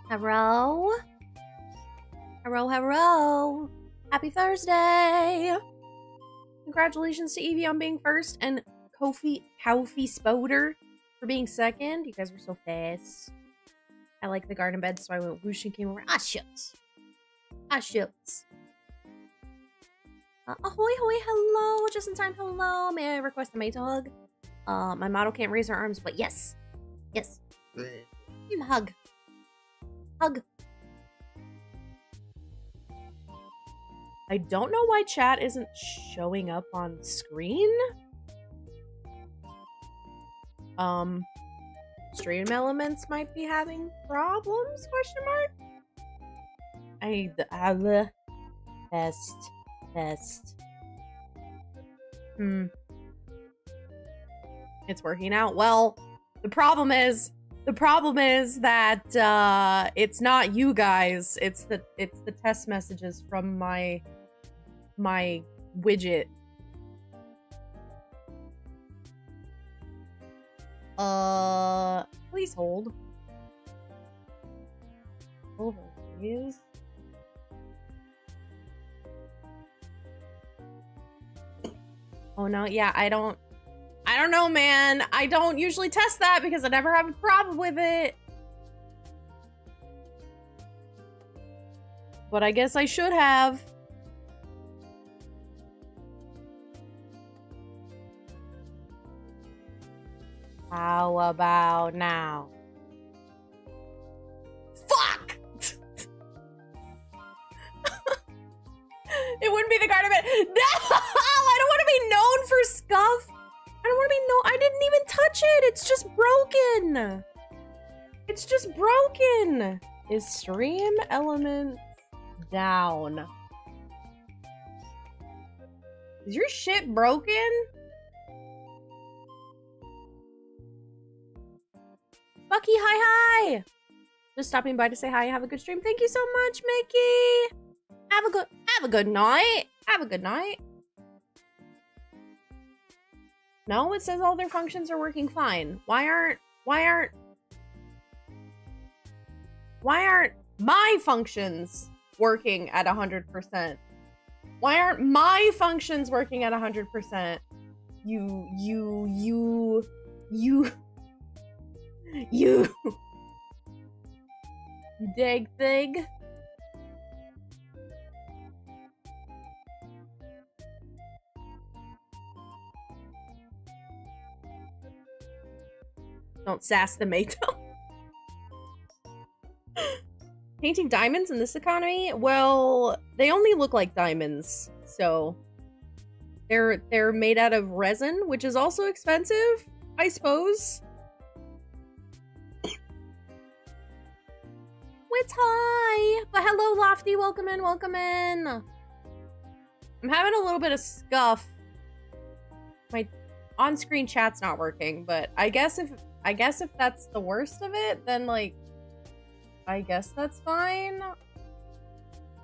Hello? Hello. Happy Thursday. Congratulations to Evie on being first and Kofi Spoder for being second. You guys were so fast. I like the garden bed, so I went whoosh and came over. Ah, shucks. Ahoy, hello. Just in time, hello. May I request a mate hug? My model can't raise her arms, but yes. Hug. I don't know why chat isn't showing up on screen. Stream elements might be having problems, question mark? Test. It's working out. Well, the problem is that it's not you guys. It's the test messages from my widget. Please hold. Overviews. Oh no, yeah, I don't know, man. I don't usually test that because I never have a problem with it. But I guess I should have. How about now? Fuck! It wouldn't be the garden bed. No! I don't want to be known for scuff. I don't want to be known. I didn't even touch it. It's just broken. Is stream element down? Is your shit broken? Bucky, hi. Just stopping by to say hi. Have a good stream. Thank you so much, Mickey. Have a good night. No, it says all their functions are working fine. Why aren't my functions working at 100%? Why aren't my functions working at 100%? You dig thing. Don't sass the mate. Painting diamonds in this economy? Well, they only look like diamonds, so they're made out of resin, which is also expensive, I suppose. It's hi! But hello, Lofty. Welcome in. I'm having a little bit of scuff. My on-screen chat's not working, but I guess if that's the worst of it, then like I guess that's fine.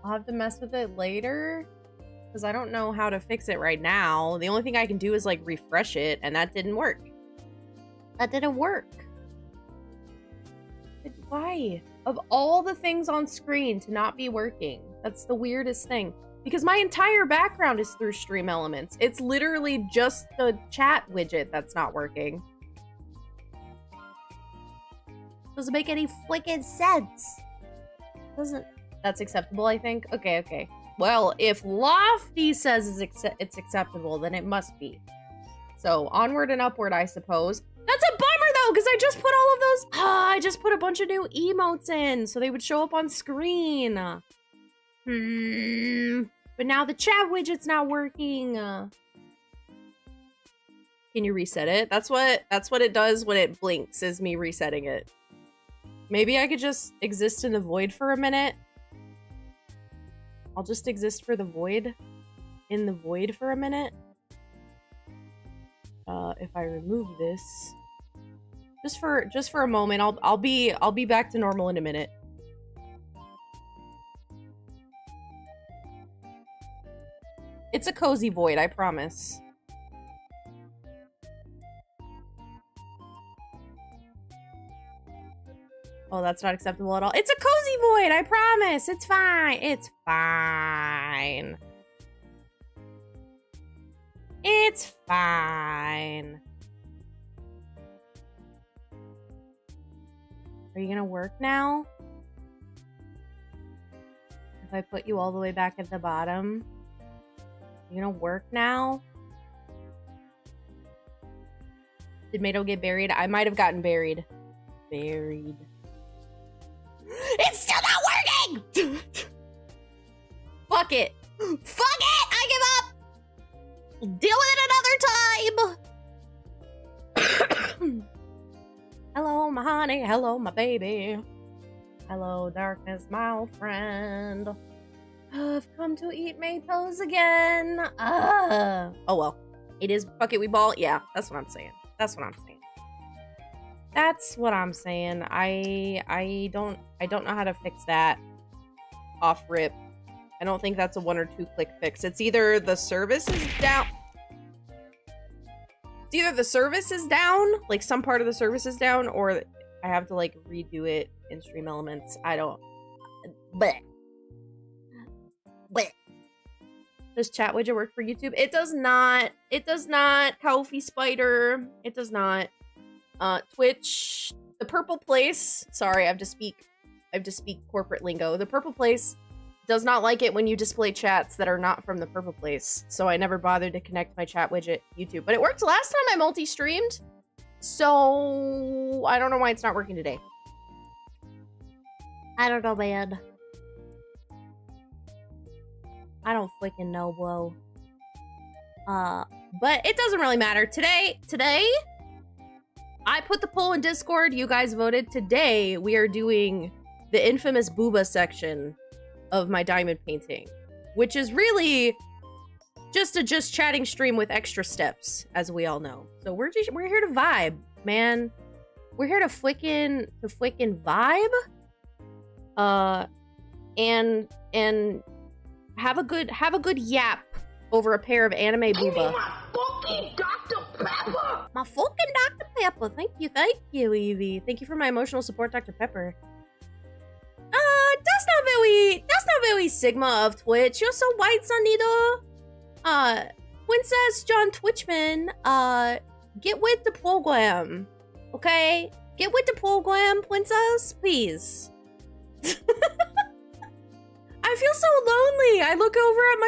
I'll have to mess with it later because I don't know how to fix it right now. The only thing I can do is like refresh it, and that didn't work. Why? Of all the things on screen to not be working, that's the weirdest thing. Because my entire background is through stream elements. It's literally just the chat widget that's not working. Doesn't make any flicking sense. That's acceptable, I think? Okay. Well, if Lofty says it's acceptable, then it must be. So, onward and upward, I suppose. That's a bummer, though, because I just put all of those... I just put a bunch of new emotes in, so they would show up on screen. But now the chat widget's not working. Can you reset it? That's what it does when it blinks, is me resetting it. Maybe I could just exist in the void for a minute. I'll just exist in the void for a minute. If I remove this, just for a moment, I'll be back to normal in a minute. It's a cozy void, I promise. Oh, that's not acceptable at all. It's a cozy void, I promise. It's fine. It's fine. It's fine. Are you gonna work now? If I put you all the way back at the bottom, you gonna work now? Did Mato get buried? I might have gotten buried. Buried. It's still not working! Fuck it. Fuck it! I give up! Deal with it another time! Hello, my honey. Hello, my baby. Hello, darkness, my old friend. I've come to eat Matos again. Oh well. It is fuck it, we ball. Yeah, that's what I'm saying. That's what I'm saying. That's what I'm saying. I don't know how to fix that off rip. I don't think that's a 1 or 2 click fix. It's either the service is down. It's either the service is down, like some part of the service is down, or I have to like redo it in Stream Elements. I don't. But does chat widget work for YouTube? It does not. It does not. Kofi Spider. It does not. Twitch. The purple place. Sorry, I have to speak corporate lingo. The purple place does not like it when you display chats that are not from the purple place. So I never bothered to connect my chat widget to YouTube. But it worked last time I multi-streamed. So I don't know why it's not working today. I don't know, man. I don't freaking know, bro. But it doesn't really matter. Today, I put the poll in Discord. You guys voted. Today, we are doing the infamous booba section of my diamond painting, which is really just a chatting stream with extra steps, as we all know. So we're here to vibe, man. We're here to flickin' vibe. And have a good yap over a pair of anime booba. My fucking Dr. Pepper! My fucking Dr. Pepper. Thank you, Evie. Thank you for my emotional support, Dr. Pepper. That's not very Sigma of Twitch. You're so white, Sonido. Princess John Twitchman, get with the program. Okay? Get with the program, princess, please. I feel so lonely. I look over at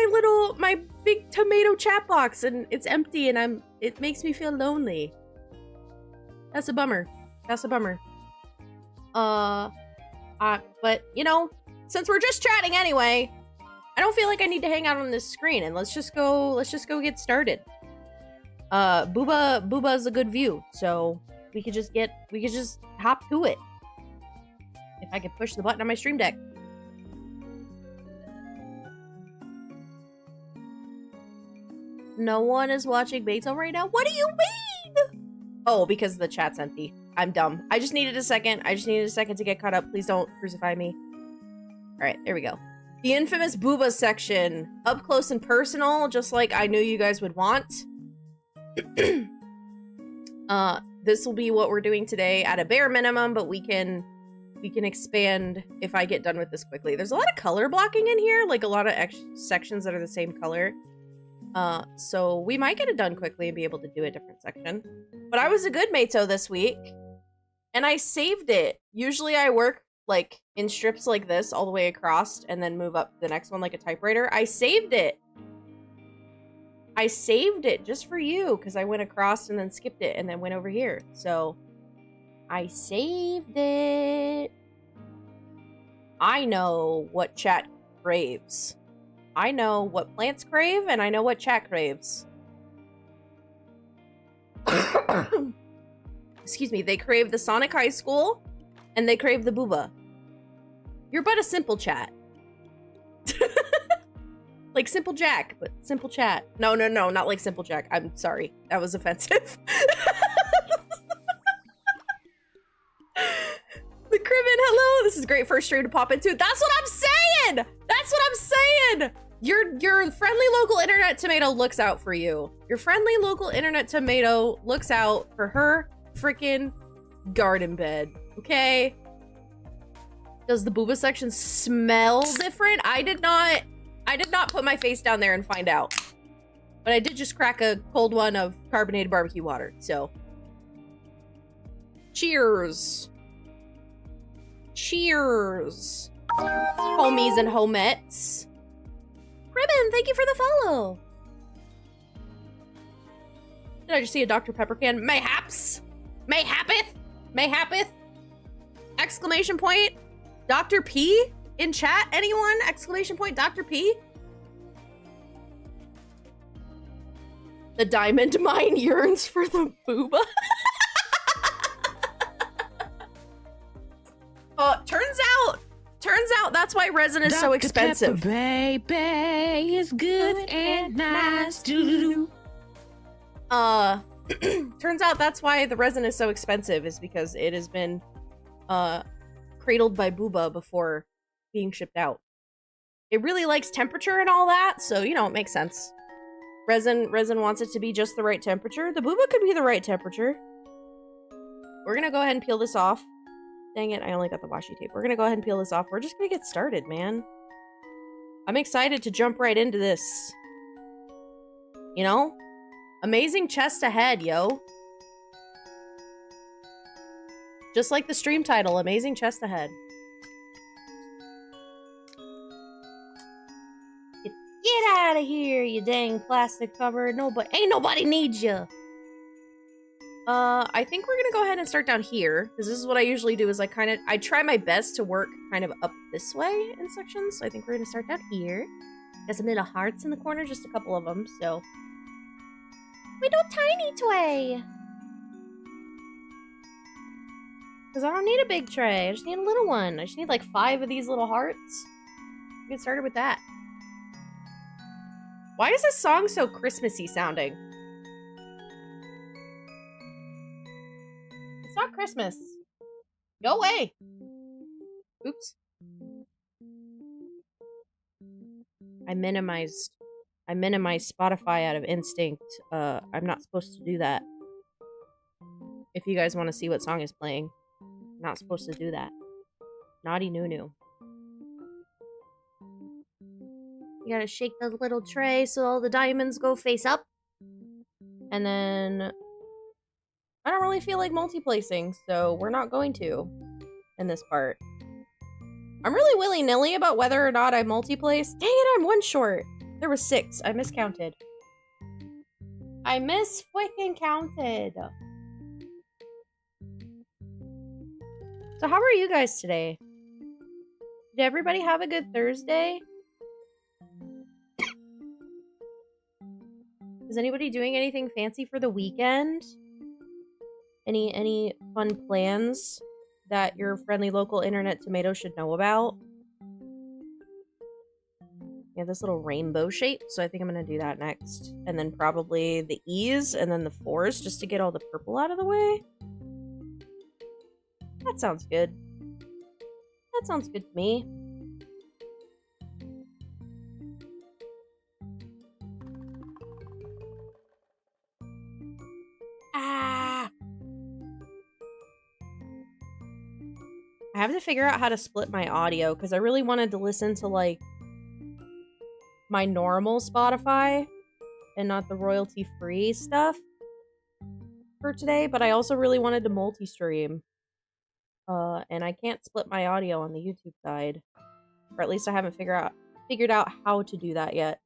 my big tomato chat box and it's empty and it makes me feel lonely. That's a bummer. But you know, since we're just chatting anyway, I don't feel like I need to hang out on this screen, and let's just go get started. Booba's a good view, so we could just hop to it. If I could push the button on my stream deck. No one is watching Beto right now? What do you mean? Oh, because the chat's empty. I'm dumb. I just needed a second to get caught up. Please don't crucify me. Alright, there we go. The infamous booba section. Up close and personal, just like I knew you guys would want. This will be what we're doing today at a bare minimum, but we can expand if I get done with this quickly. There's a lot of color blocking in here, like a lot of sections that are the same color. So we might get it done quickly and be able to do a different section. But I was a good Mato this week, and I saved it. Usually I work like in strips like this all the way across and then move up the next one like a typewriter. I saved it just for you because I went across and then skipped it and then went over here. So I saved it. I know what chat craves. I know what plants crave, and I know what chat craves. Excuse me, they crave the Sonic High School, and they crave the booba. You're but a simple chat. Like Simple Jack, but simple chat. No, not like Simple Jack. I'm sorry. That was offensive. The Cribbin, hello! This is a great first stream to pop into. That's what I'm saying! Your friendly local internet tomato looks out for you. Your friendly local internet tomato looks out for her freaking garden bed, okay? Does the booba section smell different? I did not put my face down there and find out. But I did just crack a cold one of carbonated barbecue water, so. Cheers. Cheers. Homies and homettes. Ribbon, thank you for the follow. Did I just see a Dr. Pepper can? Mayhaps. Mayhappeth. Mayhappeth. Exclamation point. Dr. P in chat? Anyone? Exclamation point Dr. P? The diamond mine yearns for the booba. Turns out that's why resin is so expensive. Pepper, baby, is good and nice. Doo-doo-doo. Turns out that's why the resin is so expensive, is because it has been cradled by booba before being shipped out. It really likes temperature and all that, so you know, it makes sense. Resin wants it to be just the right temperature. The booba could be the right temperature. We're gonna go ahead and peel this off. Dang it, I only got the washi tape. We're gonna go ahead and peel this off. We're just gonna get started, man. I'm excited to jump right into this. You know? Amazing chest ahead, yo. Just like the stream title, Amazing Chest Ahead. Get out of here, you dang plastic cover. Ain't nobody needs you. I think we're gonna go ahead and start down here, because this is what I usually do, is I try my best to work kind of up this way in sections. So I think we're gonna start down here. Got some little hearts in the corner, just a couple of them, so. We do tiny tray. Because I don't need a big tray, I just need a little one. I just need like 5 of these little hearts. Get started with that. Why is this song so Christmassy sounding? It's not Christmas. Go away. Oops. I minimized Spotify out of instinct. I'm not supposed to do that. If you guys want to see what song is playing, I'm not supposed to do that. Naughty Nunu. You gotta shake the little tray so all the diamonds go face up. And then I don't really feel like multi-placing, so we're not going to in this part. I'm really willy-nilly about whether or not I multi-place. Dang it, I'm 1 short. There was 6. I miscounted. I mis-freaking-counted. So how are you guys today? Did everybody have a good Thursday? Is anybody doing anything fancy for the weekend? Any fun plans that your friendly local internet tomato should know about? We have this little rainbow shape, so I think I'm gonna do that next. And then probably the E's and then the 4's just to get all the purple out of the way. That sounds good. That sounds good to me. Ah! I have to figure out how to split my audio, because I really wanted to listen to, like, my normal Spotify and not the royalty-free stuff for today, but I also really wanted to multi-stream. And I can't split my audio on the YouTube side. Or at least I haven't figured out how to do that yet.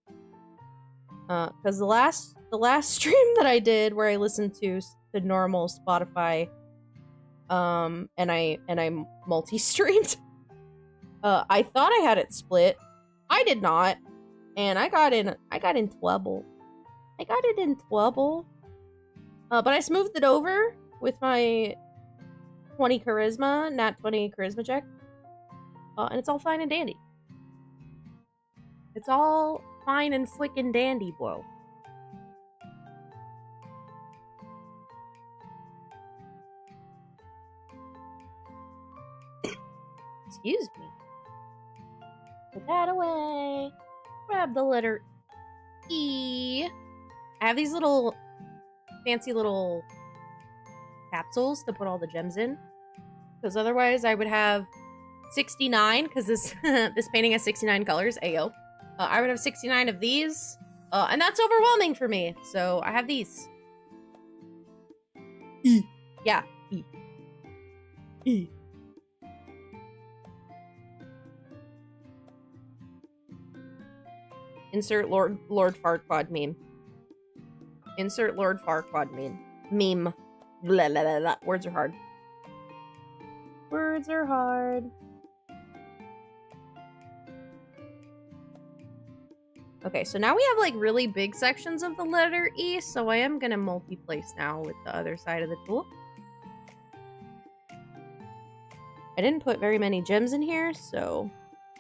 Because the last stream that I did where I listened to the normal Spotify, and I multi-streamed, I thought I had it split. I did not. And I got in trouble. I got it in trouble. But I smoothed it over with my 20 charisma, nat 20 charisma check. And it's all fine and dandy. It's all fine and flickin' dandy, bro. Excuse me. Put that away. Grab the letter E. I have these little fancy little capsules to put all the gems in, because otherwise I would have 69, because this this painting has 69 colors. Ayo. I would have 69 of these, and that's overwhelming for me. So I have these. E. Yeah. E. E. Insert Lord Farquaad meme. Insert Lord Farquaad meme. Meme. Blah, blah, blah, blah. Words are hard. Words are hard. Okay, so now we have like really big sections of the letter E, so I am gonna multi-place now with the other side of the tool. I didn't put very many gems in here, so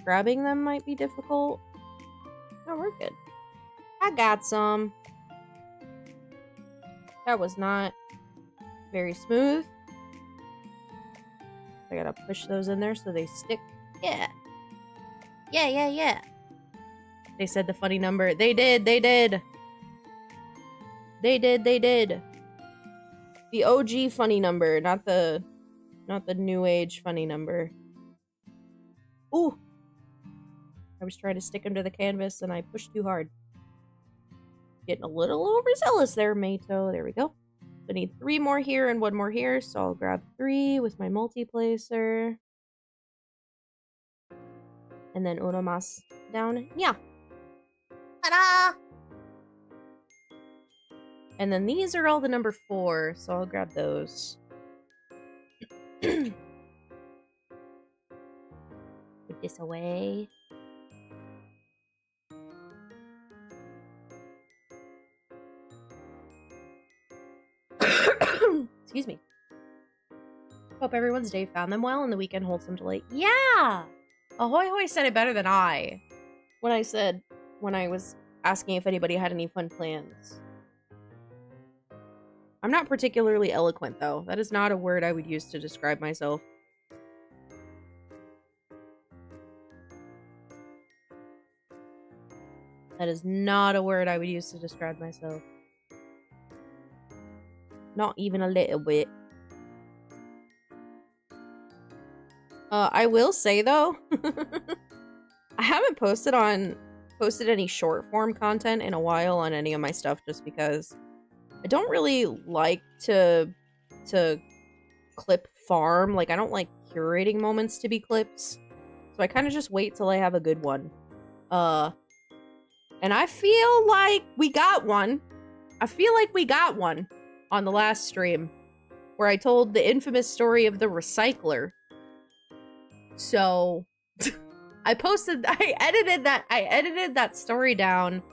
grabbing them might be difficult. No, we're good. I got some. That was not very smooth. I gotta push those in there so they stick. Yeah. Yeah, yeah, yeah. They said the funny number. They did, they did. They did, they did. The OG funny number, not the new age funny number. Ooh. I was trying to stick them to the canvas and I pushed too hard. Getting a little overzealous there, Mato. There we go. I need 3 more here and 1 more here, so I'll grab 3 with my multi-placer. And then uno más down. Yeah. Ta-da! And then these are all the number 4, so I'll grab those. Put this away. Excuse me. Hope everyone's day found them well and the weekend holds some delight. Yeah! Ahoy Hoy said it better than I. When I was asking if anybody had any fun plans. I'm not particularly eloquent, though. That is not a word I would use to describe myself. That is not a word I would use to describe myself. Not even a little bit. I will say, though, I haven't posted any short form content in a while on any of my stuff just because I don't really like to clip farm. Like, I don't like curating moments to be clips. So I kind of just wait till I have a good one. And I feel like we got one. I feel like we got one on the last stream where I told the infamous story of the recycler. So I edited that story down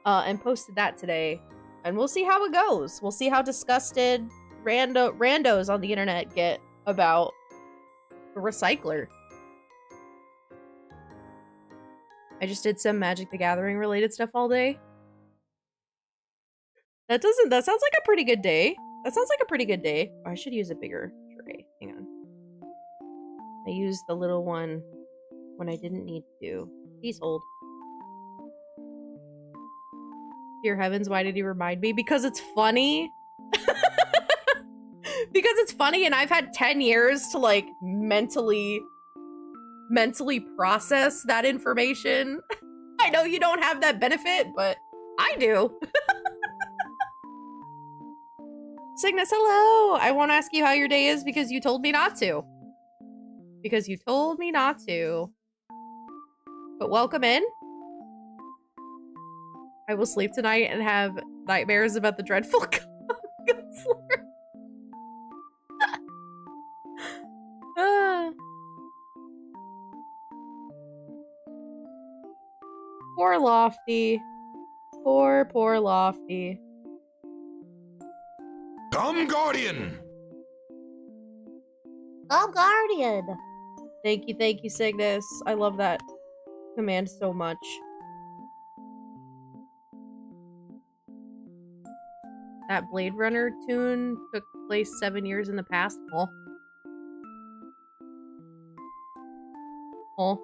and posted that today. And we'll see how it goes. We'll see how disgusted randos on the internet get about the recycler. I just did some Magic the Gathering related stuff all day. That sounds like a pretty good day. That sounds like a pretty good day. Oh, I should use a bigger tray. Hang on. I used the little one when I didn't need to. He's old. Dear heavens, why did he remind me? Because it's funny. Because it's funny and I've had 10 years to like mentally process that information. I know you don't have that benefit, but I do. Cygnus, hello! I won't ask you how your day is because you told me not to. Because you told me not to. But welcome in. I will sleep tonight and have nightmares about the dreadful gunslinger. Poor Lofty. Poor Lofty. Come, Guardian! Come, Guardian! Thank you, Cygnus. I love that command so much. That Blade Runner tune took place 7 years in the past. Oh. Oh.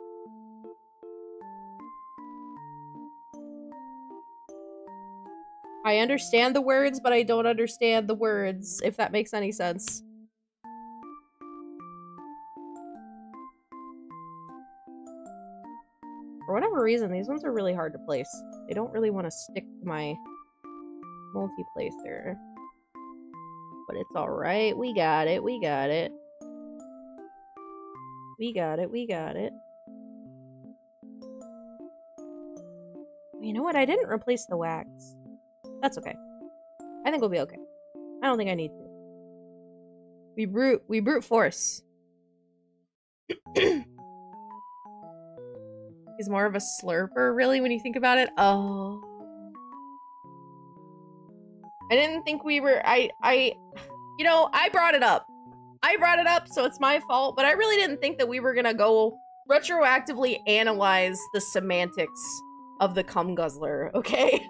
I understand the words, but I don't understand the words, if that makes any sense. For whatever reason, these ones are really hard to place. They don't really want to stick to my multi-placer. But it's alright. We got it. We got it. We got it. We got it. You know what? I didn't replace the wax. That's okay. I think we'll be okay. I don't think I need to. We brute force. He's more of a slurper, really, when you think about it. Oh. I didn't think we were, you know, I brought it up. So it's my fault, but I really didn't think that we were gonna go retroactively analyze the semantics of the cum guzzler, okay?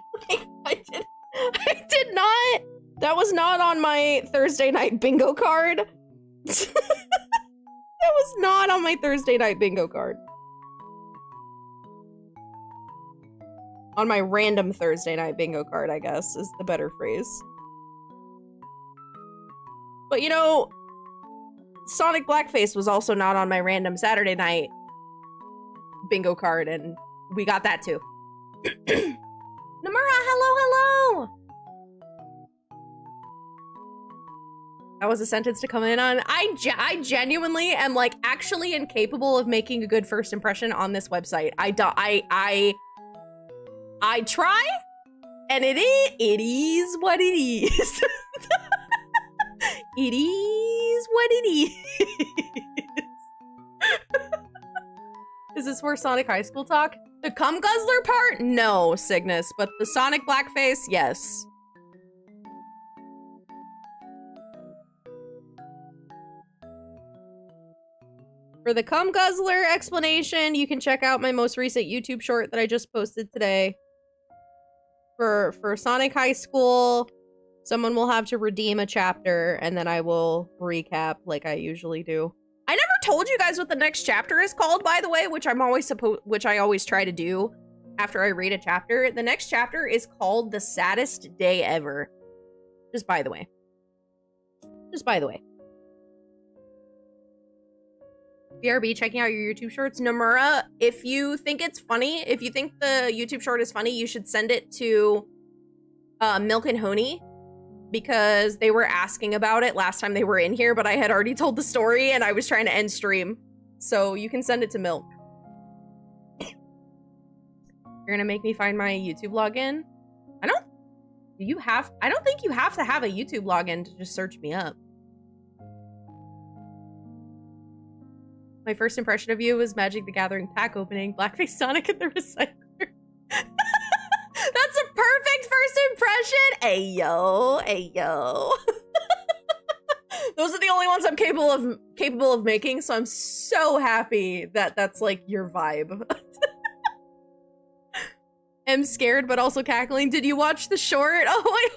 Like, I did not. That was not on my Thursday night bingo card. That was not on my Thursday night bingo card. On my random Thursday night bingo card, I guess, is the better phrase. But you know, Sonic Blackface was also not on my random Saturday night bingo card, and we got that too. Namura, hello! That was a sentence to come in on. I genuinely am, like, actually incapable of making a good first impression on this website. I try, and it is what it is. It is what it is. Is this where Sonic High School talk? The cum guzzler part? No, Cygnus, but the Sonic Blackface, yes. For the cum guzzler explanation, you can check out my most recent YouTube short that I just posted today. For Sonic High School, someone will have to redeem a chapter, and then I will recap like I usually do. I never told you guys what the next chapter is called, by the way, which I always try to do after I read a chapter. The next chapter is called The Saddest Day Ever. Just by the way. Just by the way. BRB, checking out your YouTube shorts. Nomura, if you think it's funny, if you think the YouTube short is funny, you should send it to Milk and Honey, because they were asking about it last time they were in here, but I had already told the story and I was trying to end stream. So you can send it to Milk. You're gonna make me find my YouTube login? I don't think you have to have a YouTube login to just search me up. My first impression of you was Magic the Gathering pack opening, Blackface Sonic and the Recycler. That's a perfect first impression! Ayo, ayo. Those are the only ones I'm capable of making, so I'm so happy that that's like your vibe. I'm scared but also cackling. Did you watch the short? Oh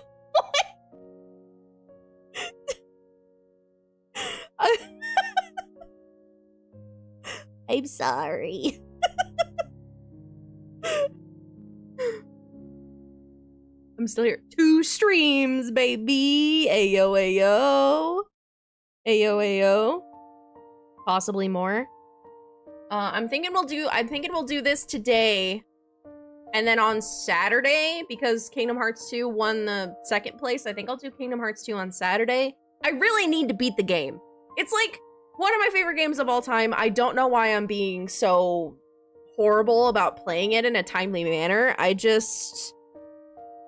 my. I'm sorry. I'm still here. 2 streams, baby. Ayo, ayo. Ayo, ayo. Possibly more. I'm thinking we'll do this today. And then on Saturday, because Kingdom Hearts 2 won the 2nd place, I think I'll do Kingdom Hearts 2 on Saturday. I really need to beat the game. It's like one of my favorite games of all time. I don't know why I'm being so horrible about playing it in a timely manner.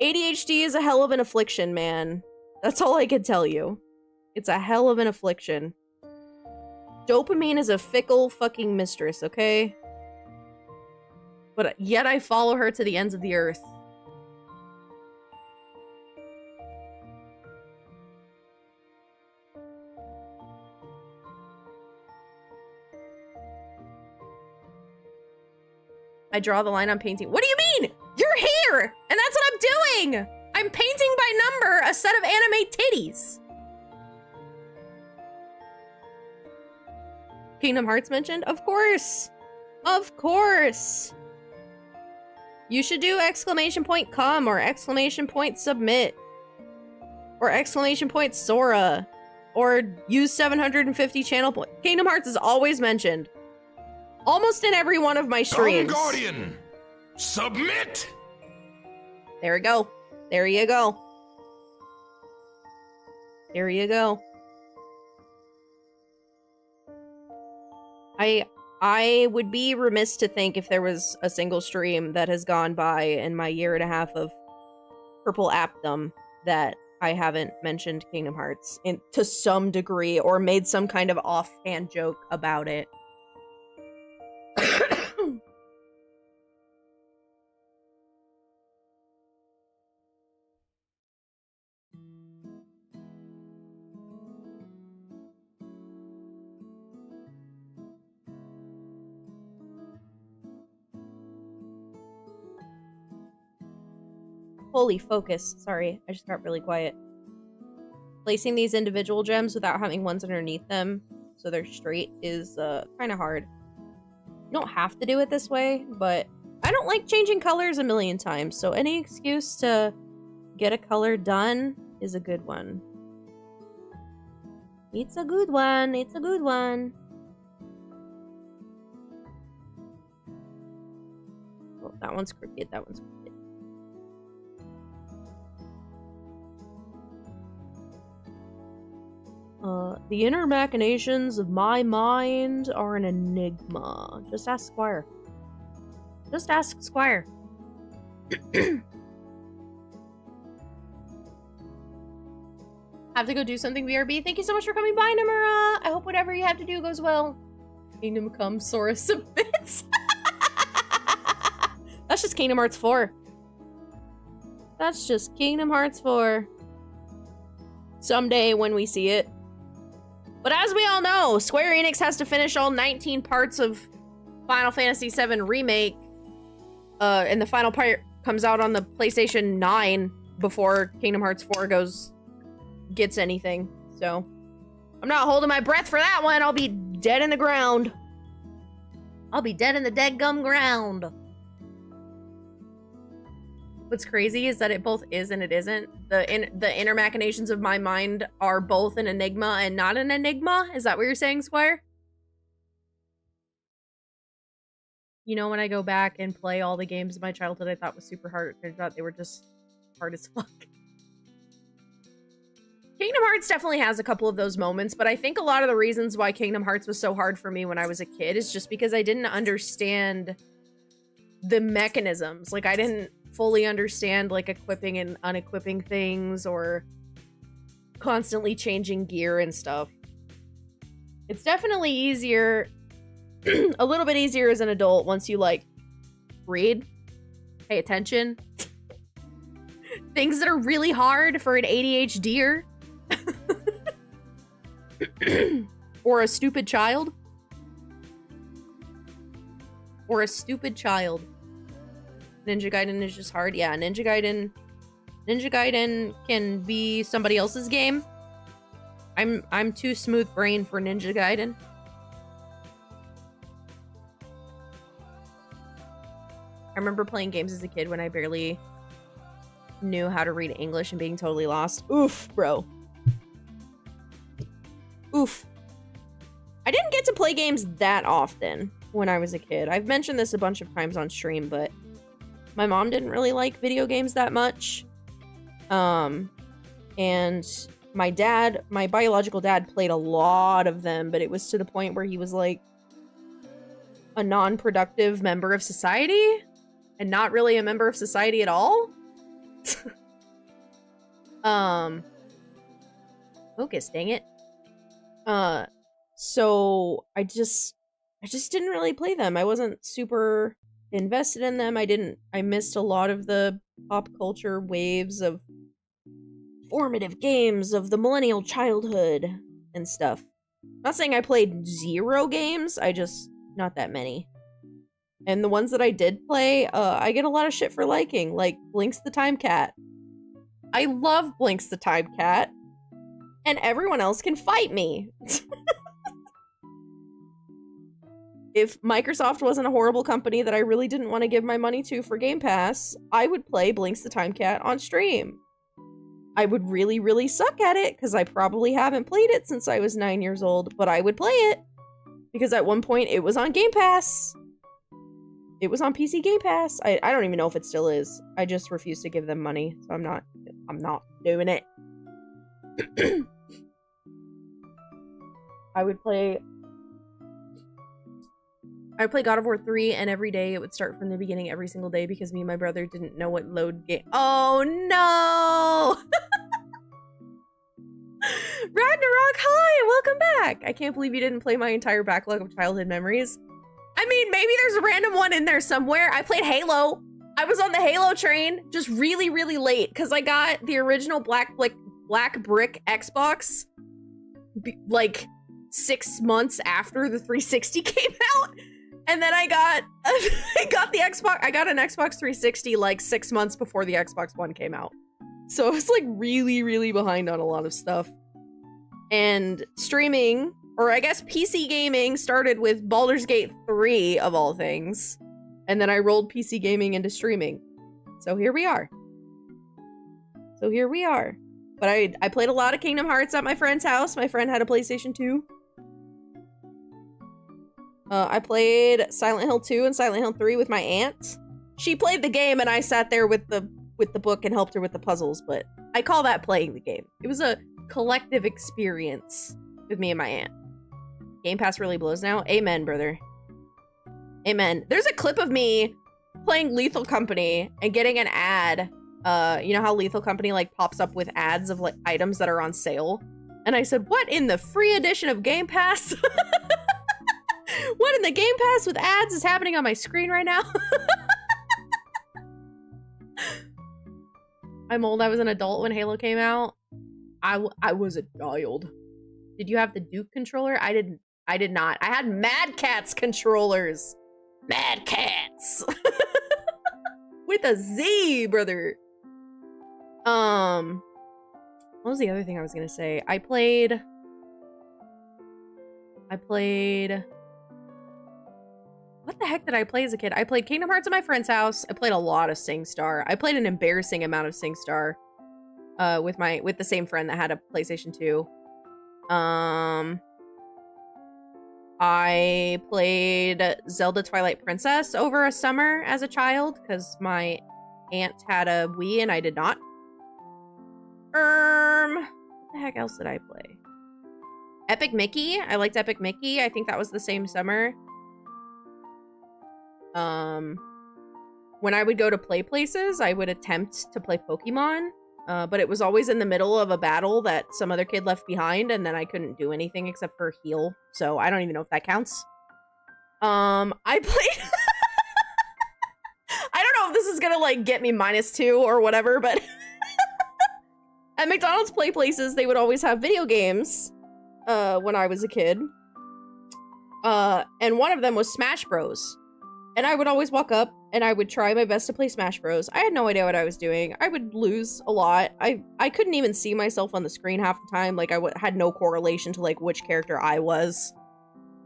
ADHD is a hell of an affliction, man. That's all I can tell you. It's a hell of an affliction. Dopamine is a fickle fucking mistress, okay? But yet I follow her to the ends of the earth. I draw the line on painting. What do you mean? You're here! And that's what I'm doing! I'm painting by number a set of anime titties. Kingdom Hearts mentioned? Of course! Of course! You should do !come or !submit. Or !Sora. Or use 750 channel points. Kingdom Hearts is always mentioned. almost in every one of my streams. Guardian, submit. There we go. There you go. There you go. I would be remiss to think if there was a single stream that has gone by in my year and a half of purple appdom that I haven't mentioned Kingdom Hearts to some degree or made some kind of offhand joke about it. Holy focus. Sorry, I just got really quiet. Placing these individual gems without having ones underneath them so they're straight is kind of hard. You don't have to do it this way, but I don't like changing colors a million times, so any excuse to get a color done is a good one. It's a good one. It's a good one. Oh, that one's crooked. That one's crooked. The inner machinations of my mind are an enigma. Just ask Squire. Just ask Squire. Have to go do something, BRB. Thank you so much for coming by, Namura. I hope whatever you have to do goes well. Kingdom Come, Sora submits. That's just Kingdom Hearts 4. That's just Kingdom Hearts 4. Someday when we see it. But as we all know, Square Enix has to finish all 19 parts of Final Fantasy VII Remake. And the final part comes out on the PlayStation 9 before Kingdom Hearts 4 gets anything. So, I'm not holding my breath for that one. I'll be dead in the ground. I'll be dead in the dead-gum ground. What's crazy is that it both is and it isn't. The inner machinations of my mind are both an enigma and not an enigma. Is that what you're saying, Squire? You know, when I go back and play all the games of my childhood I thought was super hard, I thought they were just hard as fuck. Kingdom Hearts definitely has a couple of those moments, but I think a lot of the reasons why Kingdom Hearts was so hard for me when I was a kid is just because I didn't understand the mechanisms. Like, I didn't fully understand, like, equipping and unequipping things or constantly changing gear and stuff. It's definitely easier, a little bit easier as an adult once you, like, read, pay attention. Things that are really hard for an ADHDer. Or a stupid child. Or a stupid child. Ninja Gaiden is just hard. Yeah, Ninja Gaiden can be somebody else's game. I'm too smooth brain for Ninja Gaiden. I remember playing games as a kid when I barely knew how to read English and being totally lost. Oof, bro. Oof. I didn't get to play games that often when I was a kid. I've mentioned this a bunch of times on stream, but my mom didn't really like video games that much. And my dad, my biological dad, played a lot of them, but it was to the point where he was like a non-productive member of society and not really a member of society at all. Focus, dang it. So I just didn't really play them. I wasn't super invested in them. I missed a lot of the pop culture waves of formative games of the millennial childhood and stuff. Not saying I played zero games, not that many. And the ones that I did play, I get a lot of shit for liking, like Blinks the Time Cat. I love Blinks the Time Cat, and everyone else can fight me. If Microsoft wasn't a horrible company that I really didn't want to give my money to for Game Pass, I would play Blinks the Time Cat on stream. I would really, really suck at it, because I probably haven't played it since I was 9 years old, but I would play it. Because at one point it was on Game Pass. It was on PC Game Pass. I don't even know if it still is. I just refuse to give them money, so I'm not doing it. I would play God of War 3, and every day it would start from the beginning every single day because me and my brother didn't know what load game. Oh no! Ragnarok, hi! Welcome back! I can't believe you didn't play my entire backlog of childhood memories. I mean, maybe there's a random one in there somewhere. I played Halo. I was on the Halo train just really, really late because I got the original black brick Xbox like 6 months after the 360 came out. And then I got the Xbox. I got an Xbox 360 like 6 months before the Xbox One came out. So I was like really, really behind on a lot of stuff. And streaming, or I guess PC gaming, started with Baldur's Gate 3 of all things. And then I rolled PC gaming into streaming. So here we are. But I played a lot of Kingdom Hearts at my friend's house. My friend had a PlayStation 2. I played Silent Hill 2 and Silent Hill 3 with my aunt. She played the game and I sat there with the book and helped her with the puzzles, but I call that playing the game. It was a collective experience with me and my aunt. Game Pass really blows now. Amen, brother. Amen. There's a clip of me playing Lethal Company and getting an ad. You know how Lethal Company like pops up with ads of like items that are on sale? And I said, what in the free edition of Game Pass? What in the Game Pass with ads is happening on my screen right now? I'm old. I was an adult when Halo came out. I was a child. Did you have the Duke controller? I did not. I had Mad Catz controllers. Mad Catz. With a Z, brother. What was the other thing I was gonna say? I played... What the heck did I play as a kid? I played Kingdom Hearts at my friend's house. I played a lot of SingStar. I played an embarrassing amount of SingStar with the same friend that had a PlayStation 2. I played Zelda Twilight Princess over a summer as a child because my aunt had a Wii and I did not. What the heck else did I play? Epic Mickey. I liked Epic Mickey. I think that was the same summer. When I would go to play places, I would attempt to play Pokemon, but it was always in the middle of a battle that some other kid left behind, and then I couldn't do anything except for heal, so I don't even know if that counts. I played... I don't know if this is gonna, like, get me -2 or whatever, but... At McDonald's play places, they would always have video games, when I was a kid. And one of them was Smash Bros. And I would always walk up and I would try my best to play Smash Bros. I had no idea what I was doing. I would lose a lot. I couldn't even see myself on the screen half the time. Like, had no correlation to, like, which character I was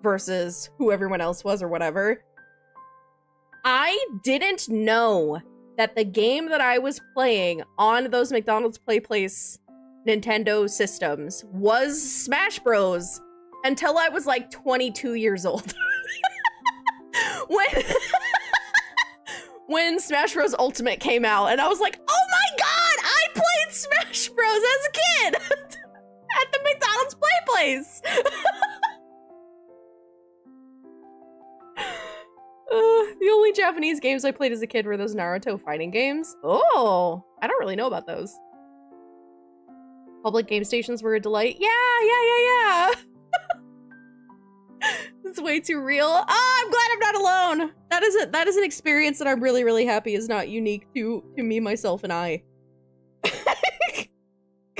versus who everyone else was or whatever. I didn't know that the game that I was playing on those McDonald's Play Place Nintendo systems was Smash Bros. Until I was, like, 22 years old. When Smash Bros. Ultimate came out, and I was like, oh my god, I played Smash Bros. As a kid at the McDonald's Play Place. The only Japanese games I played as a kid were those Naruto fighting games. Oh, I don't really know about those. Public game stations were a delight. Yeah. It's way too real. Oh, I'm glad I'm not alone. That is an experience that I'm really, really happy is not unique to me, myself, and I. Because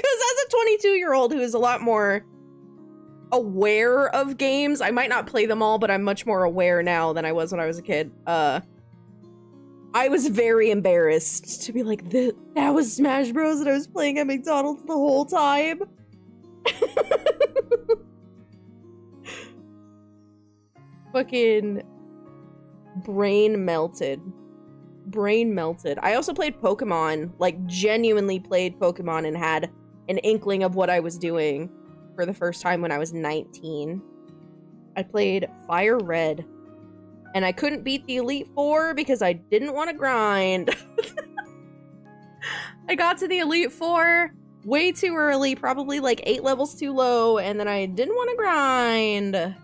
as a 22-year-old who is a lot more aware of games, I might not play them all, but I'm much more aware now than I was when I was a kid. I was very embarrassed to be like, that was Smash Bros. That I was playing at McDonald's the whole time. Fucking brain melted. I also played Pokemon, like genuinely played Pokemon and had an inkling of what I was doing for the first time when I was 19. I played Fire Red. And I couldn't beat the Elite Four because I didn't want to grind. I got to the Elite Four way too early, probably like 8 levels too low, and then I didn't want to grind.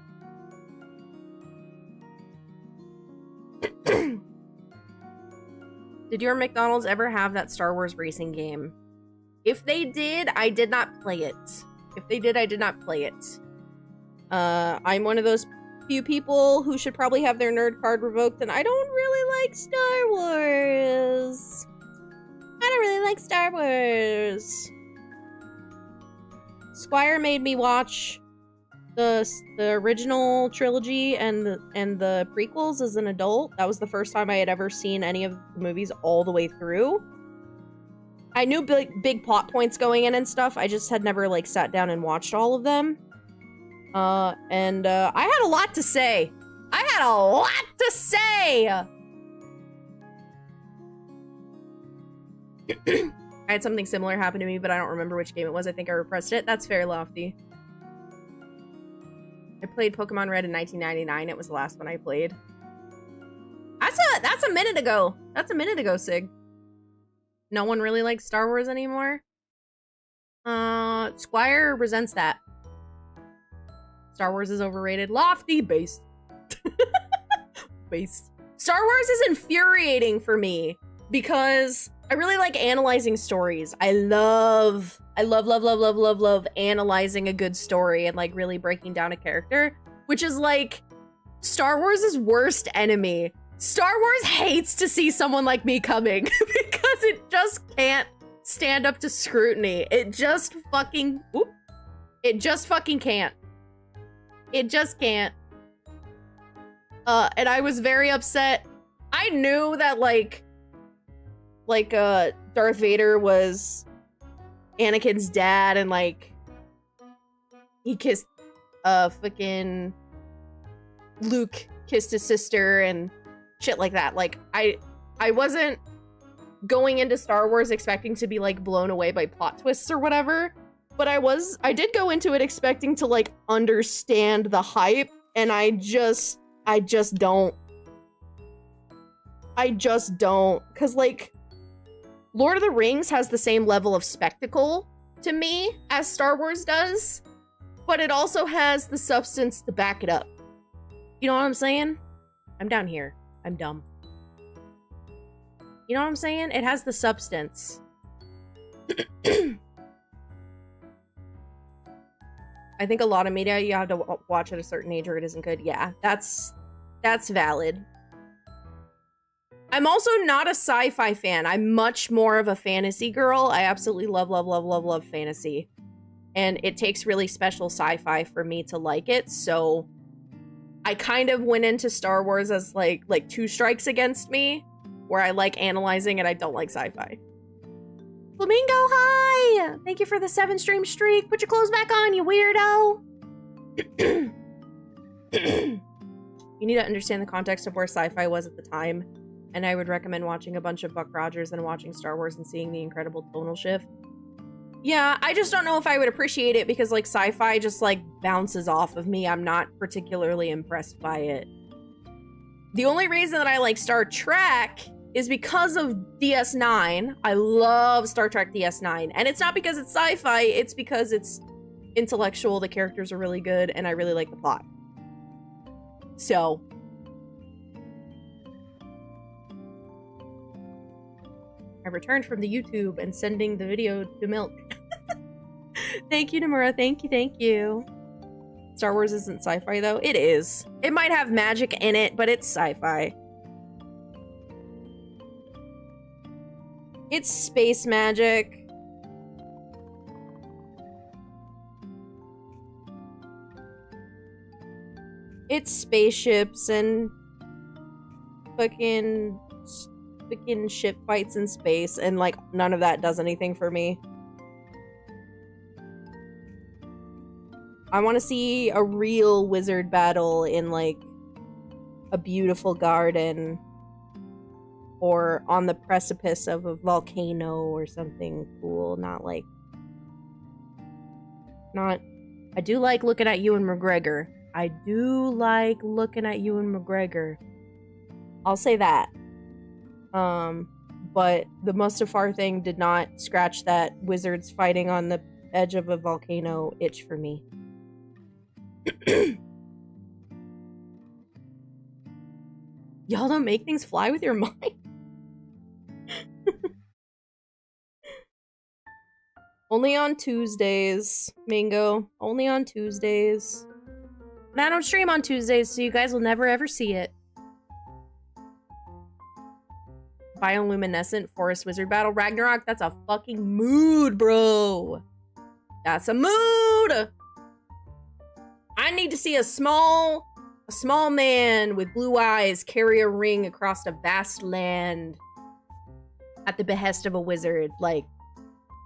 Did your McDonald's ever have that Star Wars racing game? If they did, I did not play it. If they did, I did not play it. I'm one of those few people who should probably have their nerd card revoked, and I don't really like Star Wars. I don't really like Star Wars. Squire made me watch the original trilogy and the prequels as an adult. That was the first time I had ever seen any of the movies all the way through. I knew big plot points going in and stuff. I just had never like sat down and watched all of them. I had a lot to say. I had a lot to say. I had something similar happen to me, but I don't remember which game it was. I think I repressed it. That's fair, Lofty. I played Pokemon Red in 1999. It was the last one I played. That's a minute ago. That's a minute ago, Sig. No one really likes Star Wars anymore. Squire resents that. Star Wars is overrated. Lofty, based. Based. Star Wars is infuriating for me because I really like analyzing stories. I love analyzing a good story and like really breaking down a character, which is like Star Wars' worst enemy. Star Wars hates to see someone like me coming because it just can't stand up to scrutiny. It just fucking can't. It just can't. And I was very upset. I knew that Darth Vader was Anakin's dad and like he kissed fucking Luke kissed his sister and shit like that. Like I wasn't going into Star Wars expecting to be like blown away by plot twists or whatever, but I did go into it expecting to like understand the hype, and I just don't. Cause like Lord of the Rings has the same level of spectacle to me as Star Wars does, but it also has the substance to back it up. You know what I'm saying? I'm down here. I'm dumb. You know what I'm saying? It has the substance. I think a lot of media you have to watch at a certain age or it isn't good. Yeah, that's valid. I'm also not a sci-fi fan. I'm much more of a fantasy girl. I absolutely love fantasy. And it takes really special sci-fi for me to like it, so I kind of went into Star Wars as like 2 strikes against me, where I like analyzing and I don't like sci-fi. Flamingo, hi! Thank you for the 7 stream streak. Put your clothes back on, you weirdo! You need to understand the context of where sci-fi was at the time, and I would recommend watching a bunch of Buck Rogers and watching Star Wars and seeing the incredible tonal shift. Yeah, I just don't know if I would appreciate it because like sci-fi just like bounces off of me. I'm not particularly impressed by it. The only reason that I like Star Trek is because of DS9. I love Star Trek DS9. And it's not because it's sci-fi, it's because it's intellectual, the characters are really good, and I really like the plot. So. I returned from the YouTube and sending the video to Milk. Thank you, Nomura. Thank you. Star Wars isn't sci-fi, though. It is. It might have magic in it, but it's sci-fi. It's space magic. It's spaceships and fucking ship fights in space, and like none of that does anything for me. I want to see a real wizard battle in like a beautiful garden or on the precipice of a volcano or something cool, not I do like looking at Ewan McGregor. I do like looking at Ewan McGregor. I'll say that. But the Mustafar thing did not scratch that wizards fighting on the edge of a volcano itch for me. Y'all don't make things fly with your mind? Only on Tuesdays, Mingo. Only on Tuesdays. And I don't stream on Tuesdays, so you guys will never ever see it. Bioluminescent Forest Wizard Battle Ragnarok. That's a fucking mood, bro. That's a mood. I need to see a small man with blue eyes carry a ring across a vast land at the behest of a wizard. Like,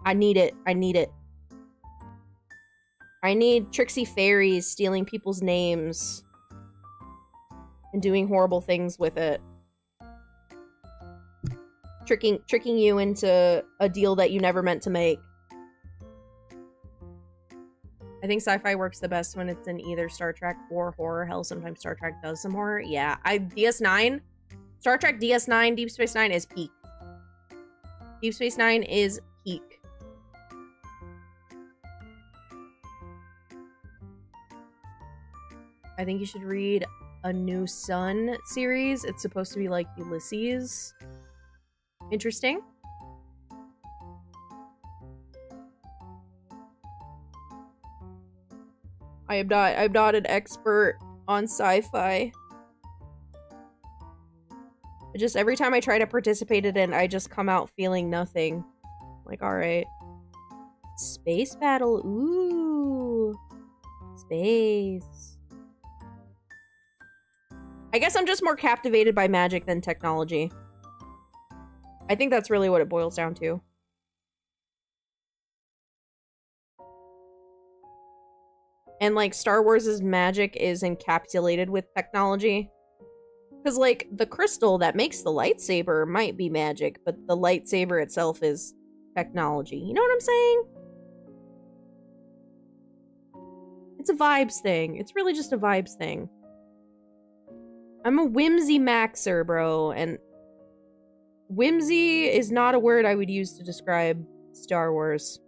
I need it. I need it. I need tricksy fairies stealing people's names and doing horrible things with it. Tricking you into a deal that you never meant to make. I think sci-fi works the best when it's in either Star Trek or horror. Hell, sometimes Star Trek does some horror. Yeah, DS9. Star Trek DS9, Deep Space Nine is peak. Deep Space Nine is peak. I think you should read A New Sun series. It's supposed to be like Ulysses. Interesting. I'm not an expert on sci-fi. Just every time I try to participate in it, I just come out feeling nothing. Like, alright. Space battle. Ooh. Space. I guess I'm just more captivated by magic than technology. I think that's really what it boils down to. And, like, Star Wars' magic is encapsulated with technology. Because, like, the crystal that makes the lightsaber might be magic, but the lightsaber itself is technology. You know what I'm saying? It's a vibes thing. It's really just a vibes thing. I'm a whimsy maxer, bro, and whimsy is not a word I would use to describe Star Wars.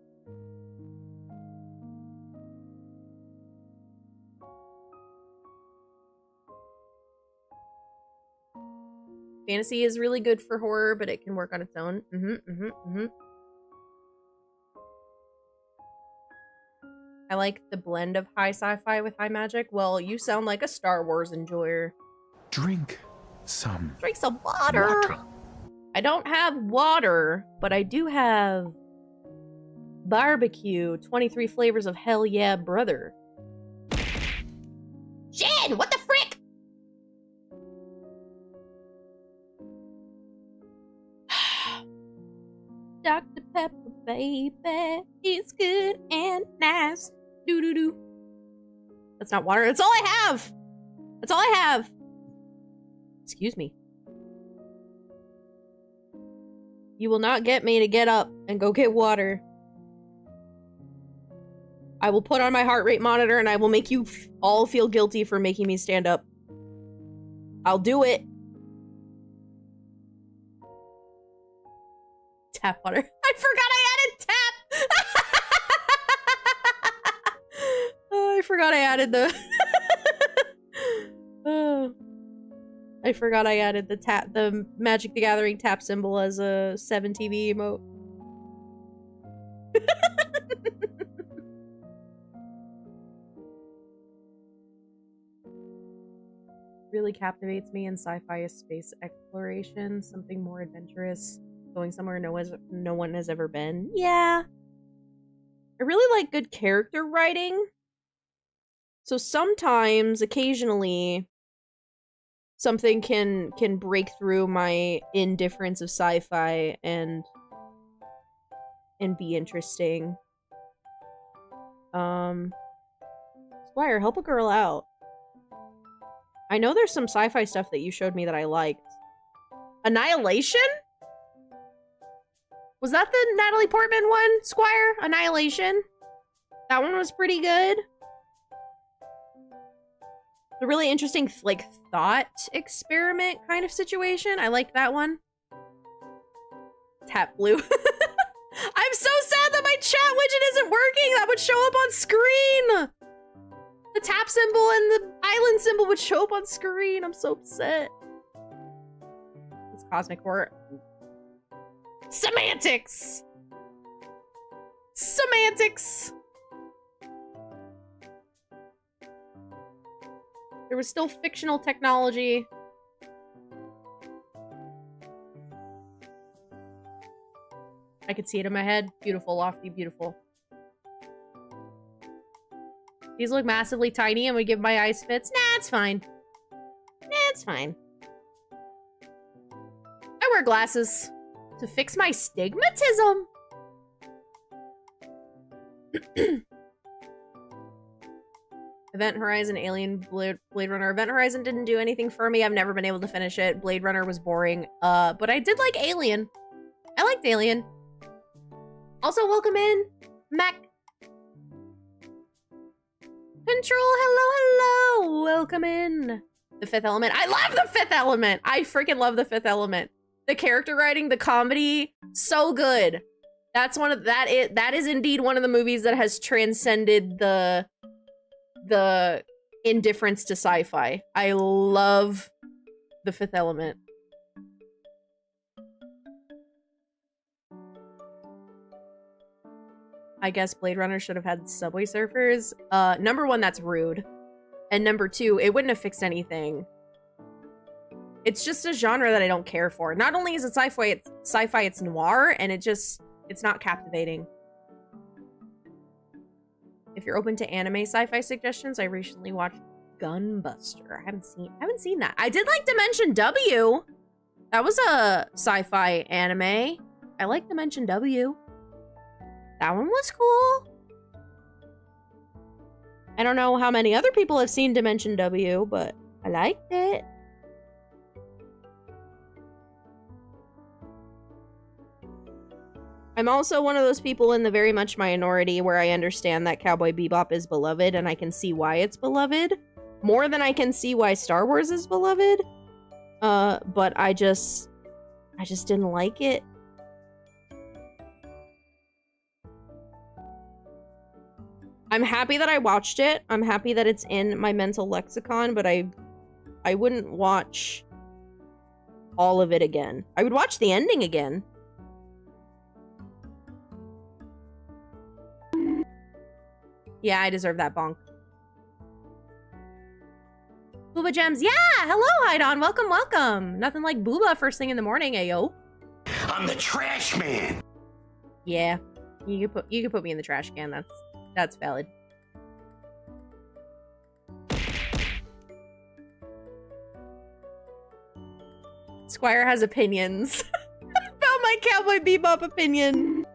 Fantasy is really good for horror, but it can work on its own. I like the blend of high sci-fi with high magic. Well, you sound like a Star Wars enjoyer. Drink some water. I don't have water, but I do have barbecue. 23 flavors of hell yeah, brother. Shin, what the frick? Dr. Pepper, baby, it's good and nice. Doo-doo-doo. That's not water. That's all I have. That's all I have. Excuse me. You will not get me to get up and go get water. I will put on my heart rate monitor and I will make you all feel guilty for making me stand up. I'll do it. Tap water. I forgot I added tap. Oh, I forgot I added the... Oh. I forgot I added the Magic the Gathering tap symbol as a 7TV emote. Really captivates me in sci-fi is space exploration, something more adventurous, going somewhere no one has ever been. Yeah. I really like good character writing. So sometimes, occasionally, something can break through my indifference of sci-fi and be interesting. Squire, help a girl out. I know there's some sci-fi stuff that you showed me that I liked. Annihilation? Was that the Natalie Portman one, Squire? Annihilation? That one was pretty good. a really interesting, like, thought experiment kind of situation. I like that one. Tap blue. I'm so sad that my chat widget isn't working. That would show up on screen. The tap symbol and the island symbol would show up on screen. I'm so upset. It's Cosmic Horror. Semantics. Semantics. There was still fictional technology. I could see it in my head. Beautiful, lofty, beautiful. These look massively tiny and would give my eyes fits. Nah, it's fine. Nah, it's fine. I wear glasses to fix my stigmatism. Event Horizon, Alien, Blade Runner. Event Horizon didn't do anything for me. I've never been able to finish it. Blade Runner was boring. But I did like Alien. I liked Alien. Also, welcome in, Mac. Control, hello, hello. Welcome in. The Fifth Element. I love The Fifth Element. I freaking love The Fifth Element. The character writing, the comedy, so good. That's one of that is indeed one of the movies that has transcended the indifference to sci-fi. I love The Fifth Element. I guess Blade Runner should have had Subway Surfers. Number one, that's rude. And number two, it wouldn't have fixed anything. It's just a genre that I don't care for. Not only is it sci-fi, it's noir, and it's not captivating. If you're open to anime sci-fi suggestions, I recently watched Gunbuster. I haven't seen that. I did like Dimension W. That was a sci-fi anime. I like Dimension W. That one was cool. I don't know how many other people have seen Dimension W, but I liked it. I'm also one of those people in the very much minority where I understand that Cowboy Bebop is beloved and I can see why it's beloved. More than I can see why Star Wars is beloved. But I just didn't like it. I'm happy that I watched it. I'm happy that it's in my mental lexicon, but I wouldn't watch all of it again. I would watch the ending again. Yeah, I deserve that bonk. Booba Gems. Yeah! Hello, Hydon. Welcome, welcome. Nothing like Booba first thing in the morning, ayo. I'm the trash man. Yeah. You could put me in the trash can. That's valid. Squire has opinions. About my Cowboy Bebop opinion.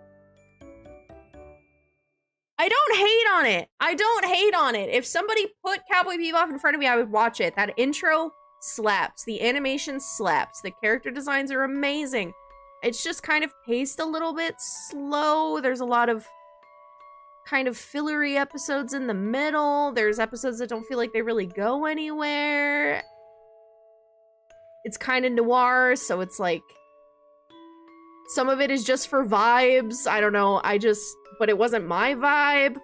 I don't hate on it. I don't hate on it. If somebody put Cowboy Bebop in front of me, I would watch it. That intro slaps. The animation slaps. The character designs are amazing. It's just kind of paced a little bit slow. There's a lot of kind of fillery episodes in the middle. There's episodes that don't feel like they really go anywhere. It's kind of noir, so it's like some of it is just for vibes. I don't know. But it wasn't my vibe.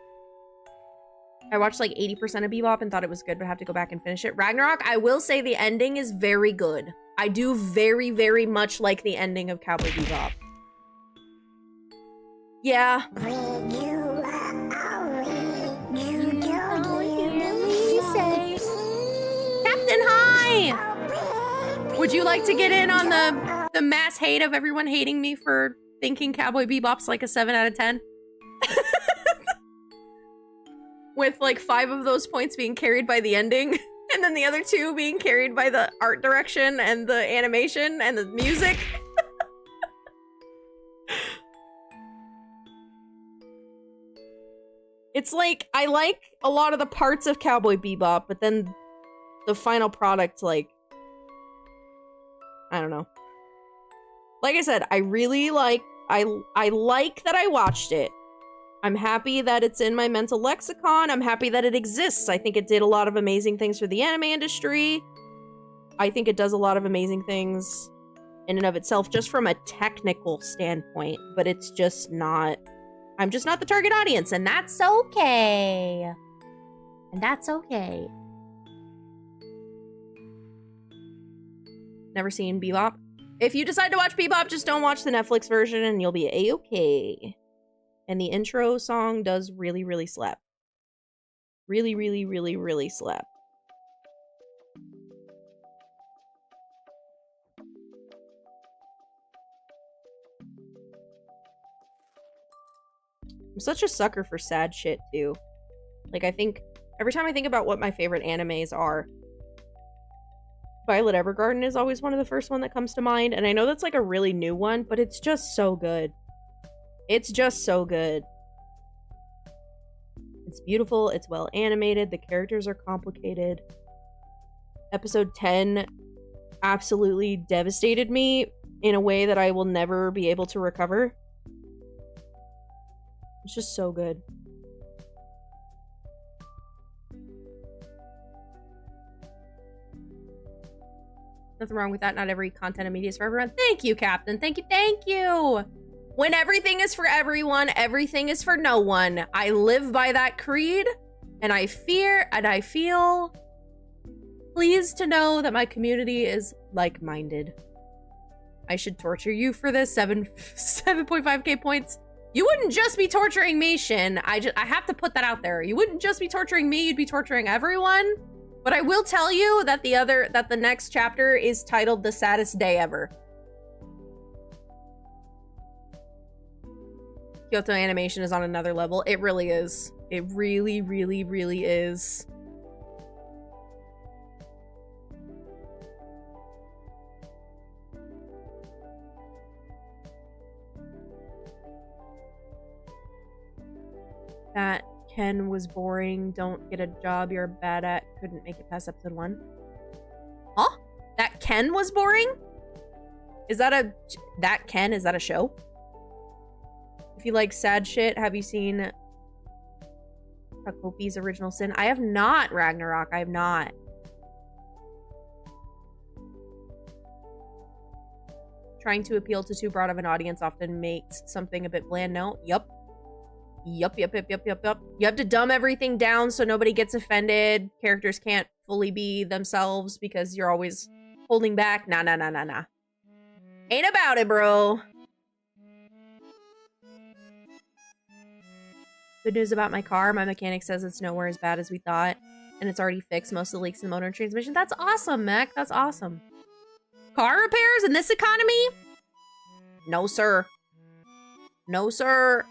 I watched like 80% of Bebop and thought it was good, but I have to go back and finish it. Ragnarok, I will say the ending is very good. I do very, very much like the ending of Cowboy Bebop. Yeah. Captain Hi! Would you like to get in on the mass hate of everyone hating me for thinking Cowboy Bebop's like a 7 out of 10? With like 5 of those points being carried by the ending, and then the other 2 being carried by the art direction and the animation and the music. It's like, I like a lot of the parts of Cowboy Bebop, but then the final product, like, I don't know. Like I said, I really like, I like that I watched it. I'm happy that it's in my mental lexicon. I'm happy that it exists. I think it did a lot of amazing things for the anime industry. I think it does a lot of amazing things in and of itself, just from a technical standpoint, but it's just not, I'm just not the target audience, and that's okay. And that's okay. Never seen Bebop? If you decide to watch Bebop, just don't watch the Netflix version and you'll be a-okay. And the intro song does really, really slap. Really, really, really, really slap. I'm such a sucker for sad shit, too. Like, I think, every time I think about what my favorite animes are, Violet Evergarden is always one of the first one that comes to mind, and I know that's like a really new one, but it's just so good. It's just so good. It's beautiful, it's well animated, the characters are complicated. Episode 10 absolutely devastated me in a way that I will never be able to recover. It's just so good. Nothing wrong with that. Not every content and media is for everyone. Thank you, Captain. Thank you. Thank you. When everything is for everyone, everything is for no one. I live by that creed, and I feel pleased to know that my community is like-minded. I should torture you for this 7.5k points. You wouldn't just be torturing me, Shin. I have to put that out there. You wouldn't just be torturing me, you'd be torturing everyone. But I will tell you that the next chapter is titled The Saddest Day Ever. Kyoto animation is on another level. It really is. It really, really, really is. That Ken was boring. Don't get a job you're bad at. Couldn't make it past episode 1. Huh? That Ken was boring? Is that a show? If you like sad shit, have you seen Takopi's Original Sin? I have not, Ragnarok. I have not. Trying to appeal to too broad of an audience often makes something a bit bland. No? Yup. Yup. You have to dumb everything down so nobody gets offended. Characters can't fully be themselves because you're always holding back. Nah. Ain't about it, bro. Good news about my car. My mechanic says it's nowhere as bad as we thought, and it's already fixed most of the leaks in the motor and transmission. That's awesome, Mech. That's awesome. Car repairs in this economy? No, sir. No, sir.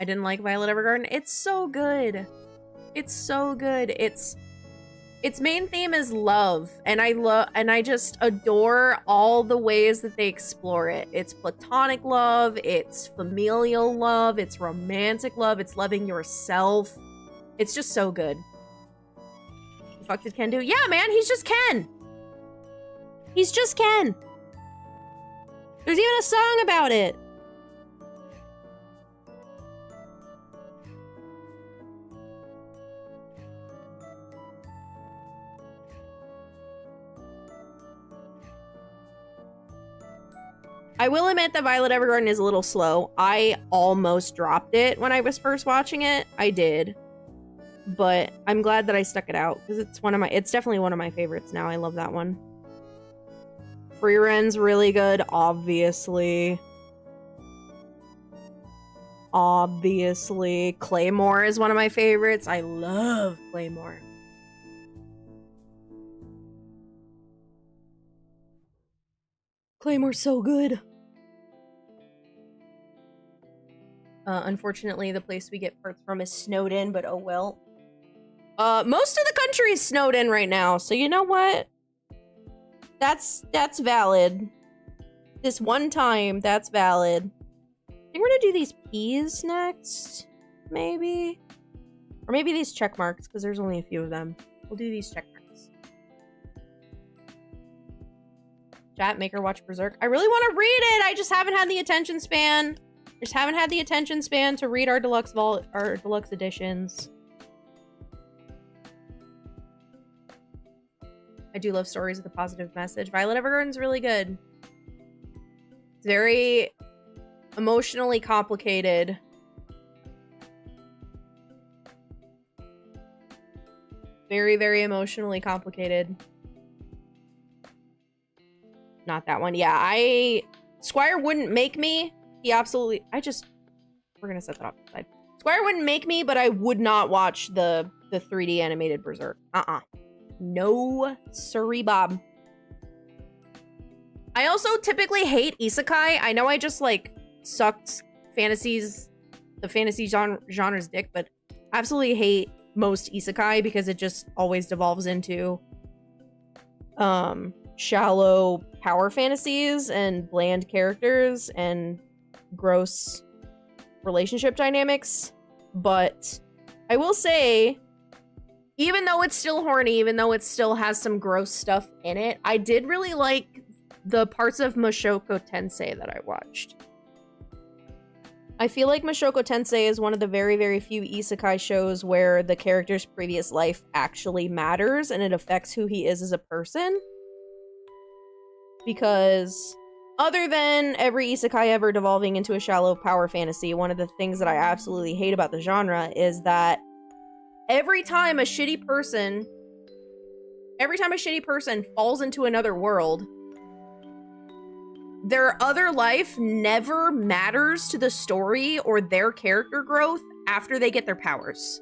I didn't like Violet Evergarden. It's so good. It's so good. Its main theme is love, and I just adore all the ways that they explore it. It's platonic love, it's familial love, it's romantic love, it's loving yourself. It's just so good. What the fuck did Ken do? Yeah, man, he's just Ken. He's just Ken. There's even a song about it. I will admit that Violet Evergarden is a little slow. I almost dropped it when I was first watching it. I did. But I'm glad that I stuck it out because it's definitely one of my favorites now. I love that one. Free Ren's really good, obviously. Obviously. Claymore is one of my favorites. I love Claymore. Claymore's so good. Unfortunately, the place we get parts from is snowed in, but oh well. Most of the country is snowed in right now, so you know what? That's valid. This one time, that's valid. I think we're gonna do these peas next, maybe? Or maybe these check marks, because there's only a few of them. We'll do these check marks. Chat, make her watch Berserk. I really want to read it! I just haven't had the attention span. Just haven't had the attention span to read our deluxe editions. I do love stories with a positive message. Violet Evergarden's really good. It's very emotionally complicated. Very, very emotionally complicated. Not that one. Yeah, Squire wouldn't make me. He absolutely... We're gonna set that off to the side. Squire wouldn't make me, but I would not watch the 3D animated Berserk. No siree, Bob. I also typically hate isekai. I know I just, like, sucked the fantasy genre's dick, but I absolutely hate most isekai because it just always devolves into shallow power fantasies and bland characters and gross relationship dynamics. But I will say, even though it's still horny, even though it still has some gross stuff in it, I did really like the parts of Mushoku Tensei that I watched. I feel like Mushoku Tensei is one of the very, very few isekai shows where the character's previous life actually matters and it affects who he is as a person. Because other than every isekai ever devolving into a shallow power fantasy, one of the things that I absolutely hate about the genre is that every time a shitty person falls into another world, their other life never matters to the story or their character growth after they get their powers.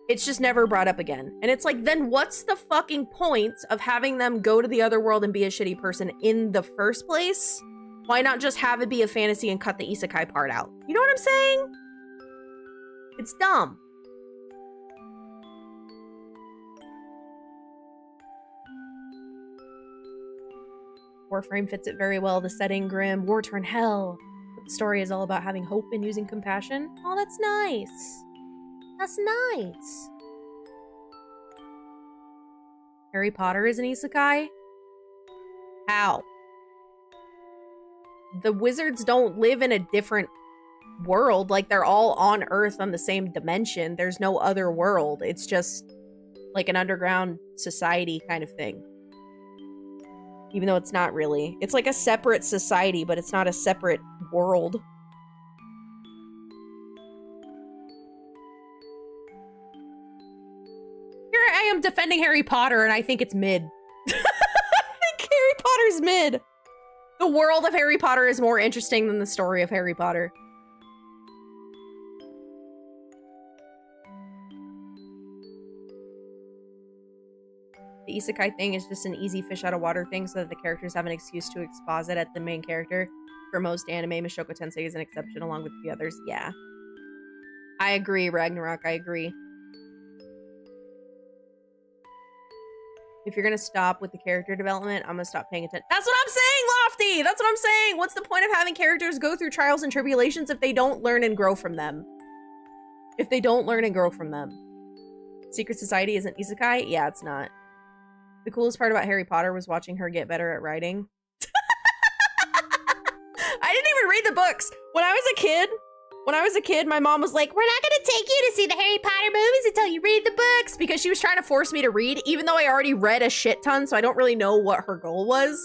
It's just never brought up again. And it's like, then what's the fucking point of having them go to the other world and be a shitty person in the first place? Why not just have it be a fantasy and cut the isekai part out? You know what I'm saying? It's dumb. Warframe fits it very well. The setting, grim, war-torn hell. But the story is all about having hope and using compassion. Oh, that's nice. That's nice. Harry Potter is an isekai? How? The wizards don't live in a different world. Like, they're all on Earth on the same dimension. There's no other world. It's just like an underground society kind of thing. Even though it's not really. It's like a separate society, but it's not a separate world. Here I am defending Harry Potter, and I think it's mid. I think Harry Potter's mid. The world of Harry Potter is more interesting than the story of Harry Potter. The isekai thing is just an easy fish out of water thing so that the characters have an excuse to exposit at the main character. For most anime, Mushoku Tensei is an exception along with the others. Yeah. I agree, Ragnarok. I agree. If you're gonna stop with the character development, I'm gonna stop paying attention. That's what I'm saying, Lofty! That's what I'm saying! What's the point of having characters go through trials and tribulations if they don't learn and grow from them? If they don't learn and grow from them. Secret Society isn't isekai? Yeah, it's not. The coolest part about Harry Potter was watching her get better at writing. I didn't even read the books. When I was a kid, my mom was like, we're not gonna take you to see the Harry Potter movies until you read the books, because she was trying to force me to read, even though I already read a shit ton, so I don't really know what her goal was.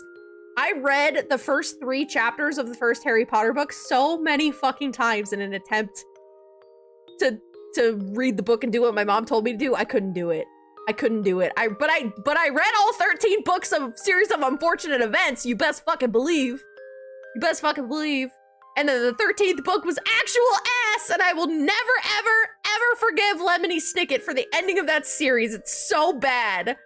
I read the first 3 chapters of the first Harry Potter book so many fucking times in an attempt to read the book and do what my mom told me to do. I couldn't do it. I couldn't do it. But I read all 13 books of Series of Unfortunate Events. You best fucking believe. You best fucking believe. And then the 13th book was actual ass, and I will never, ever, ever forgive Lemony Snicket for the ending of that series. It's so bad.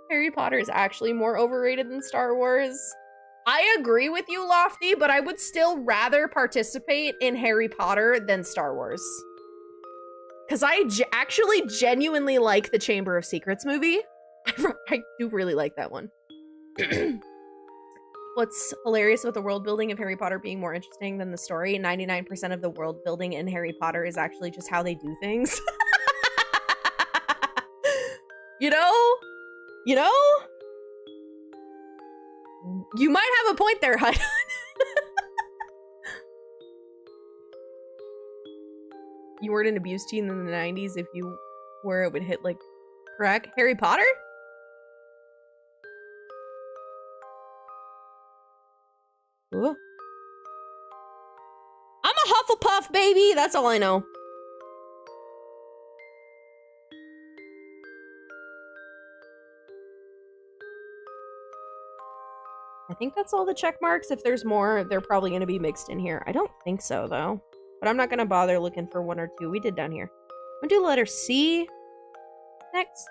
Harry Potter is actually more overrated than Star Wars. I agree with you, Lofty, but I would still rather participate in Harry Potter than Star Wars. Because I actually genuinely like the Chamber of Secrets movie. I do really like that one. What's hilarious about the world building of Harry Potter being more interesting than the story? 99% of the world building in Harry Potter is actually just how they do things. You know? You know? You might have a point there, Hud. you weren't an abused teen in the 90s if you were, it would hit like correct. Harry Potter? Ooh. I'm a Hufflepuff, baby! That's all I know. I think that's all the check marks. If there's more, they're probably going to be mixed in here. I don't think so, though. But I'm not going to bother looking for one or two. We did down here. I'm going to do letter C next.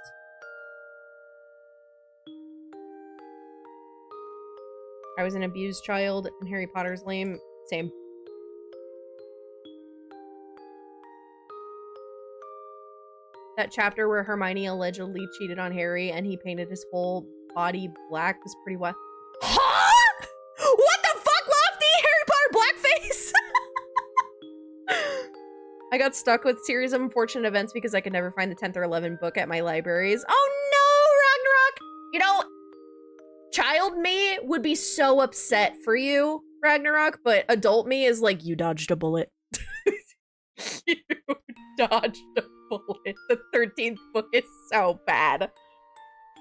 I was an abused child, and Harry Potter's lame. Same. That chapter where Hermione allegedly cheated on Harry and he painted his whole body black was pretty wild. Huh? What the fuck, Lofty? Harry Potter blackface? I got stuck with series of unfortunate events because I could never find the 10th or 11th book at my libraries. Oh no, Ragnarok! You know, child me would be so upset for you, Ragnarok, but adult me is like, you dodged a bullet. You dodged a bullet. The 13th book is so bad.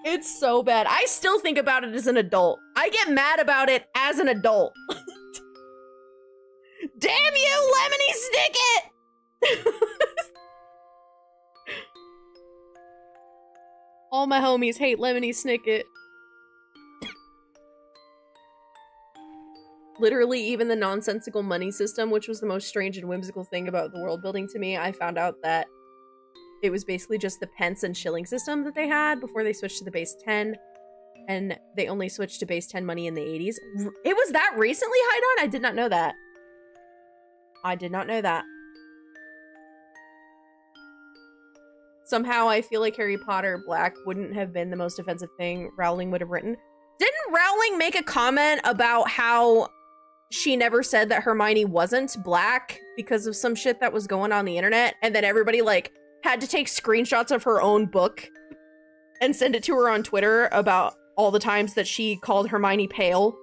It's so bad. I still think about it as an adult. I get mad about it as an adult. Damn you, Lemony Snicket! All my homies hate Lemony Snicket. Literally, even the nonsensical money system, which was the most strange and whimsical thing about the world building to me, I found out that it was basically just the pence and shilling system that they had before they switched to the base 10. And they only switched to base 10 money in the 80s. It was that recently, Haidon? I did not know that. I did not know that. Somehow I feel like Harry Potter Black wouldn't have been the most offensive thing Rowling would have written. Didn't Rowling make a comment about how she never said that Hermione wasn't black because of some shit that was going on the internet? And then everybody, like, had to take screenshots of her own book and send it to her on Twitter about all the times that she called Hermione pale.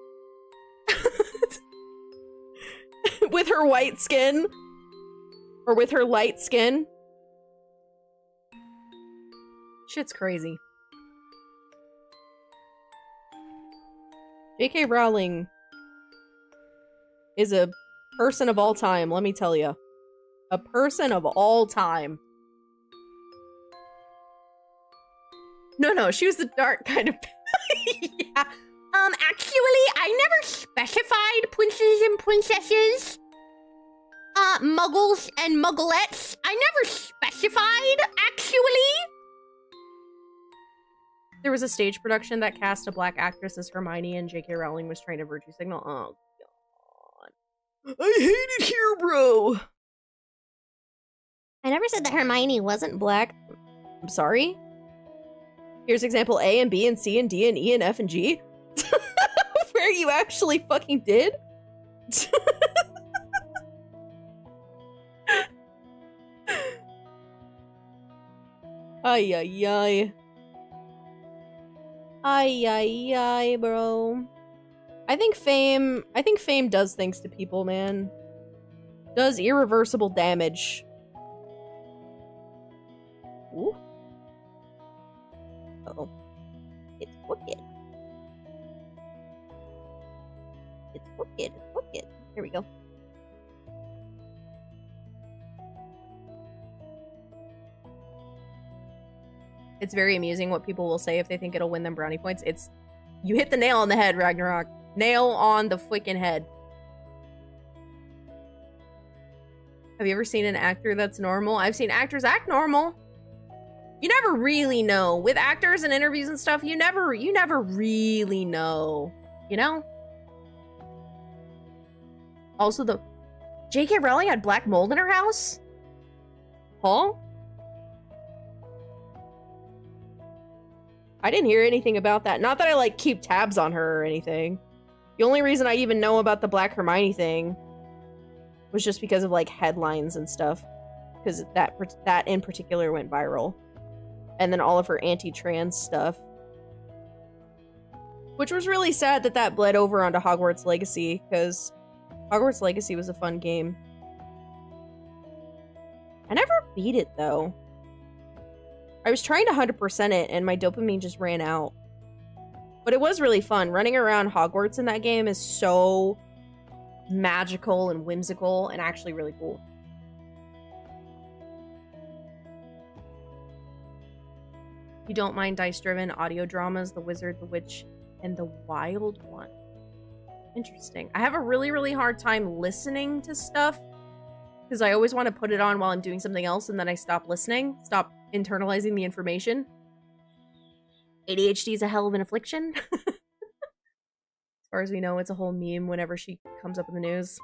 With her white skin. Or with her light skin. Shit's crazy. J.K. Rowling is a person of all time, let me tell you. A person of all time. No, she was the dark kind of... Yeah. Actually, I never specified princes and princesses. Muggles and mugglettes. I never specified, actually. There was a stage production that cast a black actress as Hermione and J.K. Rowling was trying to virtue signal. Oh, God. I hate it here, bro. I never said that Hermione wasn't black. I'm sorry? Here's example A and B and C and D and E and F and G. Where you actually fucking did? Ay, ay, ay. Ay, ay, ay, bro. I think fame does things to people, man. Does irreversible damage. Ooh. Uh-oh. It's wicked. It's wicked. It's wicked. Here we go. It's very amusing what people will say if they think it'll win them brownie points. It's... You hit the nail on the head, Ragnarok. Nail on the freaking head. Have you ever seen an actor that's normal? I've seen actors act normal. You never really know. With actors and interviews and stuff, you never really know. You know? Also, the... J.K. Rowling had black mold in her house? Huh? I didn't hear anything about that. Not that I, like, keep tabs on her or anything. The only reason I even know about the Black Hermione thing was just because of, like, headlines and stuff. Because that in particular went viral. And then all of her anti-trans stuff. Which was really sad that that bled over onto Hogwarts Legacy, because Hogwarts Legacy was a fun game. I never beat it, though. I was trying to 100% it, and my dopamine just ran out. But it was really fun. Running around Hogwarts in that game is so magical and whimsical and actually really cool. You don't mind dice-driven audio dramas, The Wizard, The Witch, and The Wild One. Interesting. I have a really, really hard time listening to stuff because I always want to put it on while I'm doing something else, and then I stop listening, stop internalizing the information. ADHD is a hell of an affliction. As far as we know, it's a whole meme whenever she comes up in the news.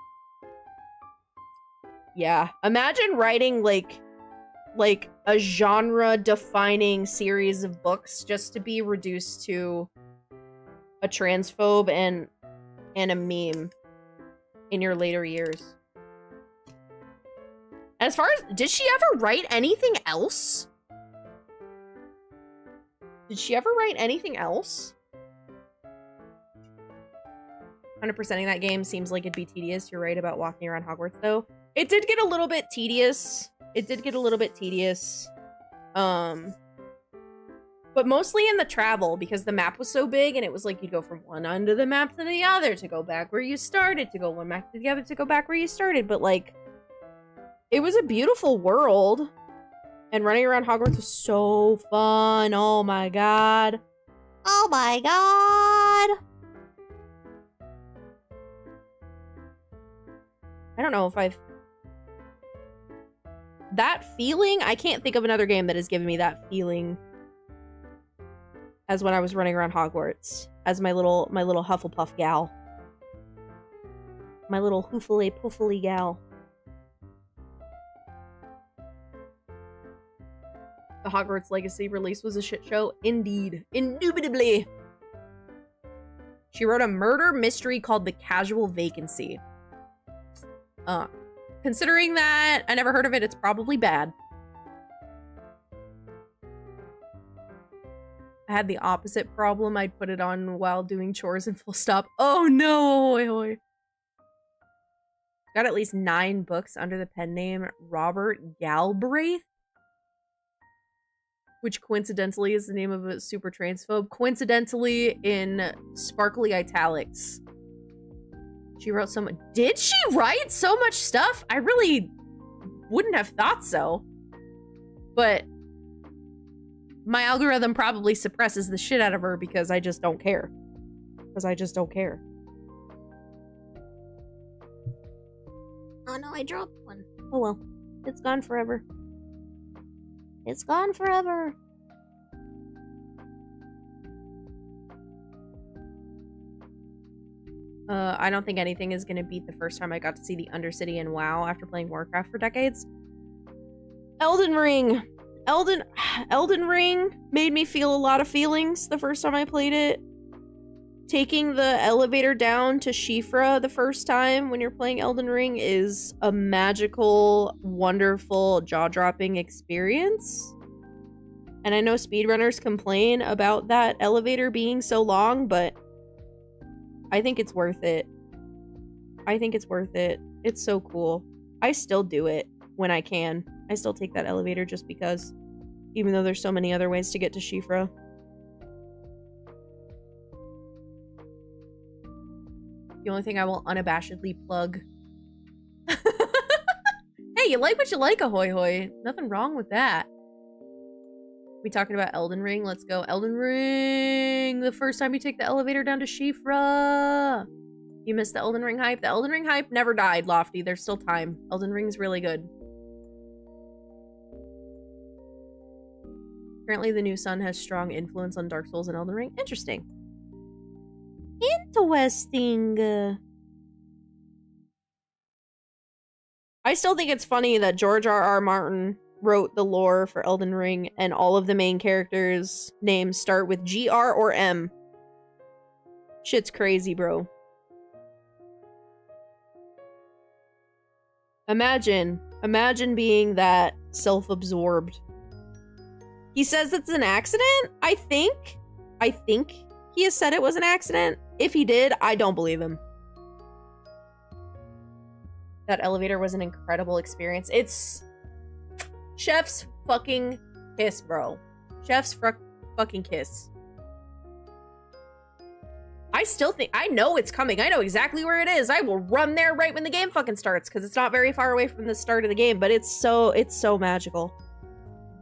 Yeah. Imagine writing, like a genre-defining series of books just to be reduced to a transphobe and a meme in your later years. As far as, did she ever write anything else? Did she ever write anything else? 100%ing that game seems like it'd be tedious. You're right about walking around Hogwarts, though. It did get a little bit tedious. But mostly in the travel, because the map was so big, and it was like you'd go from one end of the map to the other to go back where you started, to go one map to the other to go back where you started. But, like, it was a beautiful world. And running around Hogwarts was so fun. Oh my god. Oh my god. I don't know if I've... That feeling, I can't think of another game that has given me that feeling as when I was running around Hogwarts. As my little Hufflepuff gal. My little hoofly poofly gal. The Hogwarts Legacy release was a shit show. Indeed. Indubitably. She wrote a murder mystery called The Casual Vacancy. Considering that I never heard of it, it's probably bad. I had the opposite problem. I'd put it on while doing chores and full stop. Oh no! Ahoy, ahoy. Got at least 9 books under the pen name Robert Galbraith, which coincidentally is the name of a super transphobe. Coincidentally in sparkly italics. She wrote so much. Did she write so much stuff? I really wouldn't have thought so. But my algorithm probably suppresses the shit out of her because I just don't care. Oh no, I dropped one. Oh well. It's gone forever. It's gone forever. I don't think anything is gonna beat the first time I got to see the Undercity in WoW after playing Warcraft for decades. Elden Ring! Elden Ring made me feel a lot of feelings the first time I played it. Taking the elevator down to Shifra the first time when you're playing Elden Ring is a magical, wonderful, jaw-dropping experience. And I know speedrunners complain about that elevator being so long, but I think it's worth it. It's so cool. I still do it when I can. I still take that elevator just because, even though there's so many other ways to get to Shifra. The only thing I will unabashedly plug. Hey, you like what you like, ahoy hoy. Nothing wrong with that. We talking about Elden Ring? Let's go. Elden Ring! The first time you take the elevator down to Shifra! You missed the Elden Ring hype? The Elden Ring hype never died, Lofty. There's still time. Elden Ring's really good. Apparently the new sun has strong influence on Dark Souls and Elden Ring. Interesting. Interesting. I still think it's funny that George R.R. Martin wrote the lore for Elden Ring and all of the main characters' names start with GR or M. Shit's crazy, bro. Imagine being that self-absorbed. He says it's an accident? I think he has said it was an accident. If he did, I don't believe him. That elevator was an incredible experience. It's Chef's fucking kiss, bro. Chef's fucking kiss. I still think, I know it's coming. I know exactly where it is. I will run there right when the game fucking starts because it's not very far away from the start of the game, but it's so magical.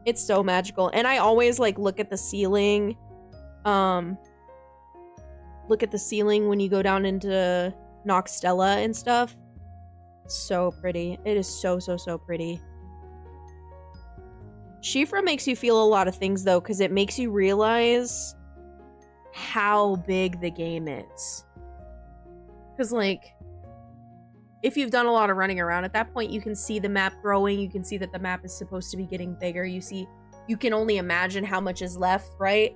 It's so magical. And I always like look at the ceiling. Look at the ceiling when you go down into Noxtella and stuff. It's so pretty. It is so pretty. Shifra makes you feel a lot of things though, because it makes you realize how big the game is. Because like, if you've done a lot of running around at that point, you can see the map growing. You can see that the map is supposed to be getting bigger. You can only imagine how much is left, right?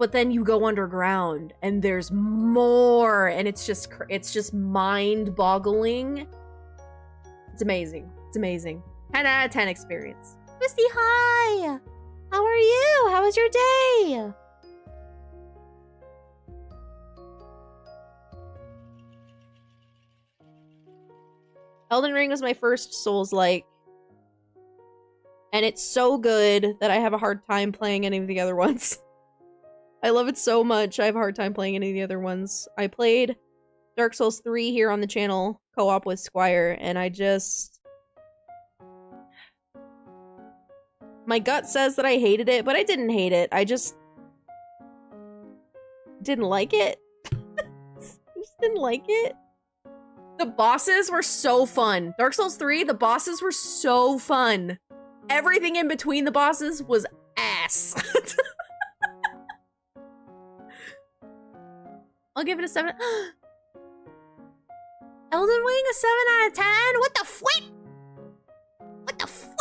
But then you go underground and there's more, and it's just mind-boggling. It's amazing. It's amazing. 10 out of 10 experience. Misty, hi! How are you? How was your day? Elden Ring was my first Souls-like. And it's so good that I have a hard time playing any of the other ones. I love it so much, I have a hard time playing any of the other ones. I played Dark Souls 3 here on the channel, co-op with Squire, and I just... My gut says that I hated it, but I didn't hate it. I just... didn't like it. I just didn't like it. The bosses were so fun. Dark Souls 3, the bosses were so fun. Everything in between the bosses was ass. I'll give it a 7. Elden Ring, a 7 out of 10? What the fwit? What the fwit?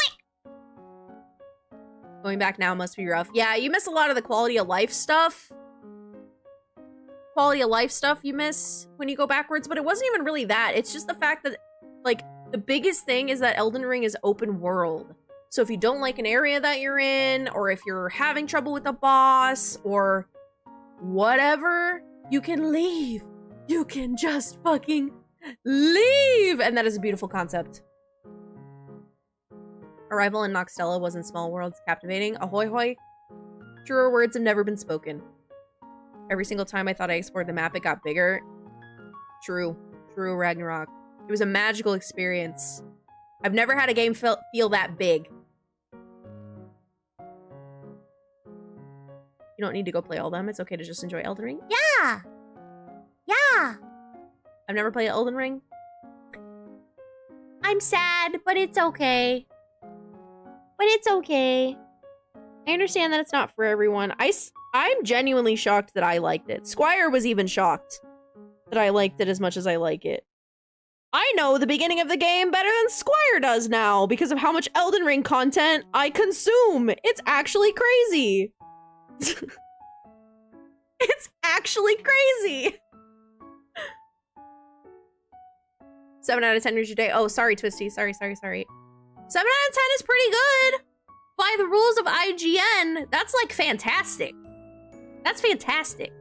Going back now must be rough. Yeah, you miss a lot of the quality of life stuff. Quality of life stuff you miss when you go backwards, but it wasn't even really that. It's just the fact that, like, the biggest thing is that Elden Ring is open world. So if you don't like an area that you're in, or if you're having trouble with a boss, or whatever, you can leave. You can just fucking leave! And that is a beautiful concept. Arrival in Noxtella wasn't small worlds captivating. Ahoy hoy. Truer words have never been spoken. Every single time I thought I explored the map, it got bigger. True. True, Ragnarok. It was a magical experience. I've never had a game feel that big. You don't need to go play all of them. It's okay to just enjoy Elden Ring. Yeah! Yeah! I've never played Elden Ring. I'm sad, but it's okay. But it's okay. I understand that it's not for everyone. I'm genuinely shocked that I liked it. Squire was even shocked that I liked it as much as I like it. I know the beginning of the game better than Squire does now because of how much Elden Ring content I consume. It's actually crazy. It's actually crazy. 7 out of 10 is your day. Oh, sorry, Twisty. Sorry. 7 out of 10 is pretty good. By the rules of IGN, that's like fantastic. That's fantastic.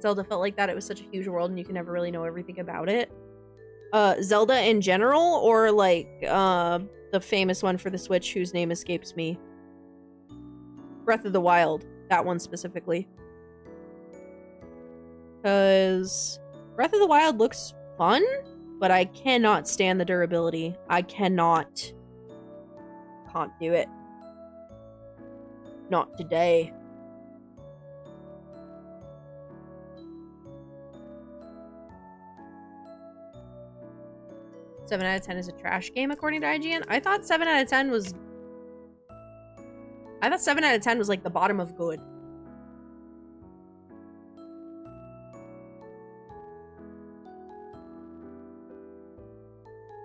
Zelda felt like that. It was such a huge world and you can never really know everything about it. Zelda in general, or like the famous one for the Switch whose name escapes me. Breath of the Wild. That one specifically. Because Breath of the Wild looks fun, but I cannot stand the durability. I cannot. Can't do it. Not today. Seven out of 10 is a trash game according to IGN. I thought 7 out of 10 was... I thought 7 out of 10 was like the bottom of good.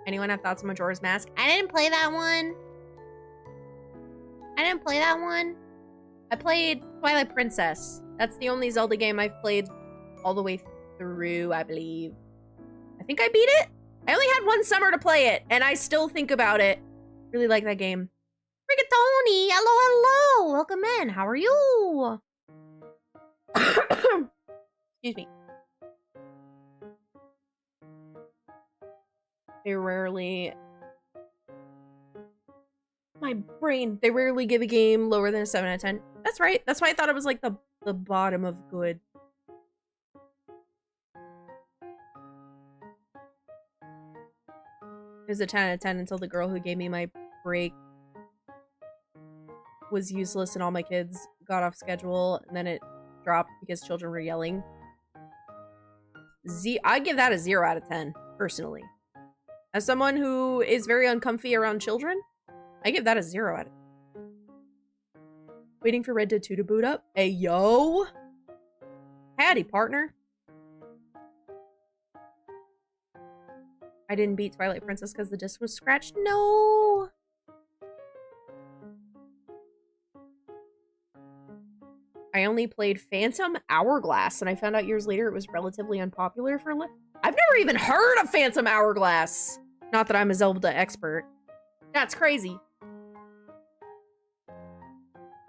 Anyone have thoughts on Majora's Mask? I didn't play that one. I played Twilight Princess. That's the only Zelda game I've played all the way through, I believe. I think I beat it. I only had one summer to play it, and I still think about it. Really like that game. Rigatoni! Hello! Welcome in. How are you? Excuse me. They rarely... My brain. They rarely give a game lower than a 7 out of 10. That's right. That's why I thought it was like the bottom of good. It was a 10 out of 10 until the girl who gave me my break was useless and all my kids got off schedule, and then it dropped because children were yelling. I give that a 0 out of 10, personally. As someone who is very uncomfy around children, I give that a 0 out of 10. Waiting for Red Dead 2 to boot up. Hey, yo! Howdy, partner. I didn't beat Twilight Princess because the disc was scratched. No! I only played Phantom Hourglass, and I found out years later it was relatively unpopular for I've never even heard of Phantom Hourglass! Not that I'm a Zelda expert. That's crazy.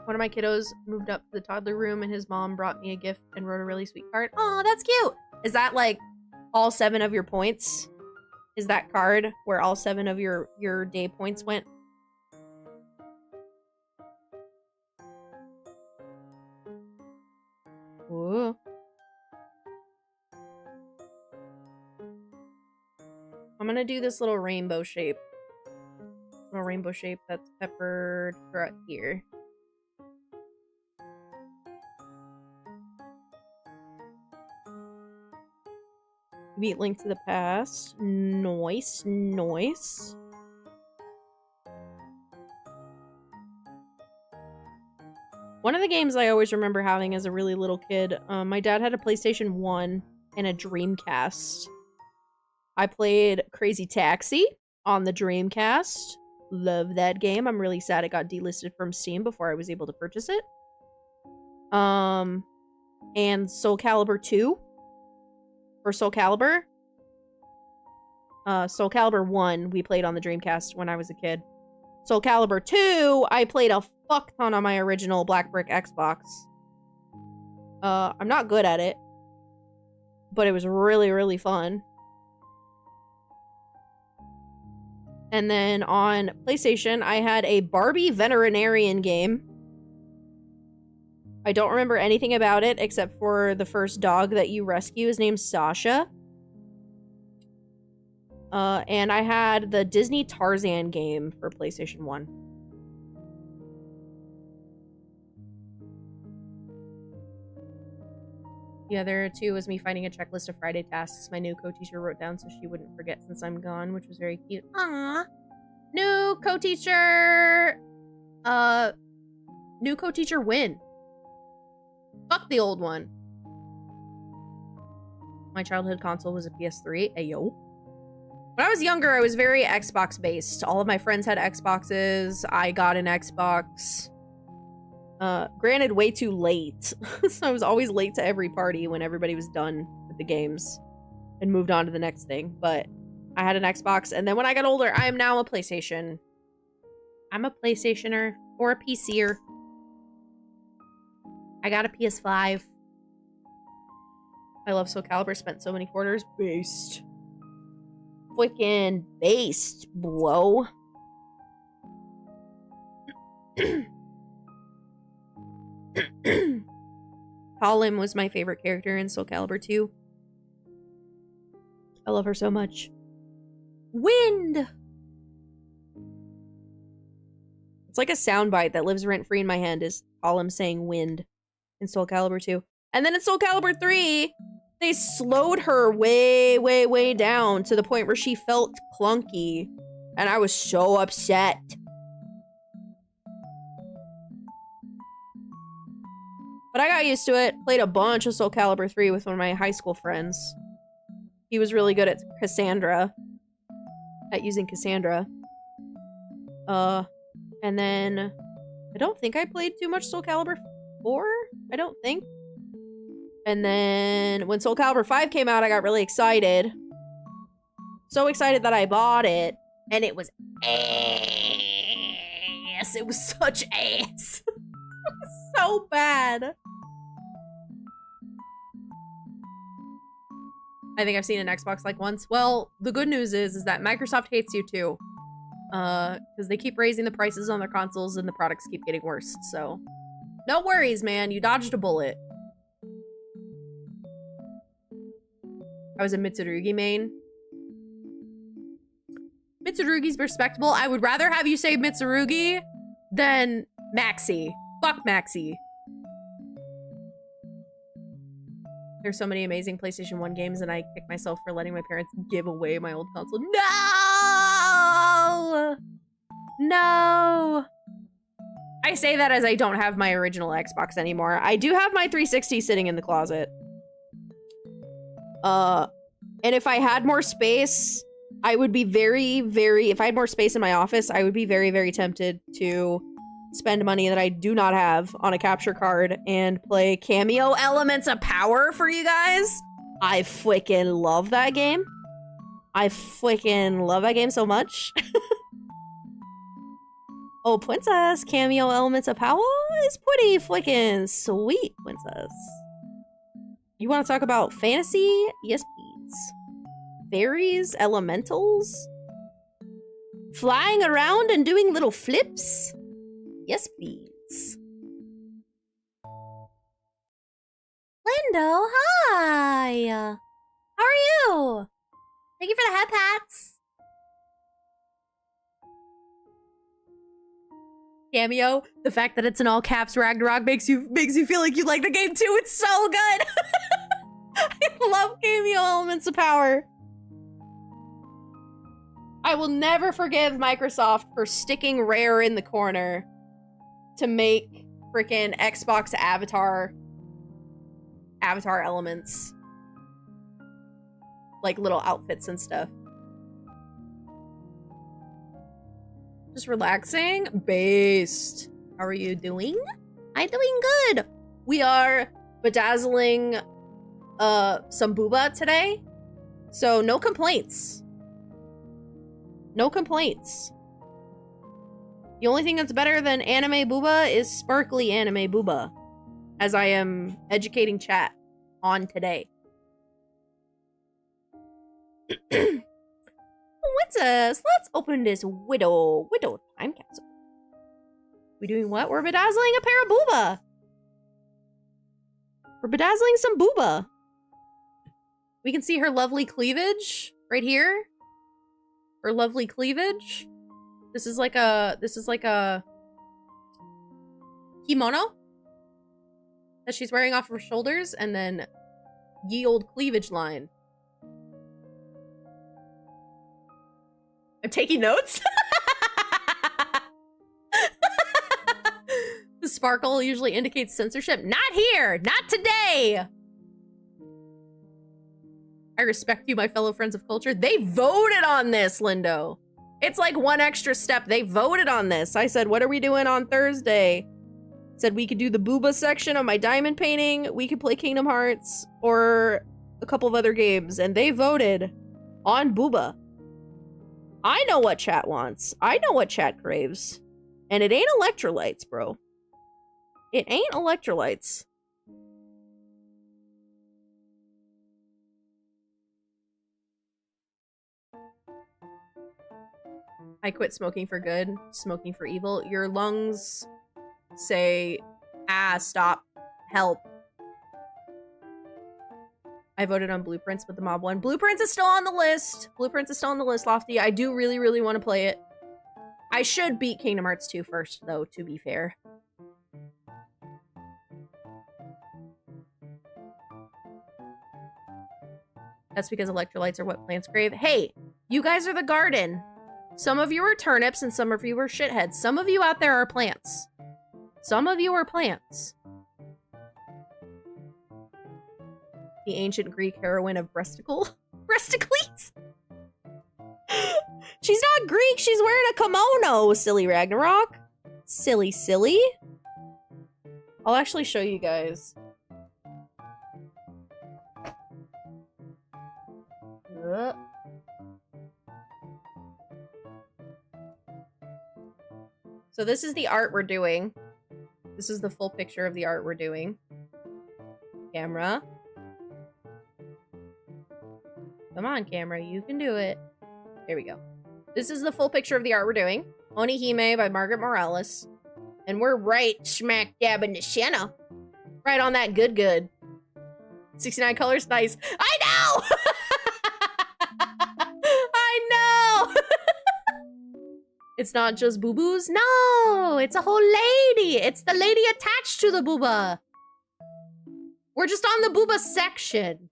One of my kiddos moved up to the toddler room, and his mom brought me a gift and wrote a really sweet card. Oh, that's cute! Is that, like, all 7 of your points? Is that card where all 7 of your day points went? Ooh. I'm gonna do this little rainbow shape. Little rainbow shape that's peppered throughout here. Beat Link to the Past. Nice, nice. One of the games I always remember having as a really little kid, my dad had a PlayStation 1 and a Dreamcast. I played Crazy Taxi on the Dreamcast. Love that game. I'm really sad it got delisted from Steam before I was able to purchase it. And Soul Calibur 2. Or Soul Calibur. Soul Calibur 1 we played on the Dreamcast when I was a kid. Soul Calibur 2 I played a fuck ton on my original Black Brick Xbox. I'm not good at it, but it was really, really fun. And then on PlayStation, I had a Barbie veterinarian game. I don't remember anything about it except for the first dog that you rescue is named Sasha. And I had the Disney Tarzan game for PlayStation 1. The other two was me finding a checklist of Friday tasks my new co-teacher wrote down so she wouldn't forget since I'm gone, which was very cute. Aww. New co-teacher! New co-teacher win. Fuck the old one. My childhood console was a PS3. Ayo. When I was younger, I was very Xbox based. All of my friends had Xboxes. I got an Xbox. Granted, way too late. So I was always late to every party when everybody was done with the games and moved on to the next thing. But I had an Xbox, and then when I got older, I am now a PlayStation. I'm a PlayStationer or a PCer. I got a PS5. I love Soul Calibur. Spent so many quarters. Based. Freaking based, bro. Colin was my favorite character in Soul Calibur 2. I love her so much. Wind! It's like a soundbite that lives rent-free in my head is Colin saying wind in Soul Calibur 2. And then in Soul Calibur 3, they slowed her way, way, way down to the point where she felt clunky. And I was so upset. But I got used to it. Played a bunch of Soul Calibur 3 with one of my high school friends. He was really good at Cassandra. At using Cassandra. And then... I don't think I played too much Soul Calibur 4? I don't think. And then when Soul Calibur 5 came out, I got really excited. So excited that I bought it. And it was ass. It was such ass. It was so bad. I think I've seen an Xbox like once. Well, the good news is that Microsoft hates you too. Because they keep raising the prices on their consoles and the products keep getting worse, so. No worries, man. You dodged a bullet. I was a Mitsurugi main. Mitsurugi's respectable. I would rather have you say Mitsurugi than Maxi. Fuck Maxi. There's so many amazing PlayStation 1 games, and I kick myself for letting my parents give away my old console. No! No! I say that as I don't have my original Xbox anymore. I do have my 360 sitting in the closet. And if I had more space, I would be if I had more space in my office, I would be very, very tempted to spend money that I do not have on a capture card and play Cameo Elements of Power for you guys. I freaking love that game. I freaking love that game so much. Oh, Princess, Cameo Elements of Power is pretty freaking sweet, Princess. You want to talk about fantasy? Yes, please. Fairies, elementals, flying around and doing little flips? Yes, please. Lindo, hi! How are you? Thank you for the head pats. Cameo, the fact that it's in all caps Ragnarok makes you feel like you like the game too. It's so good. I love Cameo Elements of Power. I will never forgive Microsoft for sticking Rare in the corner to make freaking Xbox avatar elements. Like little outfits and stuff. Just relaxing. Based. How are you doing? I'm doing good. We are bedazzling some booba today. So no complaints. No complaints. The only thing that's better than anime booba is sparkly anime booba. As I am educating chat on today. What's us? Let's open this widow time capsule. We doing what? We're bedazzling a pair of booba. We're bedazzling some booba. We can see her lovely cleavage right here. Her lovely cleavage. This is like a kimono that she's wearing off her shoulders, and then ye old cleavage line. I'm taking notes. The sparkle usually indicates censorship. Not here! Not today! I respect you, my fellow friends of culture. They voted on this, Lindo. It's like one extra step. They voted on this. I said, what are we doing on Thursday? Said we could do the booba section of my diamond painting. We could play Kingdom Hearts or a couple of other games. And they voted on booba. I know what chat wants. I know what chat craves. And it ain't electrolytes, bro. It ain't electrolytes. I quit smoking for good, smoking for evil. Your lungs say, ah, stop, help. I voted on Blueprints, but the mob won. Blueprints is still on the list. Blueprints is still on the list, Lofty. I do really, really want to play it. I should beat Kingdom Hearts 2 first, though, to be fair. That's because electrolytes are what plants crave. Hey, you guys are the garden. Some of you are turnips and some of you are shitheads. Some of you out there are plants. Some of you are plants. The ancient Greek heroine of Breasticle. Breasticles? She's not Greek. She's wearing a kimono, silly Ragnarok. Silly, silly. I'll actually show you guys. So this is the art we're doing. This is the full picture of the art we're doing. Camera. Come on, camera. You can do it. There we go. This is the full picture of the art we're doing. Onihime by Margaret Morales. And we're right smack dab in the center. Right on that good. 69 colors, nice. I know! I know! It's not just boo-boos. No! It's a whole lady! It's the lady attached to the booba. We're just on the booba section.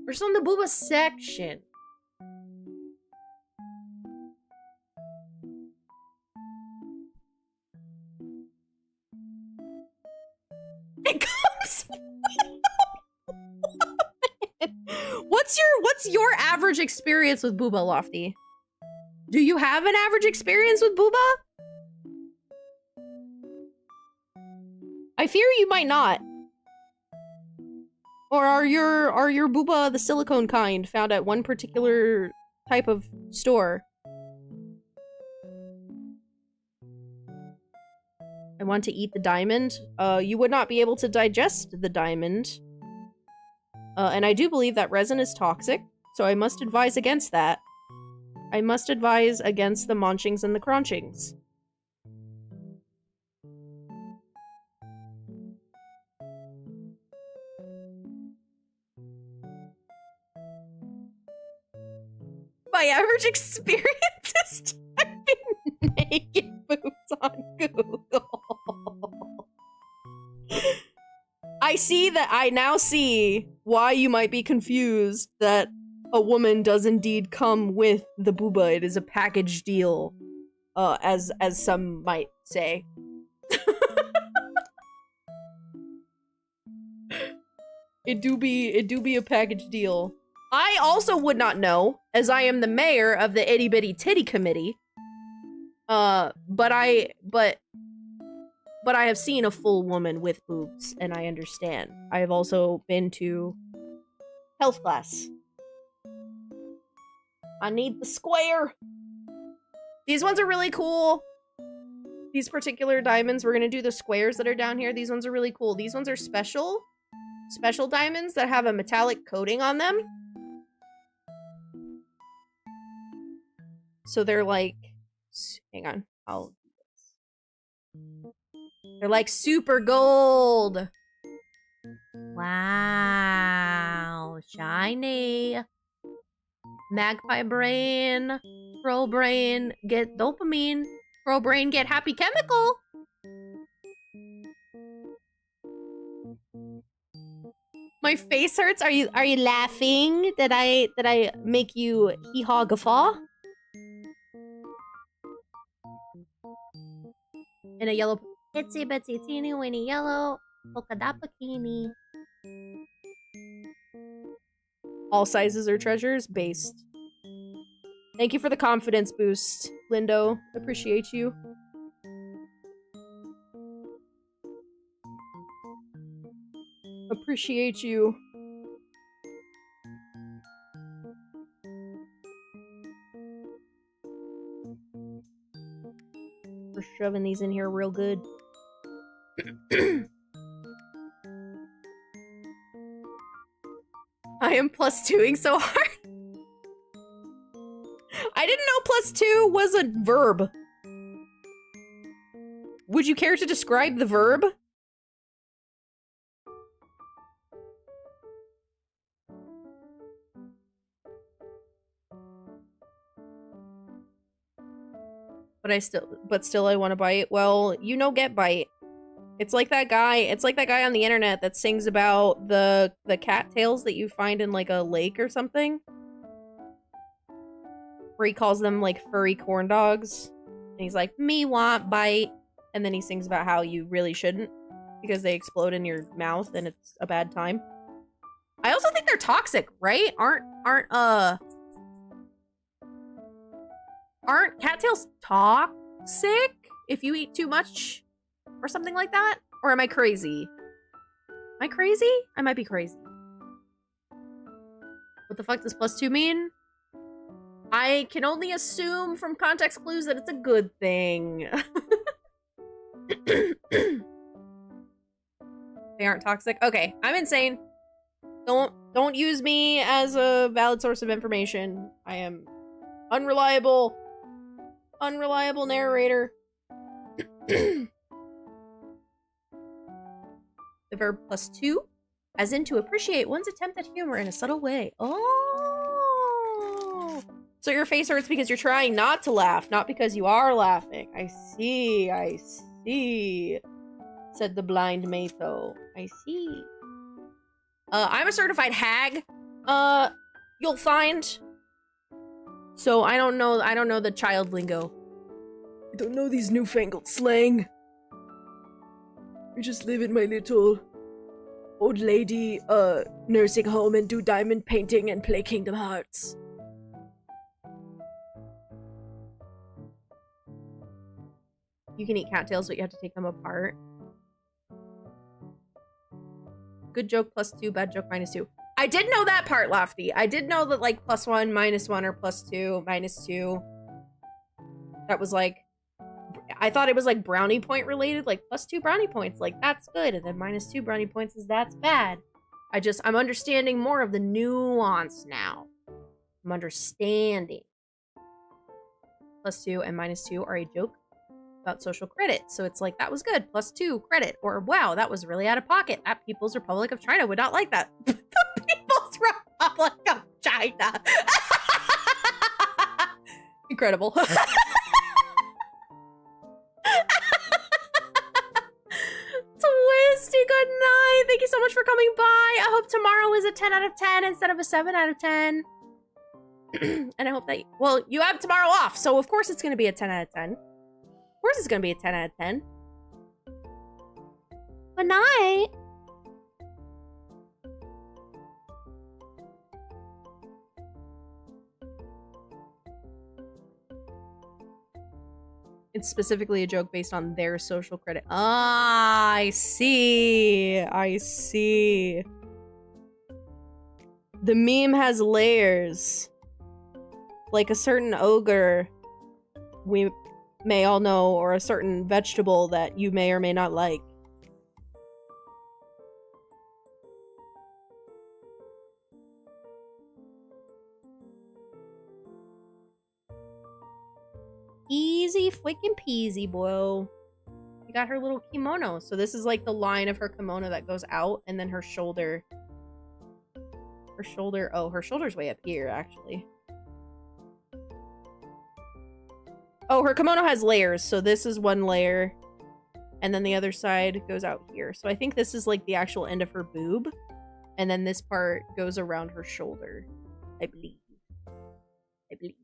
We're just on the booba section. It comes. What's your average experience with booba, Lofty? Do you have an average experience with booba? I fear you might not. Or are your booba the silicone kind found at one particular type of store? I want to eat the diamond. You would not be able to digest the diamond. And I do believe that resin is toxic, so I must advise against that. I must advise against the munchings and the crunchings. My average experience is typing naked boobs on Google. I now see why you might be confused that a woman does indeed come with the booba. It is a package deal, as some might say. It do be a package deal. I also would not know, as I am the mayor of the Itty Bitty Titty Committee. But I have seen a full woman with boobs, and I understand. I have also been to health class. I need the square. These ones are really cool. These particular diamonds, we're gonna do the squares that are down here. These ones are really cool. These ones are special diamonds that have a metallic coating on them. So they're like, hang on, I'll do this. They're like super gold. Wow, shiny. Magpie brain, pro brain, get dopamine, pro brain, get happy chemical. My face hurts. Are you laughing? Did I make you hee-haw guffaw? In a yellow itsy bitsy teeny weeny yellow polka dot bikini. All sizes are treasures based. Thank you for the confidence boost, Lindo. Appreciate you. Appreciate you. We're shoving these in here real good. I am +2ing so hard. I didn't know +2 was a verb. Would you care to describe the verb? But still I want to bite. Well, you know, get bite. It's like that guy on the internet that sings about the cattails that you find in like a lake or something. Where he calls them like furry corn dogs. And he's like, me want bite. And then he sings about how you really shouldn't because they explode in your mouth and it's a bad time. I also think they're toxic, right? Aren't cattails toxic if you eat too much or something like that? Or am I crazy? Am I crazy? I might be crazy. What the fuck does +2 mean? I can only assume from context clues that it's a good thing. They aren't toxic? Okay, I'm insane. Don't Don't use me as a valid source of information. I am unreliable narrator. The verb +2, as in to appreciate one's attempt at humor in a subtle way. Oh! So your face hurts because you're trying not to laugh, not because you are laughing. I see, said the blind Matho. I see. I'm a certified hag. You'll find. So I don't know the child lingo. I don't know these newfangled slang. I just live in my little old lady, nursing home and do diamond painting and play Kingdom Hearts. You can eat cattails, but you have to take them apart. Good joke +2, bad joke -2. I did know that part, Lofty. I did know that, like, +1, -1, or +2, -2. That was, like... I thought it was, like, brownie point related. Like, +2 brownie points. Like, that's good. And then -2 brownie points is that's bad. I'm understanding more of the nuance now. I'm understanding. +2 and -2 are a joke about social credit. So it's like, that was good. +2 credit. Or, wow, that was really out of pocket. That People's Republic of China would not like that. The People's Republic of China. Incredible. Twisty, good night. Thank you so much for coming by. I hope tomorrow is a 10 out of 10 instead of a 7 out of 10. And I hope that, well, you have tomorrow off, so of course it's going to be a 10 out of 10. Of course it's going to be a 10 out of 10. Good night. It's specifically a joke based on their social credit. Ah, I see. I see. The meme has layers. Like a certain ogre we may all know, or a certain vegetable that you may or may not like. Easy freaking peasy, boy. You got her little kimono. So this is like the line of her kimono that goes out, and then her shoulder. Her shoulder, oh, her shoulder's way up here, actually. Oh, her kimono has layers, so this is one layer, and then the other side goes out here. So I think this is like the actual end of her boob, and then this part goes around her shoulder, I believe. I believe.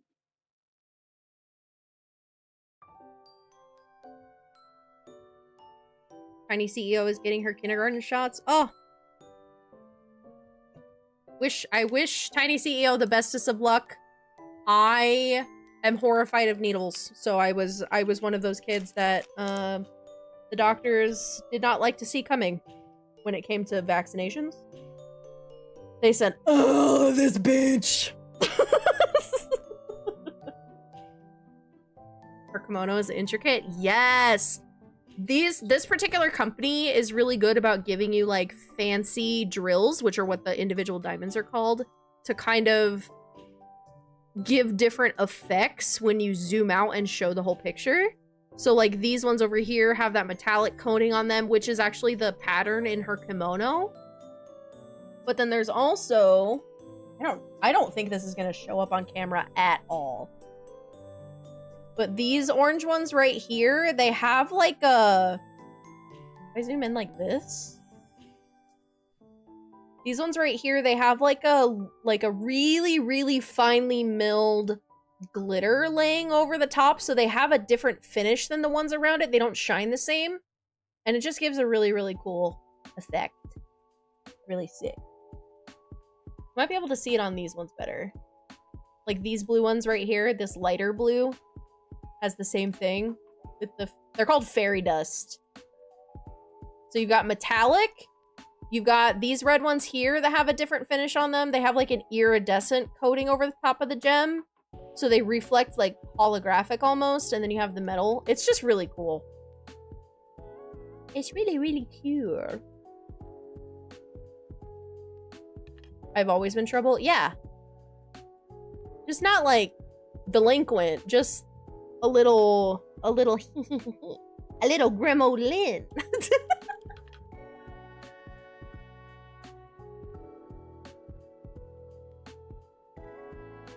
Tiny CEO is getting her kindergarten shots. Oh! I wish Tiny CEO the bestest of luck. I am horrified of needles, so I was one of those kids that the doctors did not like to see coming when it came to vaccinations. They said, "Oh, this bitch." Her kimono is intricate. Yes. This particular company is really good about giving you like fancy drills, which are what the individual diamonds are called, to kind of give different effects when you zoom out and show the whole picture. So like these ones over here have that metallic coating on them, which is actually the pattern in her kimono. But then there's also, I don't think this is going to show up on camera at all. But these orange ones right here, they have like a... If I zoom in like this. These ones right here, they have like a really, really finely milled glitter laying over the top. So they have a different finish than the ones around it. They don't shine the same. And it just gives a really, really cool effect. Really sick. Might be able to see it on these ones better. Like these blue ones right here, this lighter blue has the same thing with they're called fairy dust. So you've got metallic, you've got these red ones here that have a different finish on them. They have like an iridescent coating over the top of the gem, so they reflect like holographic almost, and then you have the metal. It's just really cool. It's really, really cool. I've always been trouble? Yeah. Just not like delinquent, just a little a little gremlin.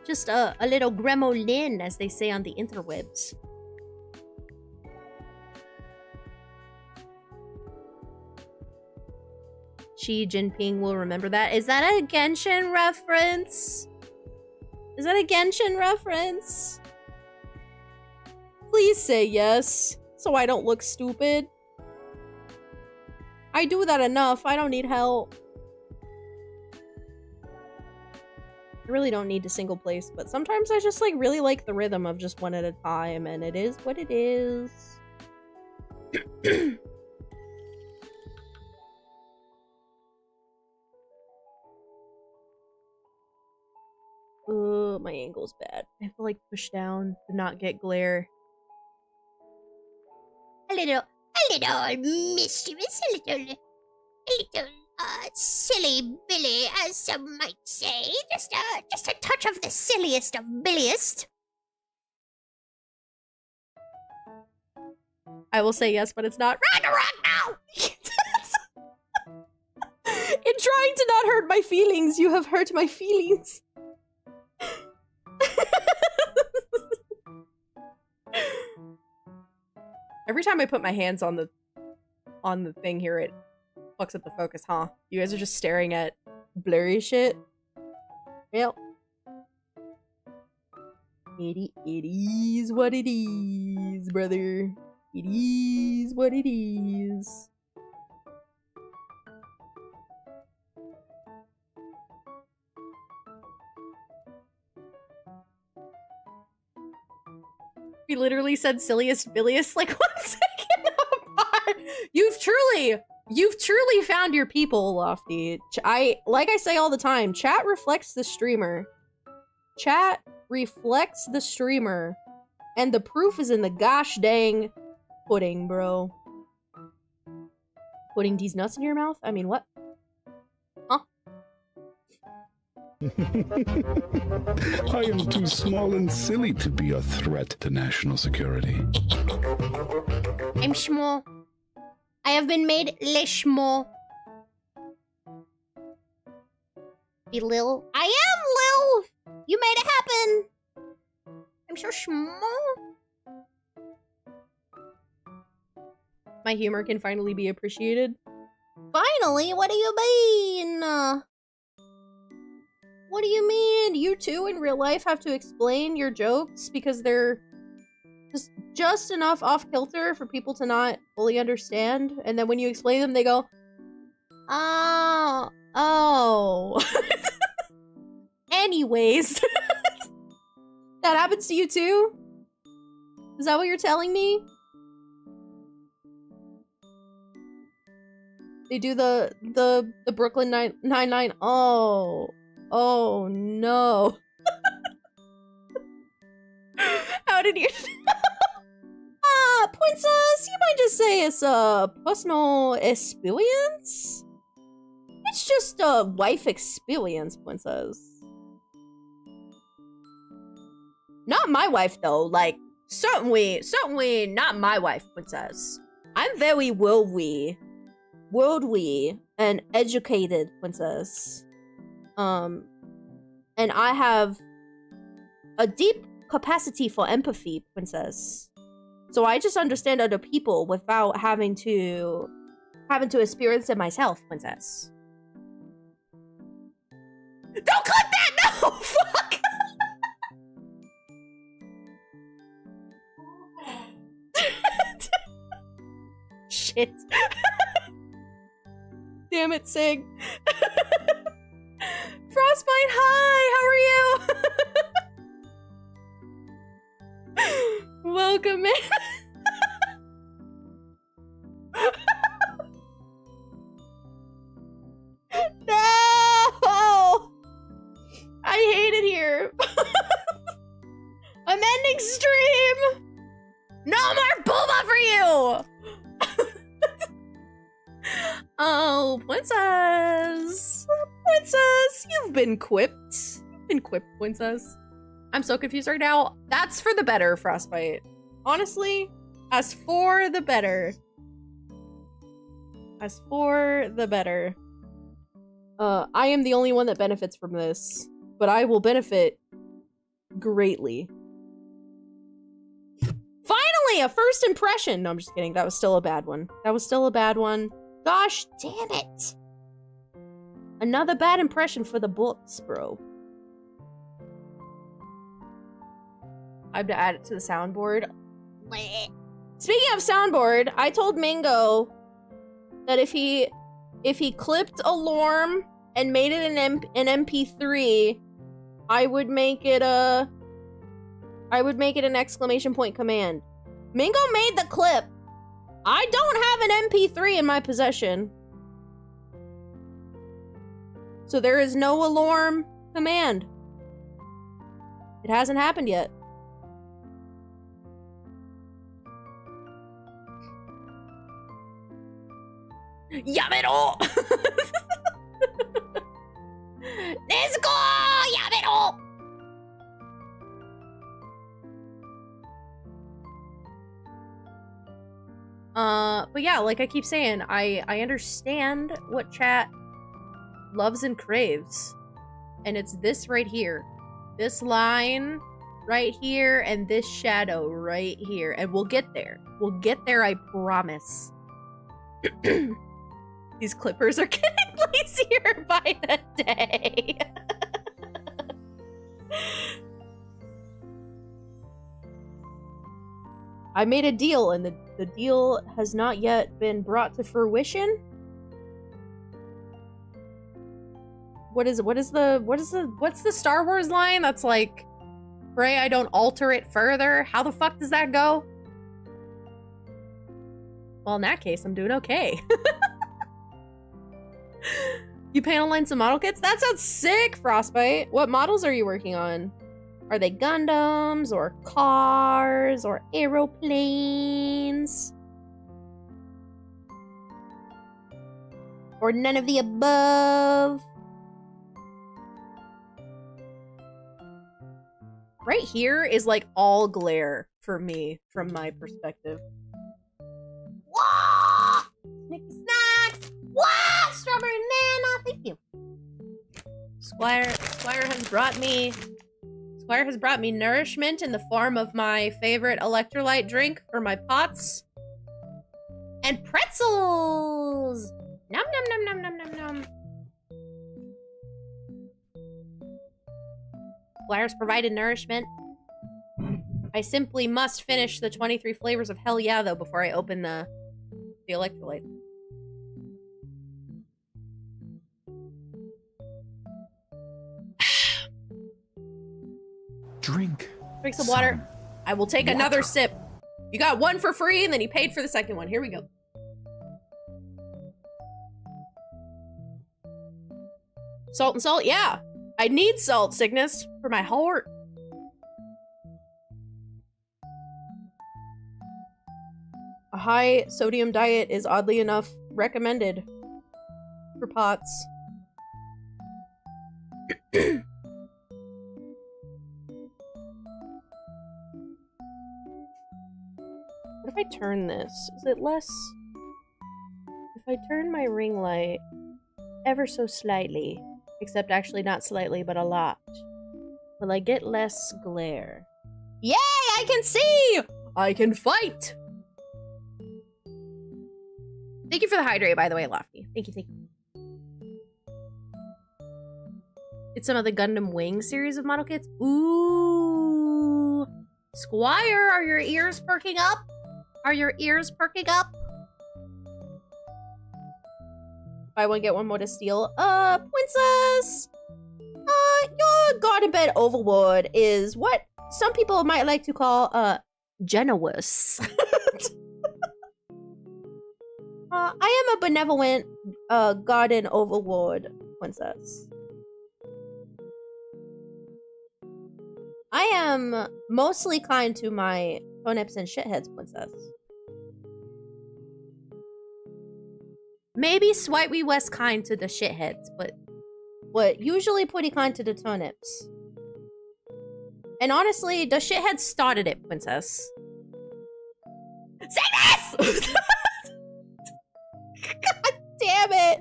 Just a little gremlin, as they say on the interwebs. Xi Jinping will remember that. Is that a Genshin reference? Is that a Genshin reference? Please say yes, so I don't look stupid. I do that enough. I don't need help. I really don't need to single place, but sometimes I just like really like the rhythm of just one at a time, and it is what it is. My angle's bad. I have to like push down to not get glare. A little mischievous, a little, silly Billy, as some might say. Just a touch of the silliest of billiest. I will say yes, but it's not. Ragnarok now! In trying to not hurt my feelings, you have hurt my feelings. Every time I put my hands on the thing here, it fucks up the focus, huh? You guys are just staring at blurry shit. Well, it is what it is, brother. It is what it is. We literally said silliest, billiest like 1 second apart. You've truly found your people, Lofty. Like I say all the time, chat reflects the streamer. Chat reflects the streamer. And the proof is in the gosh dang pudding, bro. Putting these nuts in your mouth? I mean, what? Huh? I am too small and silly to be a threat to national security. I'm small. I have been made le small. Be lil. I am lil! You made it happen! I'm so small. My humor can finally be appreciated. Finally? What do you mean? What do you mean? You too in real life have to explain your jokes because they're just enough off kilter for people to not fully understand, and then when you explain them, they go, oh. Anyways. That happens to you too? Is that what you're telling me? They do the Brooklyn Nine-Nine. Oh no. How did you Princess, you might just say it's a personal experience? It's just a wife experience, Princess. Not my wife though, like certainly not my wife, Princess. I'm very worldly and educated, Princess. And I have a deep capacity for empathy, Princess. So I just understand other people without having to experience it myself, Princess. Don't click that! No! Fuck! Shit. Damn it, Sig. Frostbite, hi! How are you? Welcome in. No! I hate it here. I'm ending stream. No more booba for you. Oh, Princess. Princess, you've been quipped. You've been quipped, princess. I'm so confused right now. That's for the better, Frostbite. Honestly, as for the better. As for the better. I am the only one that benefits from this, but I will benefit greatly. Finally, a first impression! No, I'm just kidding. That was still a bad one. That was still a bad one. Gosh damn it! Another bad impression for the books, bro. I have to add it to the soundboard. Speaking of soundboard, I told Mingo that if he clipped a Lorm and made it an MP3, I would make it an exclamation point command. Mingo made the clip. I don't have an MP3 in my possession. So there is no alarm command. It hasn't happened yet. Yamero! Let's go! Yamero! But yeah, like I keep saying, I understand what chat loves and craves. And it's this right here. This line right here and this shadow right here. And we'll get there. We'll get there, I promise. These clippers are getting lazier by the day. I made a deal and the deal has not yet been brought to fruition. What's the Star Wars line that's like, pray I don't alter it further? How the fuck does that go? Well, in that case, I'm doing okay. You panel line some model kits? That sounds sick, Frostbite. What models are you working on? Are they Gundams, or cars, or aeroplanes? Or none of the above? Right here is like all glare for me, from my perspective. Wah! Snicky snacks! Wah! Strawberry banana! Thank you. Squire has brought me nourishment in the form of my favorite electrolyte drink for my pots. And pretzels! Nom nom nom nom nom nom nom. Squire's provided nourishment. I simply must finish the 23 flavors of hell yeah, though, before I open the electrolyte. Drink some water. I will take another sip. You got one for free, and then you paid for the second one. Here we go. Salt and salt? Yeah. I need salt, Cygnus, for my heart. A high sodium diet is oddly enough recommended for pots. What if I turn this? Is it less? If I turn my ring light ever so slightly, except actually not slightly, but a lot, will I get less glare? Yay! I can see! I can fight! Thank you for the hydrate, by the way, Lofty. Thank you, thank you. It's some of the Gundam Wing series of model kits. Ooh! Squire, are your ears perking up? Are your ears perking up? Buy one, get one more to steal. Princess! Your garden bed overwood is what some people might like to call, generous. I am a benevolent, garden overlord, princess. I am mostly kind to my phonips and shitheads, princess. Maybe Swipe We West kind to the shitheads, but What usually put to the turnips. And honestly, the shithead started it, princess. Say this! God damn it!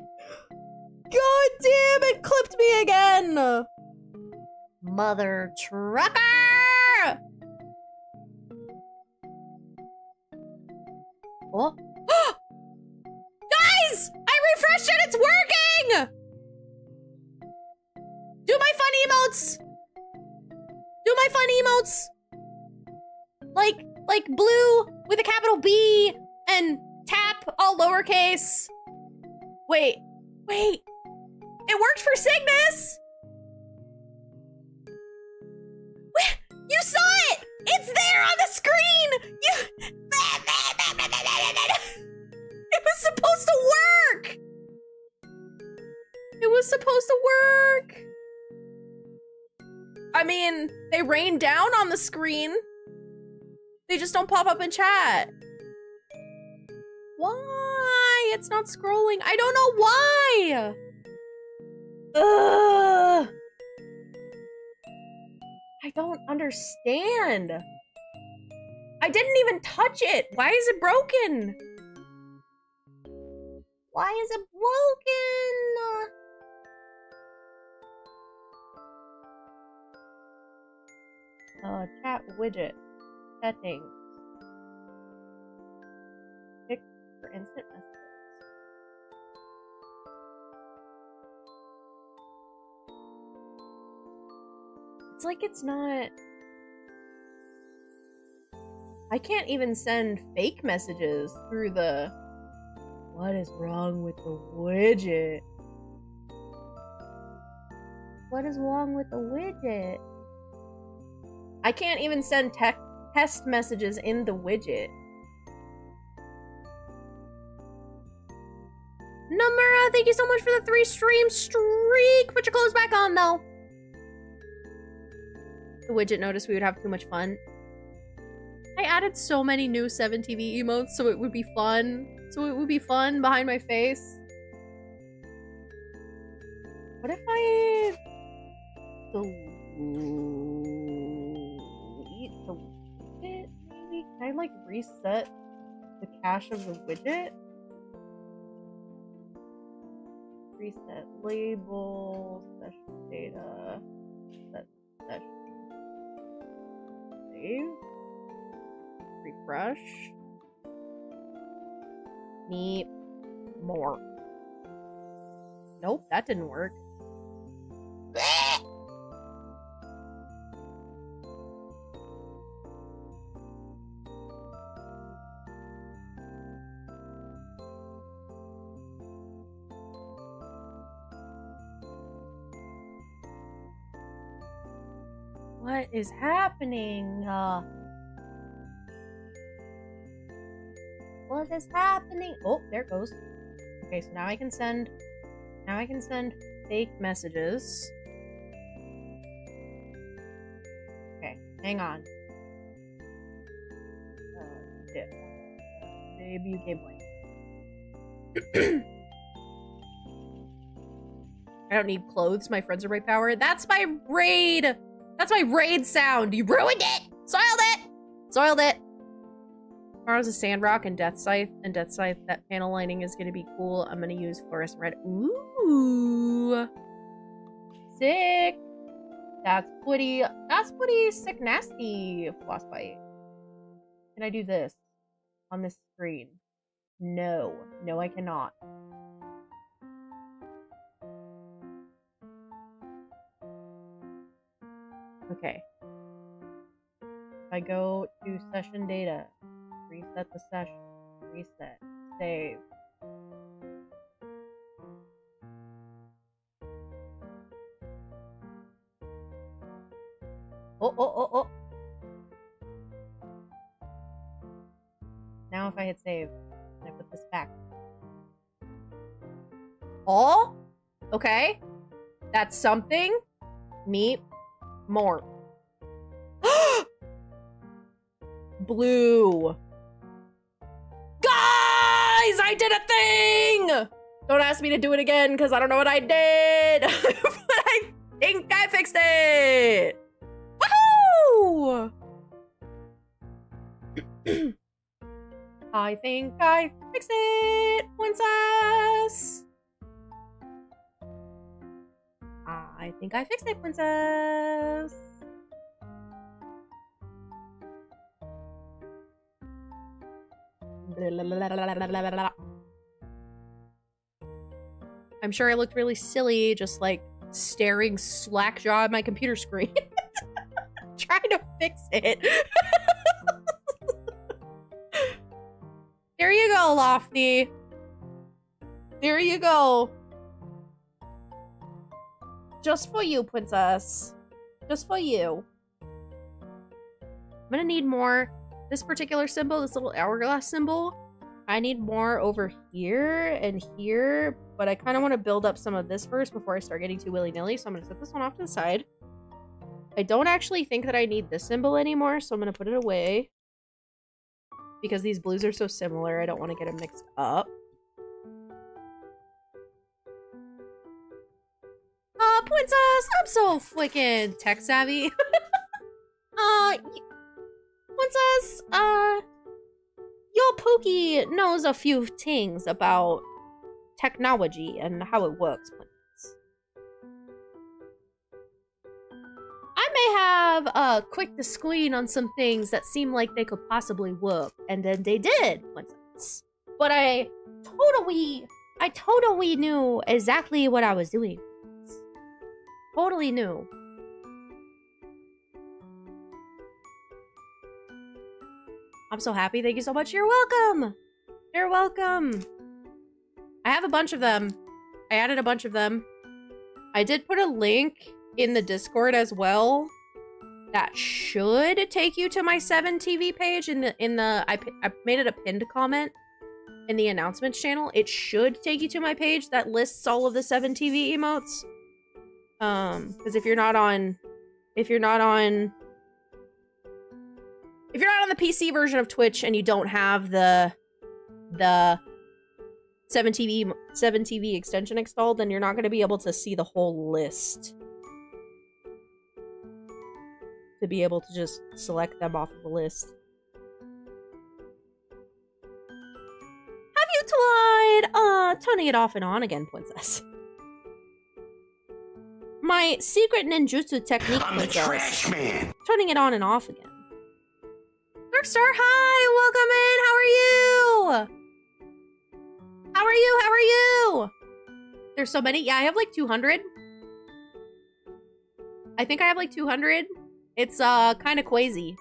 God damn it! Clipped me again! Mother trucker! Oh. Guys! I refreshed it! It's working! Do my fun emotes! Do my fun emotes! Like blue with a capital B and tap all lowercase. Wait. It worked for Cygnus! You saw it! It's there on the screen! It was supposed to work! It was supposed to work! I mean, they rain down on the screen. They just don't pop up in chat. Why? It's not scrolling. I don't know why! Ugh! I don't understand. I didn't even touch it. Why is it broken? Why is it broken? Chat widget. Settings. Pick for instant messages. It's like it's not... I can't even send fake messages through the... What is wrong with the widget? What is wrong with the widget? I can't even send test messages in the widget. Nomura, thank you so much for the 3 stream streak. Put your clothes back on, though. The widget noticed we would have too much fun. I added so many new 7TV emotes so it would be fun. So it would be fun behind my face. What if I delete the widget, maybe? Can I, like, reset the cache of the widget? Reset label, session data, set session. Save. Refresh. Need more. Nope, that didn't work. What is happening? What is happening? Oh, there it goes. Okay, so now I can send fake messages. Okay, hang on. Debut gameplay. I don't need clothes. My friends are right power. That's my raid. That's my raid sound. You ruined it. Soiled it. Soiled it. Tomorrow's a Sandrock and Death Scythe. And Death Scythe, that panel lining is going to be cool. I'm going to use fluorescent red. Ooh. Sick. That's pretty sick nasty, Frostbite. Can I do this on this screen? No. No, I cannot. Okay. If I go to session data, reset the session, reset, save. Oh. Now if I hit save, and I put this back. Oh? Okay. That's something. Neat. More. Blue. Guys, I did a thing! Don't ask me to do it again, because I don't know what I did. think I fixed it! Woohoo! I think I fixed it, princess! I think I fixed it, princess! I'm sure I looked really silly, just like staring slack-jawed at my computer screen. Trying to fix it. There you go, Lofty. There you go. Just for you, princess. Just for you. I'm gonna need more. This particular symbol, this little hourglass symbol, I need more over here and here, but I kind of want to build up some of this first before I start getting too willy-nilly, so I'm going to set this one off to the side. I don't actually think that I need this symbol anymore, so I'm going to put it away. Because these blues are so similar, I don't want to get them mixed up. Princess! I'm so freaking tech-savvy. Princess, your Pookie knows a few things about technology and how it works, Princess. I may have clicked the screen on some things that seemed like they could possibly work, and then they did, Princess. But I totally knew exactly what I was doing. Totally knew. I'm so happy. Thank you so much. You're welcome. You're welcome. I have a bunch of them. I added a bunch of them. I did put a link in the Discord as well. That should take you to my 7TV page I made it a pinned comment in the announcements channel. It should take you to my page that lists all of the 7TV emotes. Because if you're not on the PC version of Twitch and you don't have the 7TV extension installed, then you're not going to be able to see the whole list. To be able to just select them off of the list. Have you tried turning it off and on again, Princess? My secret ninjutsu technique, I'm the trash man. Turning it on and off again. Darkstar, hi! Welcome in! How are you? How are you? How are you? There's so many. Yeah, I have like 200. I think I have like 200. It's kind of crazy.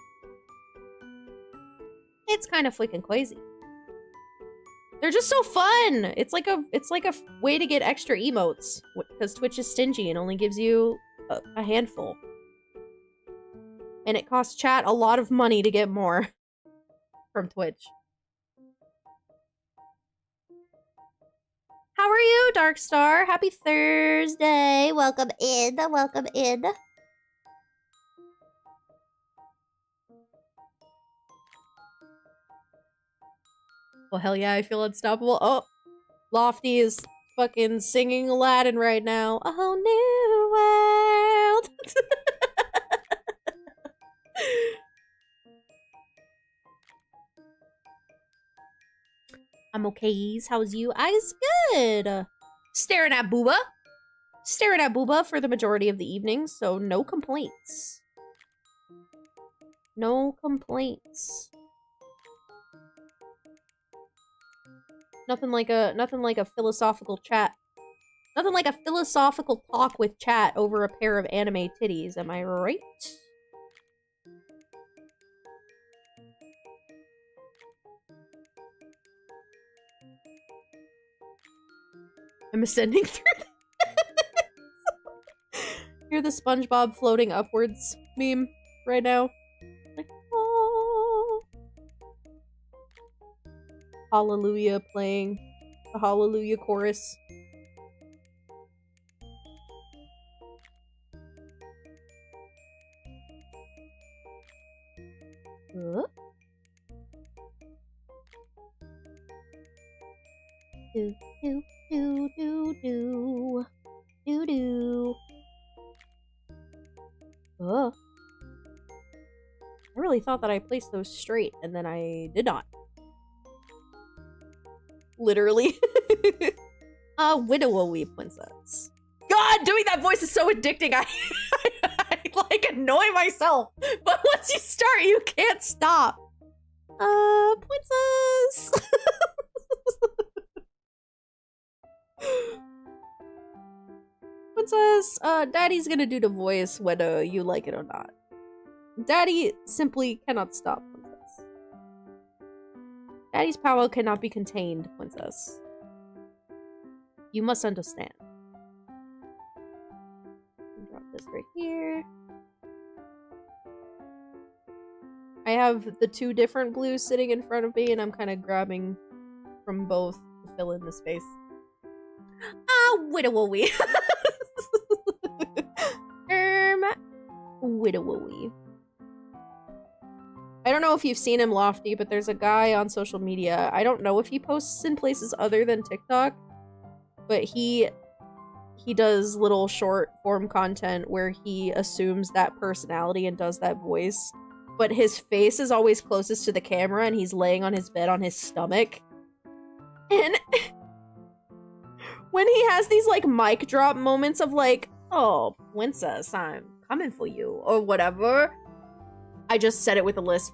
It's kind of freaking crazy. They're just so fun. It's like a way to get extra emotes because Twitch is stingy and only gives you a handful. And it costs chat a lot of money to get more from Twitch. How are you, Darkstar? Happy Thursday. Welcome in. Welcome in. Well, hell yeah, I feel unstoppable. Oh, Lofty is fucking singing Aladdin right now. A whole new world. I'm okay. How's you? I's good. Staring at Booba. Staring at Booba for the majority of the evening, so no complaints. No complaints. Nothing like a philosophical chat. Nothing like a philosophical talk with chat over a pair of anime titties, am I right? I'm ascending through You're the SpongeBob floating upwards meme right now. Like, oh. Hallelujah playing. The Hallelujah chorus. Do do do do do do do. I really thought that I placed those straight, and then I did not. Literally. Widowy princess. God, doing that voice is so addicting. I like annoy myself. But once you start, you can't stop. Princess. Princess, Daddy's gonna do the voice whether you like it or not. Daddy simply cannot stop, Princess. Daddy's power cannot be contained, Princess. You must understand. Drop this right here. I have the two different blues sitting in front of me, and I'm kind of grabbing from both to fill in the space. Widowy. Widowy. I don't know if you've seen him, Lofty, but there's a guy on social media. I don't know if he posts in places other than TikTok, but he does little short form content where he assumes that personality and does that voice, but his face is always closest to the camera and he's laying on his bed on his stomach. And when he has these like mic drop moments of like, oh, princess, I'm coming for you, or whatever, I just said it with a lisp,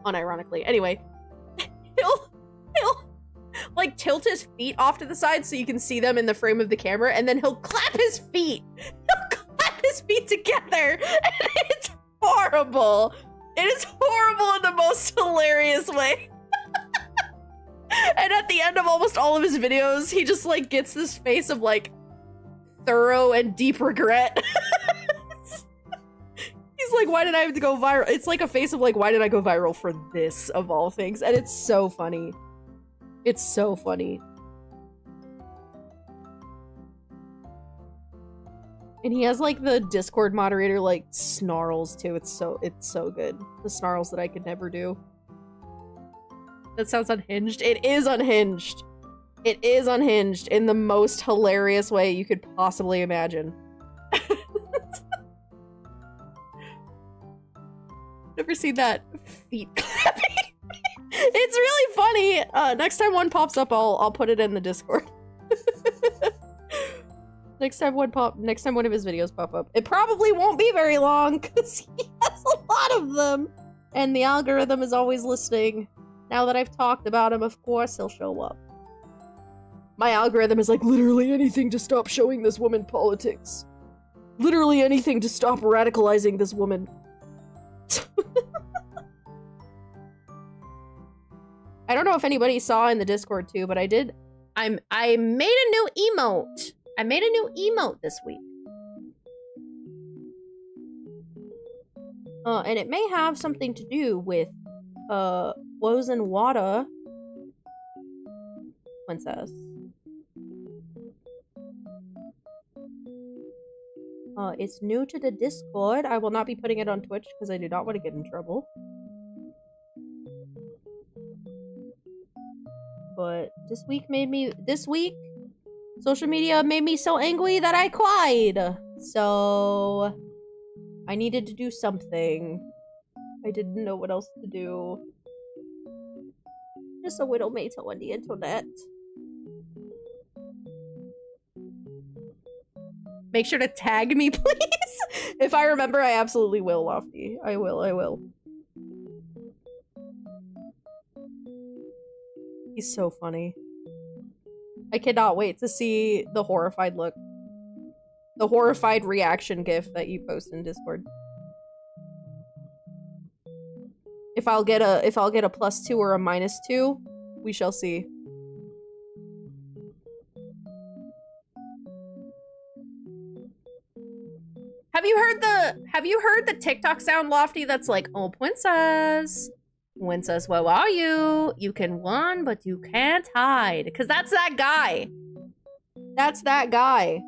unironically. Anyway, he'll like tilt his feet off to the side so you can see them in the frame of the camera, and then he'll clap his feet. He'll clap his feet together, and it's horrible. It is horrible in the most hilarious way. And at the end of almost all of his videos, he just like gets this face of like thorough and deep regret. He's like, why did I have to go viral? It's like a face of like, why did I go viral for this of all things? And it's so funny. It's so funny. And he has like the Discord moderator like snarls too. It's so good. The snarls that I could never do. That sounds unhinged. It is unhinged. It is unhinged in the most hilarious way you could possibly imagine. Never seen that feet clapping. It's really funny. Next time one pops up, I'll put it in the Discord. Next time one of his videos pop up. It probably won't be very long because he has a lot of them. And the algorithm is always listening. Now that I've talked about him, of course he'll show up. My algorithm is like, literally anything to stop showing this woman politics. Literally anything to stop radicalizing this woman. I don't know if anybody saw in the Discord too, but I did. I made a new emote. I made a new emote this week. And it may have something to do with Woes and Wada Princess. It's new to the Discord. I will not be putting it on Twitch because I do not want to get in trouble. But this week, social media made me so angry that I cried. So I needed to do something. I didn't know what else to do. Just a widowmaker on the internet. Make sure to tag me, please. If I remember, I absolutely will, Lofty. I will. He's so funny. I cannot wait to see the horrified look. The horrified reaction gif that you post in Discord. If I'll get a +2 or a -2, we shall see. Have you heard the TikTok sound, Lofty, that's like, oh, princess, where are you? You can run, but you can't hide. Because that's that guy. That's that guy.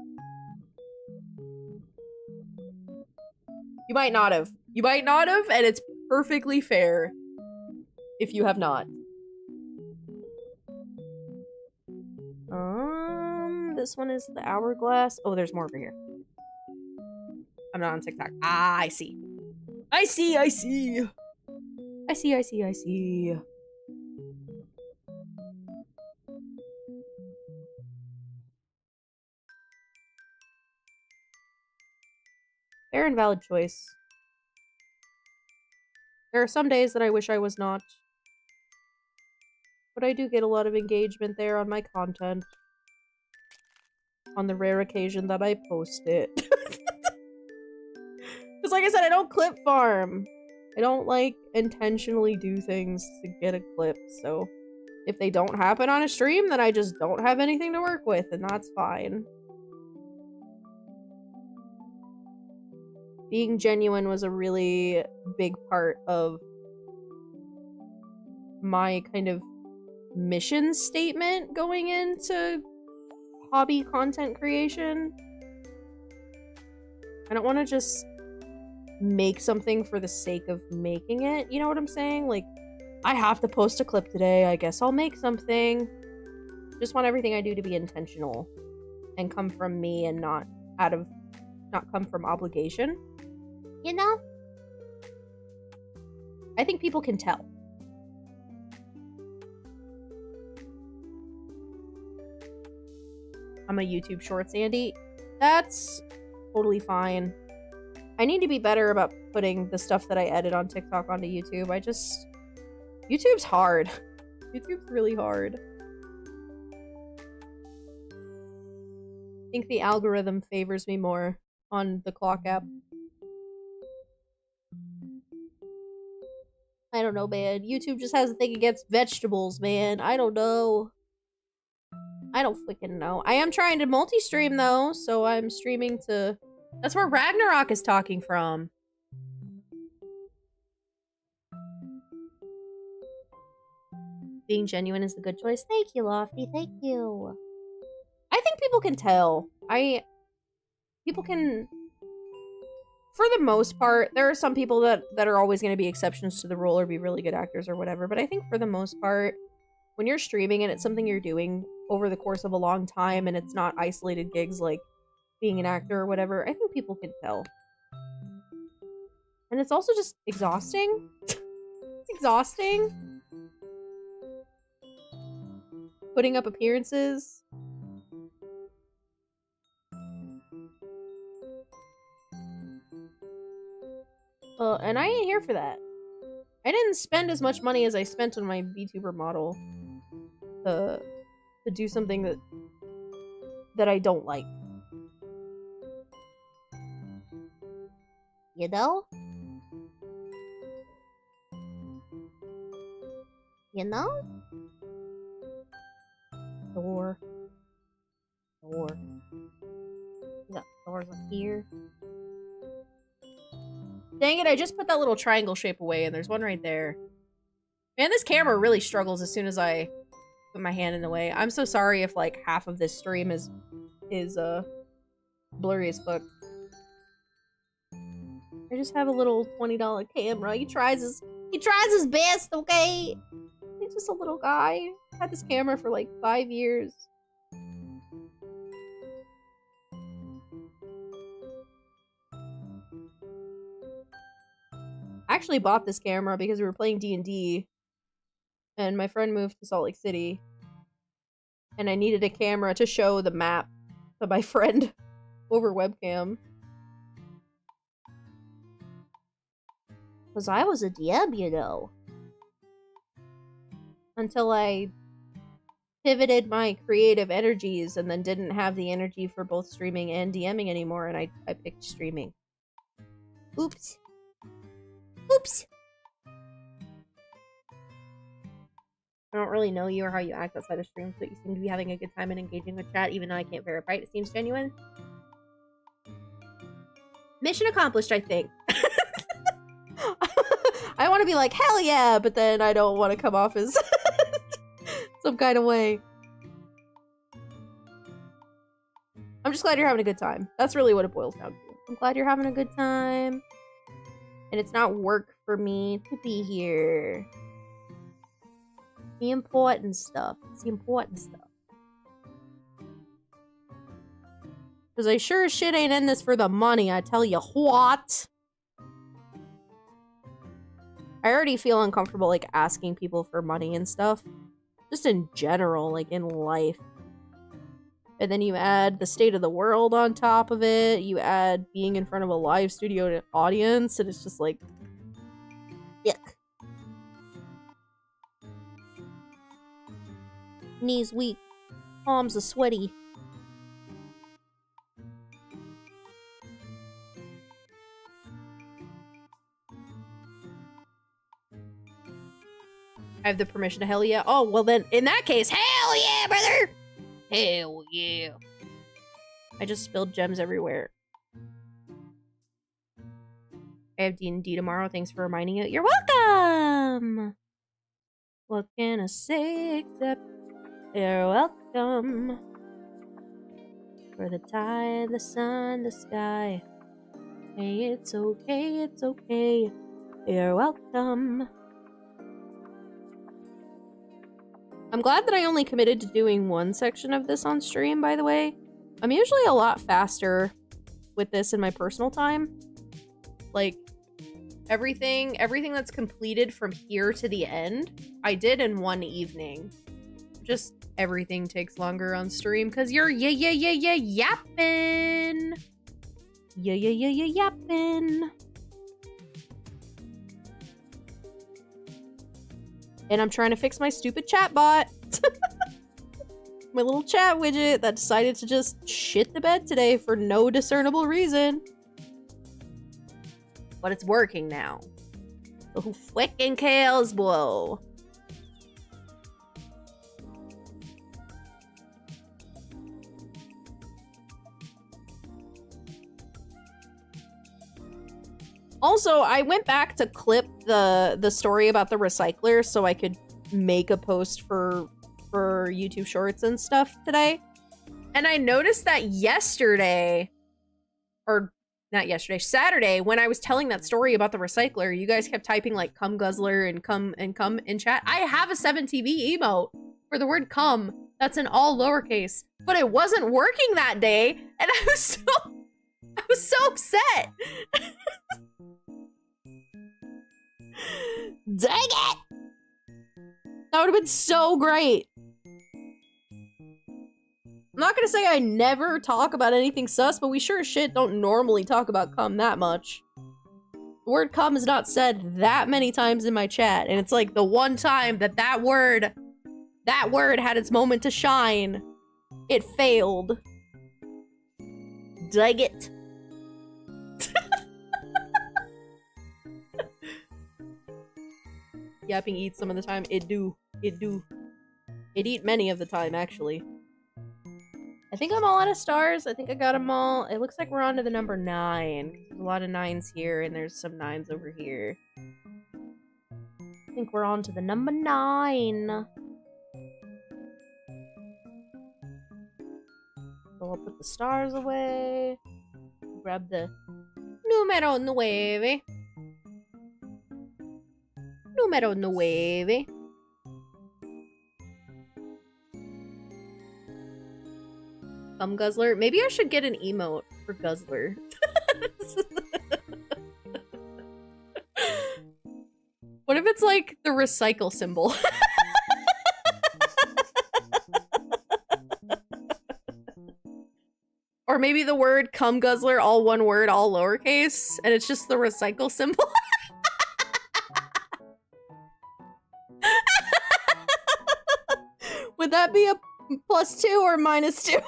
You might not have. You might not have, and it's perfectly fair if you have not. This one is the hourglass. Oh, there's more over here. I'm not on TikTok. Ah, I see. I see, I see. I see, I see, I see. Fair and valid choice. There are some days that I wish I was not. But I do get a lot of engagement there on my content. On the rare occasion that I post it. Because like I said, I don't clip farm. I don't, like, intentionally do things to get a clip, so if they don't happen on a stream, then I just don't have anything to work with, and that's fine. Being genuine was a really big part of my kind of mission statement going into hobby content creation. I don't want to just make something for the sake of making it, you know what I'm saying? Like, I have to post a clip today, I guess I'll make something. Just want everything I do to be intentional and come from me and not come from obligation. You know? I think people can tell. I'm a YouTube Shorts Andy. That's totally fine. I need to be better about putting the stuff that I edit on TikTok onto YouTube. YouTube's hard. YouTube's really hard. I think the algorithm favors me more on the clock app. I don't know, man. YouTube just has a thing against vegetables, man. I don't know. I don't freaking know. I am trying to multi-stream, though, so I'm streaming to... That's where Ragnarok is talking from. Being genuine is the good choice. Thank you, Lofty. Thank you. I think people can tell. People can... For the most part, there are some people that are always going to be exceptions to the rule or be really good actors or whatever, but I think for the most part, when you're streaming and it's something you're doing over the course of a long time and it's not isolated gigs like being an actor or whatever, I think people can tell. And it's also just exhausting. It's exhausting. Putting up appearances. And I ain't here for that. I didn't spend as much money as I spent on my VTuber model to do something that I don't like. You know? You know? Door. Door. We got doors up here. Dang it, I just put that little triangle shape away and there's one right there. Man, this camera really struggles as soon as I put my hand in the way. I'm so sorry if like half of this stream is blurry as fuck. I just have a little $20 camera. He tries his best, okay? He's just a little guy. Had this camera for like 5 years. I actually bought this camera because we were playing D&D and my friend moved to Salt Lake City and I needed a camera to show the map to my friend over webcam. Because I was a DM, you know. Until I pivoted my creative energies and then didn't have the energy for both streaming and DMing anymore and I picked streaming. Oops. Oops! I don't really know you or how you act outside of streams, but you seem to be having a good time and engaging with chat, even though I can't verify it. It seems genuine. Mission accomplished, I think. I want to be like, hell yeah, but then I don't want to come off as some kind of way. I'm just glad you're having a good time. That's really what it boils down to. I'm glad you're having a good time. And it's not work for me to be here. The important stuff. It's the important stuff. Because I sure as shit ain't in this for the money, I tell you what. I already feel uncomfortable, like, asking people for money and stuff. Just in general, like, in life. And then you add the state of the world on top of it. You add being in front of a live studio audience, and it's just like... yuck. Knees weak. Palms are sweaty. I have the permission to hell yeah. Oh, well then, in that case, hell yeah, brother! Hell yeah. I just spilled gems everywhere. I have D&D tomorrow. Thanks for reminding you. You're welcome! What can I say except you're welcome? For the tide, the sun, the sky. Hey, it's okay, it's okay. You're welcome. I'm glad that I only committed to doing one section of this on stream, by the way. I'm usually a lot faster with this in my personal time. Like, everything that's completed from here to the end, I did in one evening. Just everything takes longer on stream because you're yapping. Yapping. And I'm trying to fix my stupid chat bot. My little chat widget that decided to just shit the bed today for no discernible reason. But it's working now. So who fucking cares, bro? Also, I went back to clip the story about the recycler so I could make a post for YouTube Shorts and stuff today. And I noticed that yesterday, or not yesterday, Saturday, when I was telling that story about the recycler, you guys kept typing like cum guzzler and cum in chat. I have a 7TV emote for the word cum that's in all lowercase, but it wasn't working that day, and I was so upset. Dang it! That would have been so great. I'm not gonna say I never talk about anything sus, but we sure as shit don't normally talk about cum that much. The word cum is not said that many times in my chat, and it's like the one time that word had its moment to shine, it failed. Dang it. Yapping eats some of the time. It do. It eat many of the time, actually. I think I'm all out of stars. I think I got them all. It looks like we're on to the number 9. There's a lot of 9s here, and there's some 9s over here. I think we're on to the number 9. So I'll put the stars away. Grab the numero 9. Numero 9. Cum guzzler. Maybe I should get an emote for guzzler. What if it's like the recycle symbol? Or maybe the word cum guzzler, all one word, all lowercase, and it's just the recycle symbol. Would that be a +2 or -2?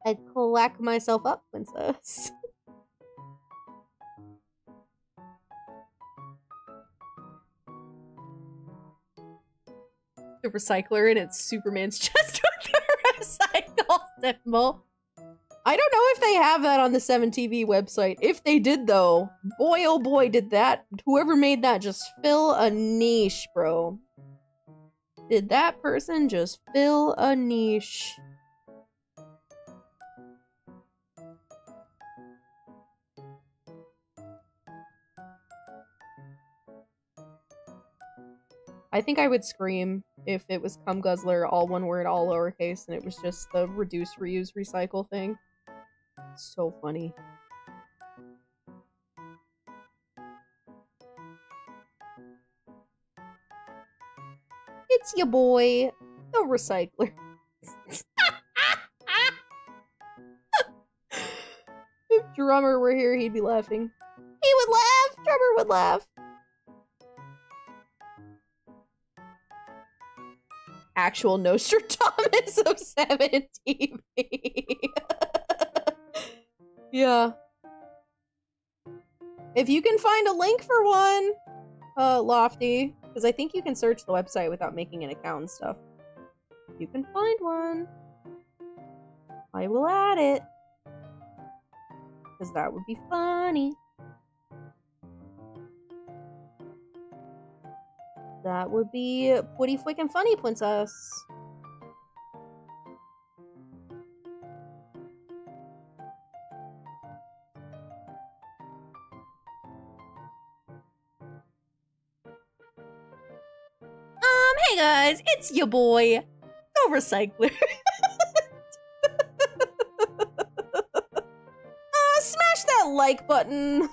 I'd clack myself up, princess. The recycler and it's Superman's chest with the recycle symbol. I don't know if they have that on the 7TV website. If they did, though, boy oh boy did that. Whoever made that just fill a niche, bro. Did that person just fill a niche? I think I would scream if it was cum guzzler, all one word, all lowercase, and it was just the reduce, reuse, recycle thing. So funny. It's your boy, the recycler. If Drummer were here, he'd be laughing. He would laugh! Drummer would laugh. Actual Nostradamus of 7 TV. Yeah. If you can find a link for one, Lofty, because I think you can search the website without making an account and stuff. If you can find one, I will add it. Because that would be funny. That would be pretty freaking funny, princess. Hey guys, it's your boy, the recycler. Smash that like button.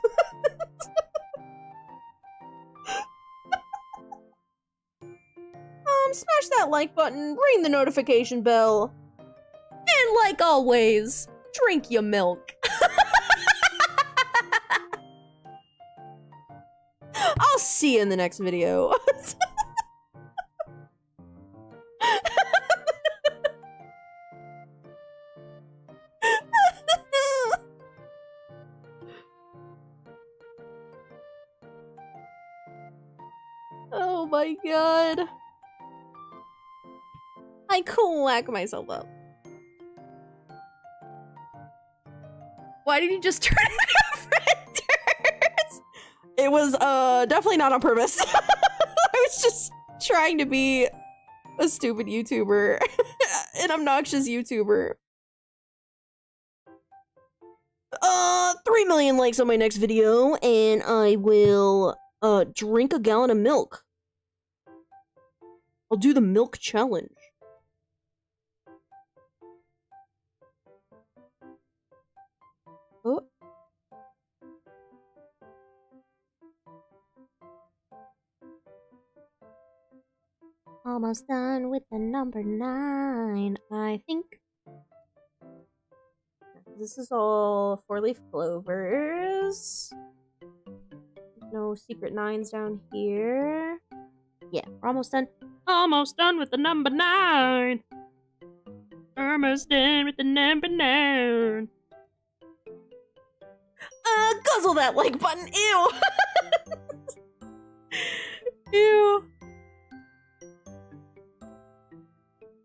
Smash that like button, ring the notification bell, and like always, drink your milk. I'll see you in the next video. Oh my god. I whack myself up. Why did you just turn it off renders? It was definitely not on purpose. I was just trying to be a stupid YouTuber. An obnoxious YouTuber. 3 million likes on my next video, and I will drink a gallon of milk. I'll do the milk challenge. Oh. Almost done with the number 9, I think. This is all 4-leaf clovers. No secret 9s down here. Yeah, we're almost done. Almost done with the number 9. Almost done with the number 9. Guzzle that like button. Ew. Ew.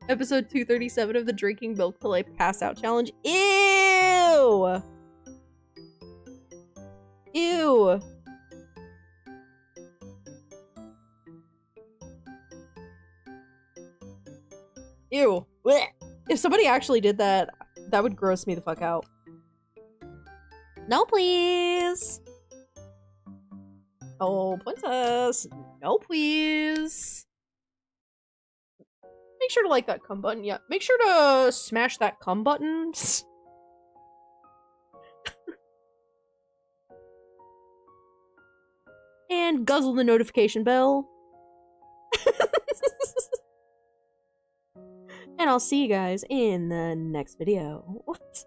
Episode 237 of the Drinking Milk Till I Pass Out challenge. Ew. Ew. Ew. Blech. If somebody actually did that, that would gross me the fuck out. No, please. Oh, princess. No, please. Make sure to like that cum button. Yeah, make sure to smash that cum button. And guzzle the notification bell. And I'll see you guys in the next video. What?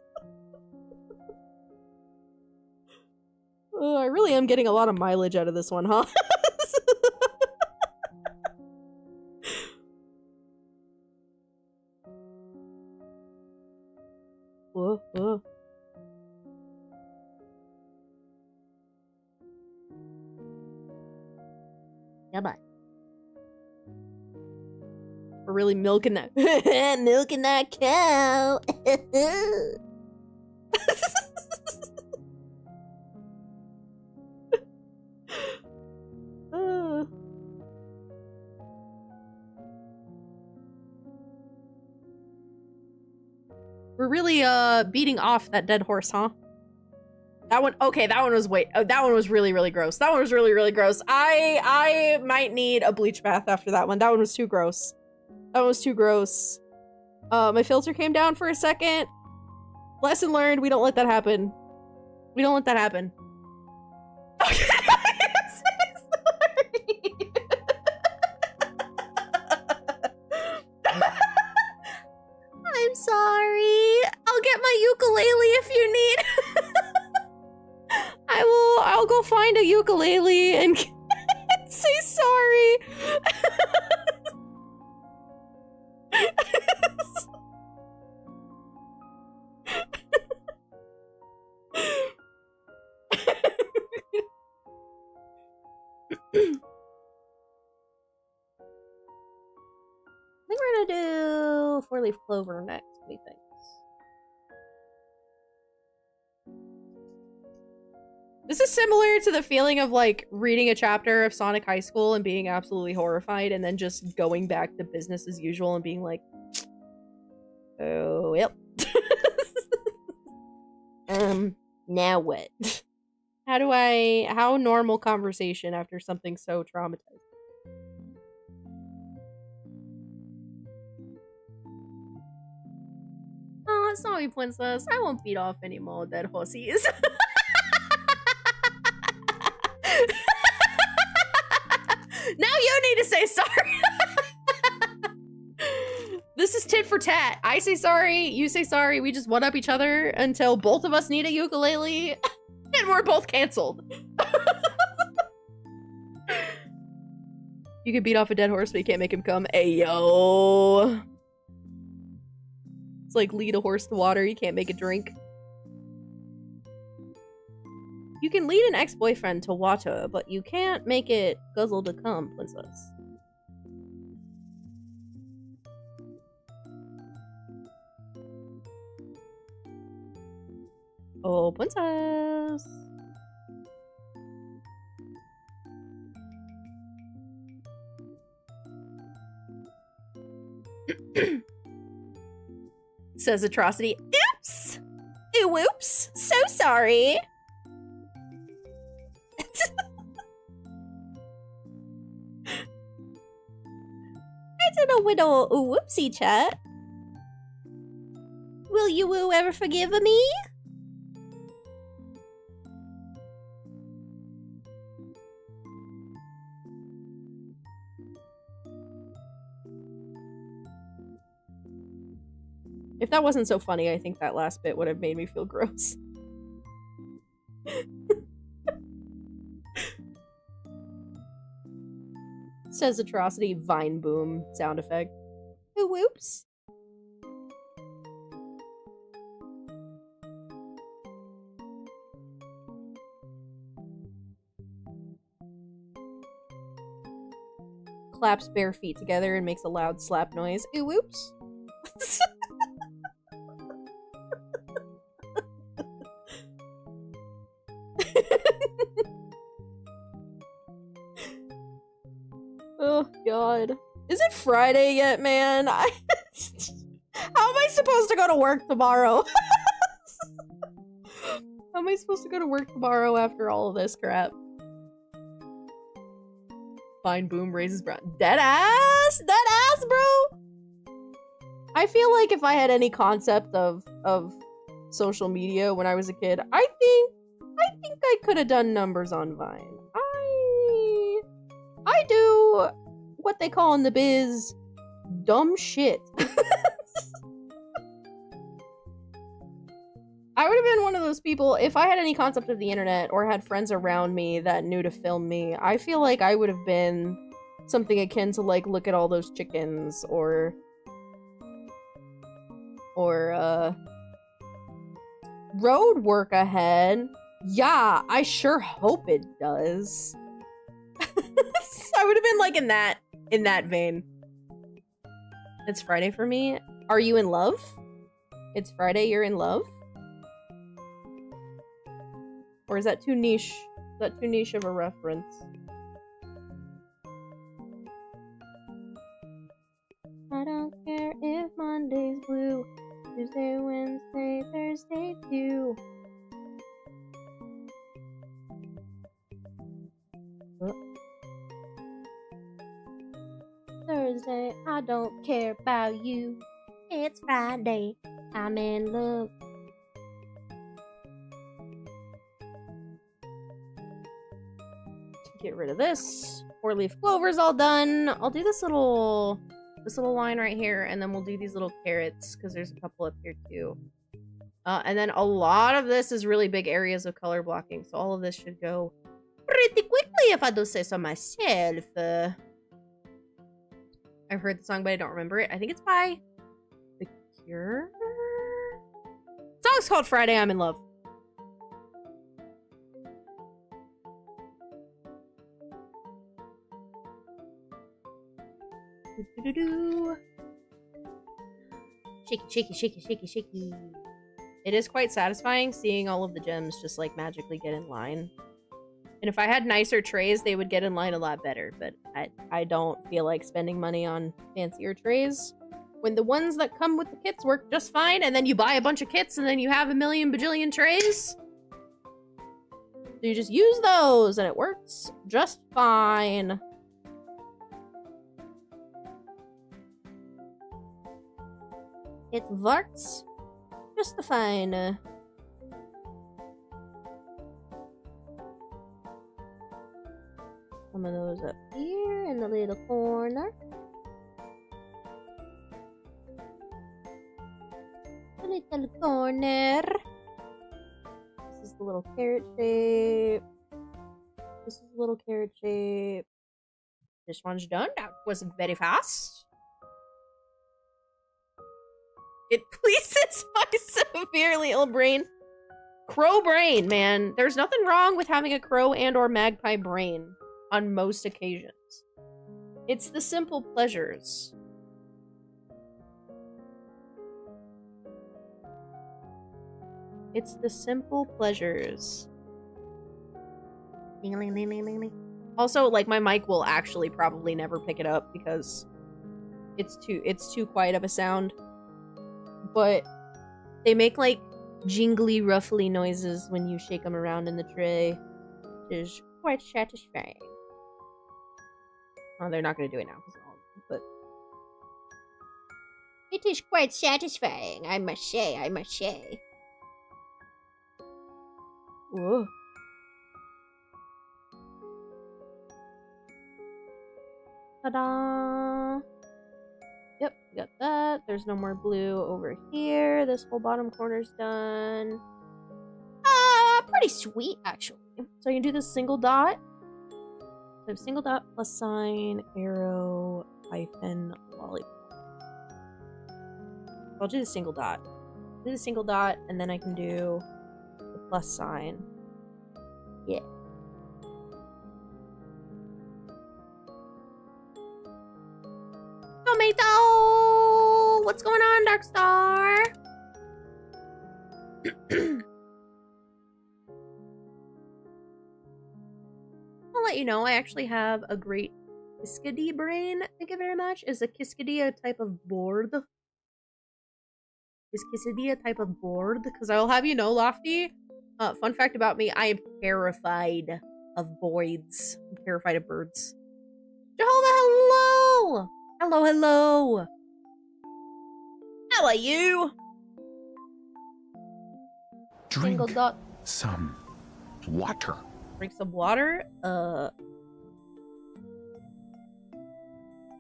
I really am getting a lot of mileage out of this one, huh? Whoa, whoa. Goodbye. We're really milking that milking that cow. We're really beating off that dead horse, huh? That one, okay, that one was that one was really, really gross. That one was really, really gross. I might need a bleach bath after that one. That one was too gross. That was too gross. My filter came down for a second. Lesson learned, we don't let that happen. We don't let that happen. Okay. I'm sorry. I'll get my ukulele if you need. I'll go find a ukulele and say sorry. I think we're gonna do four-leaf clover next. What do you think? This is similar to the feeling of like reading a chapter of Sonic High School and being absolutely horrified and then just going back to business as usual and being like, oh, yep. Now what? How normal conversation after something so traumatizing? Oh, sorry, princess. I won't beat off any more dead horses. Now you need to say sorry. This is tit for tat. I say sorry, you say sorry, we just one-up each other until both of us need a ukulele and we're both canceled. You can beat off a dead horse, but you can't make him come. Ayo. It's like lead a horse to water, you can't make it drink. You can lead an ex-boyfriend to water, but you can't make it guzzle to cum, princess. Oh, princess! Says Atrocity. Oops! Ooh, oops! So sorry! I don't know when whoopsie chat. Will you ever forgive me? If that wasn't so funny, I think that last bit would have made me feel gross. Says Atrocity, Vine Boom sound effect. Oh, whoops. Claps bare feet together and makes a loud slap noise. Ooh, whoops. Oh, God. Is it Friday yet, man? How am I supposed to go to work tomorrow? How am I supposed to go to work tomorrow after all of this crap? Fine Boom raises brown. Dead ass, bro. I feel like if I had any concept of social media when I was a kid, I think I could have done numbers on Vine. I do what they call in the biz dumb shit. I would have been one of those people, if I had any concept of the internet or had friends around me that knew to film me, I feel like I would have been something akin to like, look at all those chickens, or road work ahead. Yeah, I sure hope it does. I would have been like in that vein. It's Friday for me. Are you in love? It's Friday, you're in love? Or is that too niche? Is that too niche of a reference? I don't care if Monday's blue, Tuesday, Wednesday, Thursday too. Thursday, I don't care about you. It's Friday. I'm in love. Get rid of this. 4-leaf clover's all done. I'll do this little line right here, and then we'll do these little carrots because there's a couple up here too. And then a lot of this is really big areas of color blocking, so all of this should go pretty quickly if I do say so myself. I've heard the song, but I don't remember it. I think it's by The Cure. The song's called Friday, I'm in Love. Shaky, shaky, shaky, shaky, shaky. It is quite satisfying seeing all of the gems just like magically get in line. And if I had nicer trays, they would get in line a lot better, but I don't feel like spending money on fancier trays when the ones that come with the kits work just fine, and then you buy a bunch of kits and then you have a million bajillion trays. So you just use those and it works just fine. It works just fine. Some of those up here in the little corner. The little corner. This is the little carrot shape. This is the little carrot shape. This one's done. That wasn't very fast. It pleases my severely ill brain. Crow brain, man. There's nothing wrong with having a crow and or magpie brain on most occasions. It's the simple pleasures. It's the simple pleasures. Also, like, my mic will actually probably never pick it up because it's too quiet of a sound. But they make like jingly, ruffly noises when you shake them around in the tray, which is quite satisfying. Oh, they're not going to do it now, but it is quite satisfying, I must say, I must say. Whoa. Ta-da! Yep, got that. There's no more blue over here. This whole bottom corner's done. Pretty sweet, actually. So I can do this single dot. So I have single dot, plus sign, arrow, hyphen, lollipop. I'll do the single dot. Do the single dot, and then I can do the plus sign. Yeah. Tomato! What's going on, Darkstar? I'll let you know, I actually have a great Kiskadee brain. Thank you very much. Is a Kiskadee a type of board? Is Kiskadee a type of board? Because I'll have you know, Lofty, fun fact about me, I am terrified of voids. I'm terrified of birds. Jehovah, hello! Hello, hello! How are you? Drink Single dot. some water. Drink some water?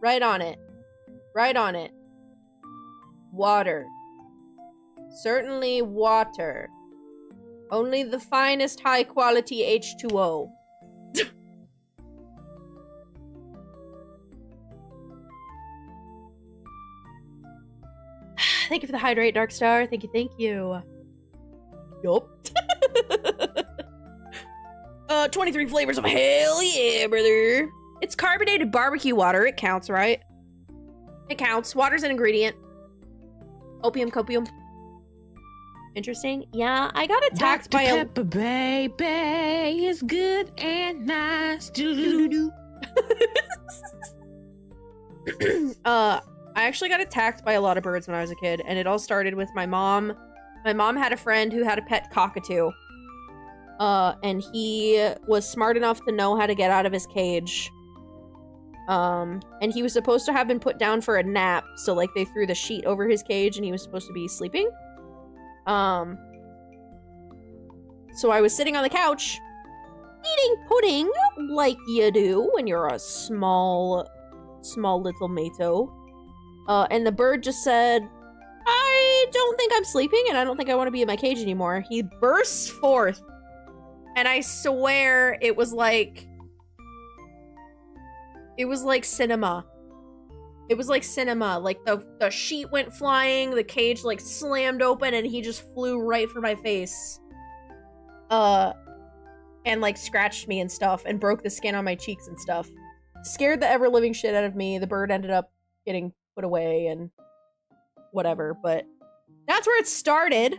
Right on it. Right on it. Water. Certainly water. Only the finest high quality H2O. Thank you for the hydrate, Darkstar. Thank you, thank you. Yup. 23 flavors of hell yeah, brother. It's carbonated barbecue water. It counts, right? It counts. Water's an ingredient. Opium, copium. Interesting. Yeah, I got attacked by a... Pepper baby is good and nice. Doo-doo-doo. I actually got attacked by a lot of birds when I was a kid, and it all started with my mom. My mom had a friend who had a pet cockatoo. And he was smart enough to know how to get out of his cage. And he was supposed to have been put down for a nap, so like they threw the sheet over his cage and he was supposed to be sleeping. So I was sitting on the couch eating pudding like you do when you're a small little mato. And the bird just said, I don't think I'm sleeping and I don't think I want to be in my cage anymore. He bursts forth, and I swear it was like cinema. It was like cinema. Like the sheet went flying, the cage like slammed open, and he just flew right for my face. And like scratched me and stuff and broke the skin on my cheeks and stuff. Scared the ever-living shit out of me. The bird ended up getting put away and whatever, but that's where it started.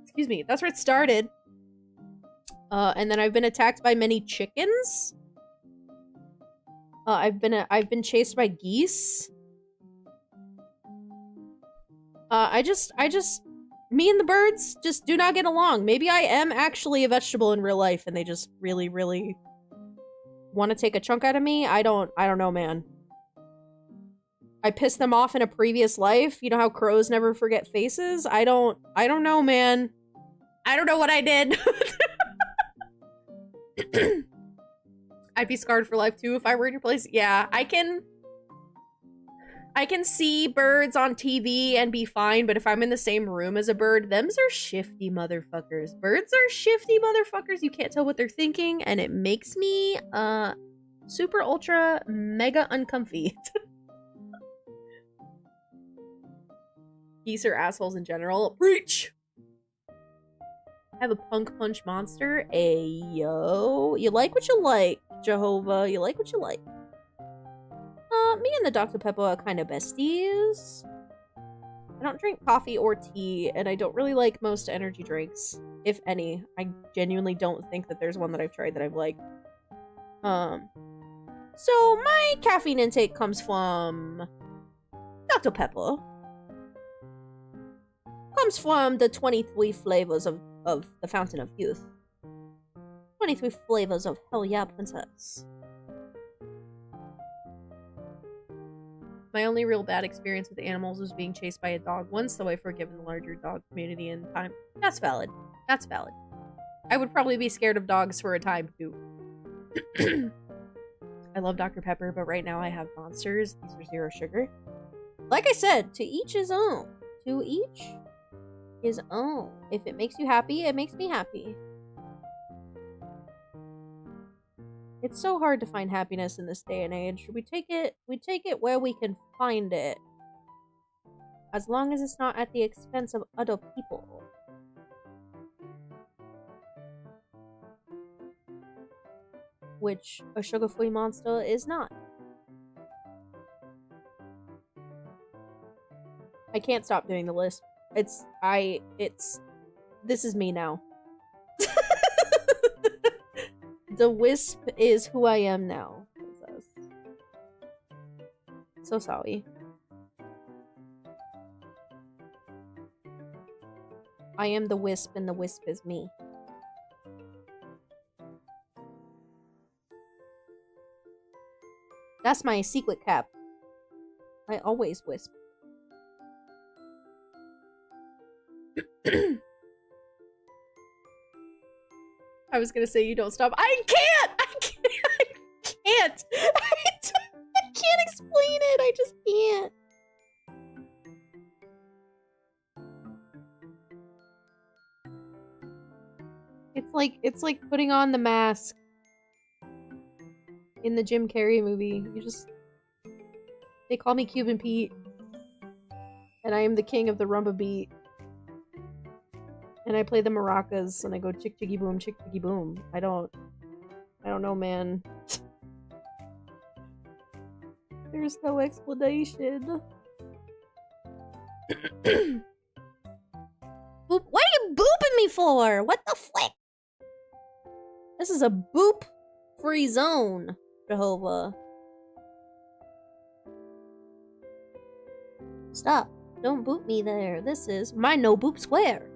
Excuse me. That's where it started. And then I've been attacked by many chickens. I've been chased by geese. Me and the birds just do not get along. Maybe I am actually a vegetable in real life and they just really, really want to take a chunk out of me. I don't know, man. I pissed them off in a previous life. You know how crows never forget faces? I don't know, man. I don't know what I did. I'd be scarred for life too if I were in your place. Yeah, I can see birds on TV and be fine, but if I'm in the same room as a bird, thems are shifty motherfuckers. Birds are shifty motherfuckers. You can't tell what they're thinking, and it makes me super ultra mega uncomfy. Geese are assholes in general. Preach! I have a punk punch monster. Ayo. You like what you like, Jehovah. You like what you like. Me and the Dr. Pepper are kind of besties. I don't drink coffee or tea, and I don't really like most energy drinks, if any. I genuinely don't think that there's one that I've tried that I've liked. So my caffeine intake comes from Dr. Pepper. Comes from the 23 flavors of the Fountain of Youth. 23 flavors of Hell Yeah, Princess. My only real bad experience with animals was being chased by a dog once, though I've forgiven the larger dog community in time. That's valid. That's valid. I would probably be scared of dogs for a time, too. I love Dr. Pepper, but right now I have monsters. These are zero sugar. Like I said, to each his own. To each his own. If it makes you happy, it makes me happy. It's so hard to find happiness in this day and age. We take it where we can find it. As long as it's not at the expense of other people. Which a sugar-free monster is not. I can't stop doing the lisp. This is me now. The wisp is who I am now, princess. So sorry. I am the wisp and the wisp is me. That's my secret cap. I always wisp. I was gonna say you don't stop. I can't! I can't! I can't explain it! I just can't. It's like putting on the mask in the Jim Carrey movie. They call me Cuban Pete. And I am the king of the rumba beat. And I play the maracas and I go chick chicky boom, chick chicky boom. I don't know, man. There's no explanation. Boop. What are you booping me for? What the flick? This is a boop-free zone, Jehovah. Stop. Don't boop me there. This is my no boop square.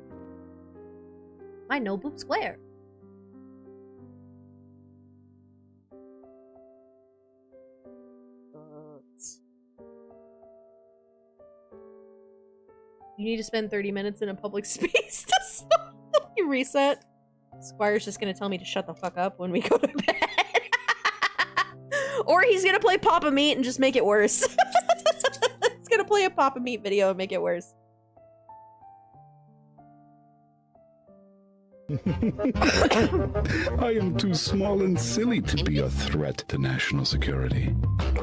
My no boop square. You need to spend 30 minutes in a public space to you reset. Squire's just gonna tell me to shut the fuck up when we go to bed. Or he's gonna play Papa Meat and just make it worse. He's gonna play a Papa Meat video and make it worse. I am too small and silly to be a threat to national security. I'm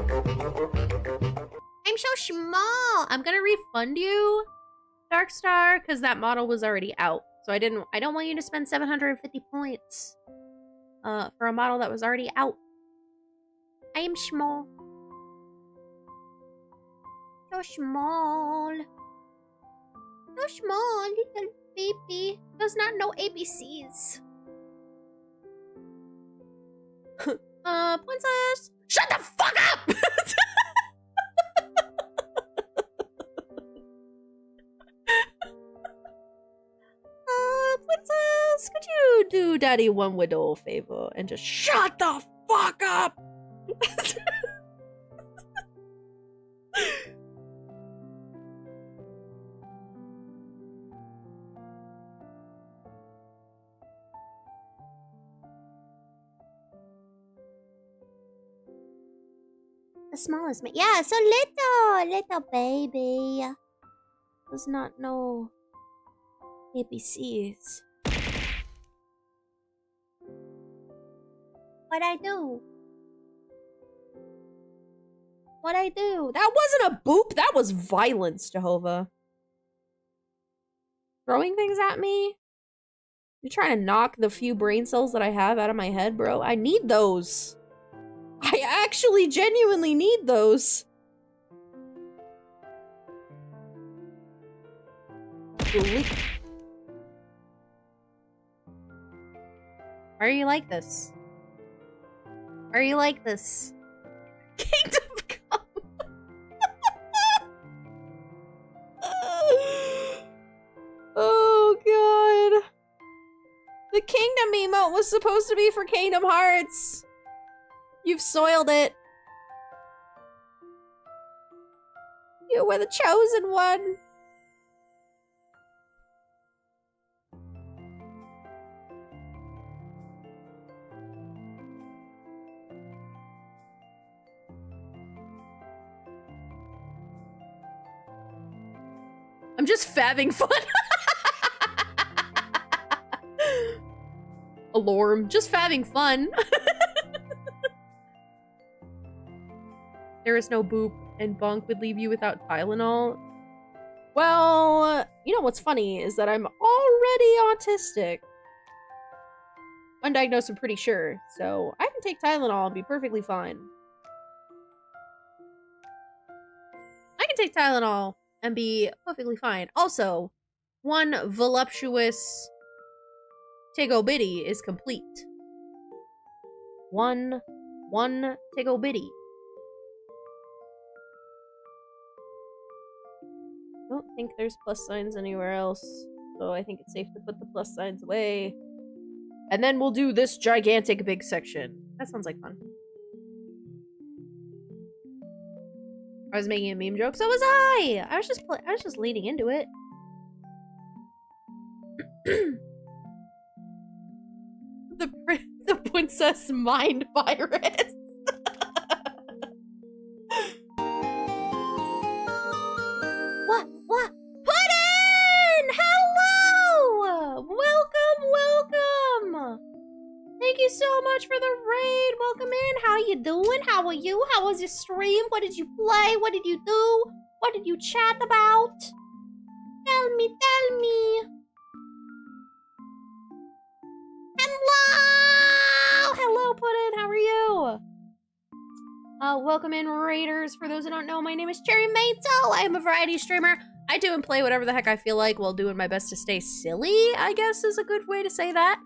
so small. I'm gonna refund you, Darkstar, because that model was already out. So I don't want you to spend 750 points for a model that was already out. I am small. So small. So small, little baby. Does not know ABCs. Princess! Shut the fuck up! Princess, could you do Daddy one widow a favor and just shut the fuck up? The smallest man. Yeah, so little baby. Does not know ABCs. What'd I do? What'd I do? That wasn't a boop, that was violence, Jehovah. Throwing things at me? You're trying to knock the few brain cells that I have out of my head, bro? I need those. I actually genuinely need those. Why are you like this? Why are you like this? Kingdom Come! Oh god. The Kingdom emote was supposed to be for Kingdom Hearts. You've soiled it. You were the chosen one. I'm just having fun. Alarm, just having fun. There is no boop, and bunk would leave you without Tylenol. Well, you know what's funny is that I'm already autistic. Undiagnosed, I'm pretty sure, so I can take Tylenol and be perfectly fine. I can take Tylenol and be perfectly fine. Also, one voluptuous Tego Bitty is complete. One Tego Bitty. I don't think there's plus signs anywhere else, so I think it's safe to put the plus signs away. And then we'll do this gigantic big section. That sounds like fun. I was making a meme joke, so was I! I was just leading into it. The princess mind virus. What? Puddin'! Hello! Welcome! Thank you so much for the raid. Welcome in. How you doing? How are you? How was your stream? What did you play? What did you do? What did you chat about? Tell me. Hello, Puddin'. How are you? Welcome in, raiders. For those who don't know, my name is Cheri Was. I am a variety streamer. I do and play whatever the heck I feel like while doing my best to stay silly, I guess is a good way to say that.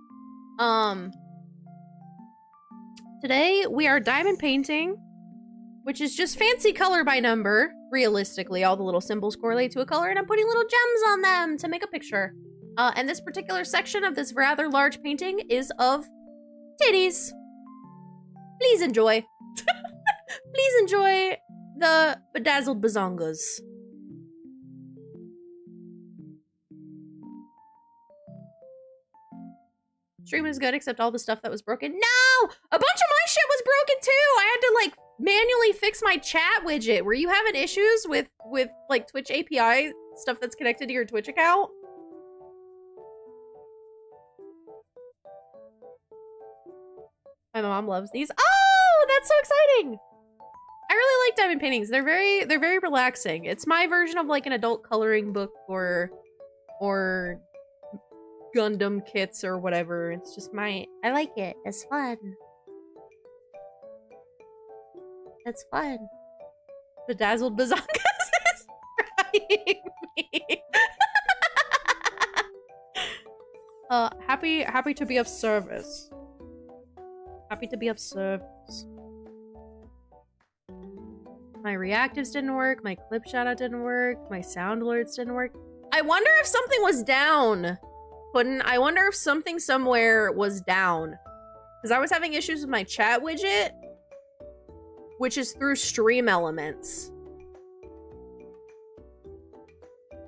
Today we are diamond painting, which is just fancy color by number. Realistically, all the little symbols correlate to a color, and I'm putting little gems on them to make a picture. And this particular section of this rather large painting is of titties. Please enjoy. Please enjoy the bedazzled bazongas. Stream is good except all the stuff that was broken. No! A bunch of my shit was broken too! I had to like manually fix my chat widget. Were you having issues with like Twitch API stuff that's connected to your Twitch account? My mom loves these. Oh, that's so exciting! I really like diamond paintings. They're very relaxing. It's my version of like an adult coloring book or Gundam kits or whatever. It's just I like it. It's fun. It's fun. Bedazzled bazongas is trying me. Happy to be of service. Happy to be of service. My reactives didn't work, my clip shoutout didn't work, my sound alerts didn't work. I wonder if something was down. I wonder if something somewhere was down. Because I was having issues with my chat widget, which is through Stream Elements.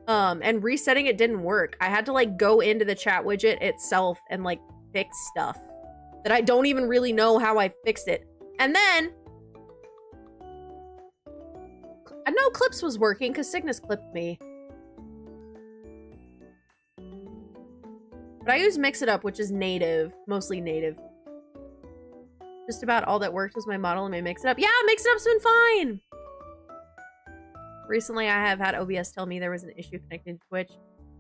And resetting it didn't work. I had to like go into the chat widget itself and like fix stuff that I don't even really know how I fixed it. And then I know Clips was working because Cygnus clipped me. But I use Mix It Up, which is native, mostly native. Just about all that worked was my model and my Mix It Up. Yeah, Mix It Up's been fine! Recently, I have had OBS tell me there was an issue connected to Twitch.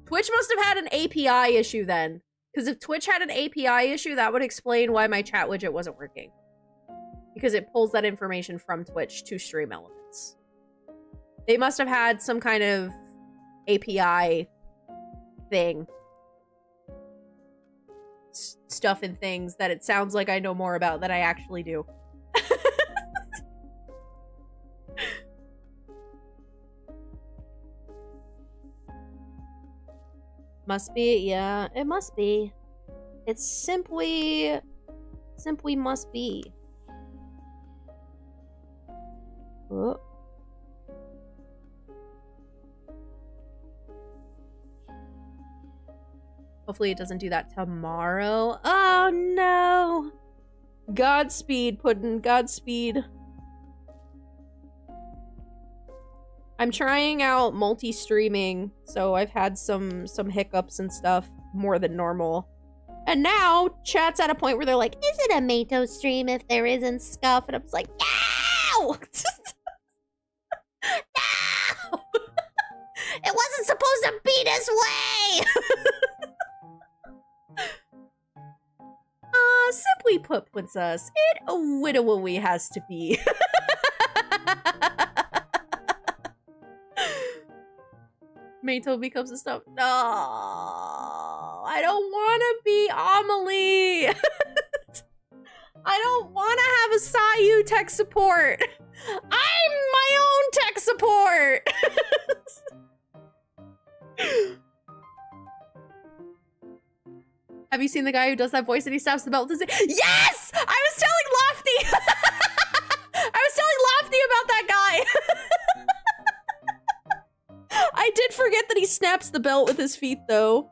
Twitch must have had an API issue then. Because if Twitch had an API issue, that would explain why my chat widget wasn't working. Because it pulls that information from Twitch to Stream Elements. They must have had some kind of API thing. Stuff and things that it sounds like I know more about than I actually do. Must be, yeah, it must be. It simply must be. Oh. Hopefully it doesn't do that tomorrow. Oh no! Godspeed, Puddin', Godspeed. I'm trying out multi-streaming, so I've had some hiccups and stuff more than normal. And now, chat's at a point where they're like, is it a Mato stream if there isn't scuff? And I'm just like, no! No! It wasn't supposed to be this way! Simply put, princess, it widowy has to be. Mato becomes a stuff. No, I don't want to be Amelie. I don't want to have a Sayu tech support. I'm my own tech support. Have you seen the guy who does that voice and he snaps the belt and says, yes! I was telling Lofty! I was telling Lofty about that guy! I did forget that he snaps the belt with his feet, though.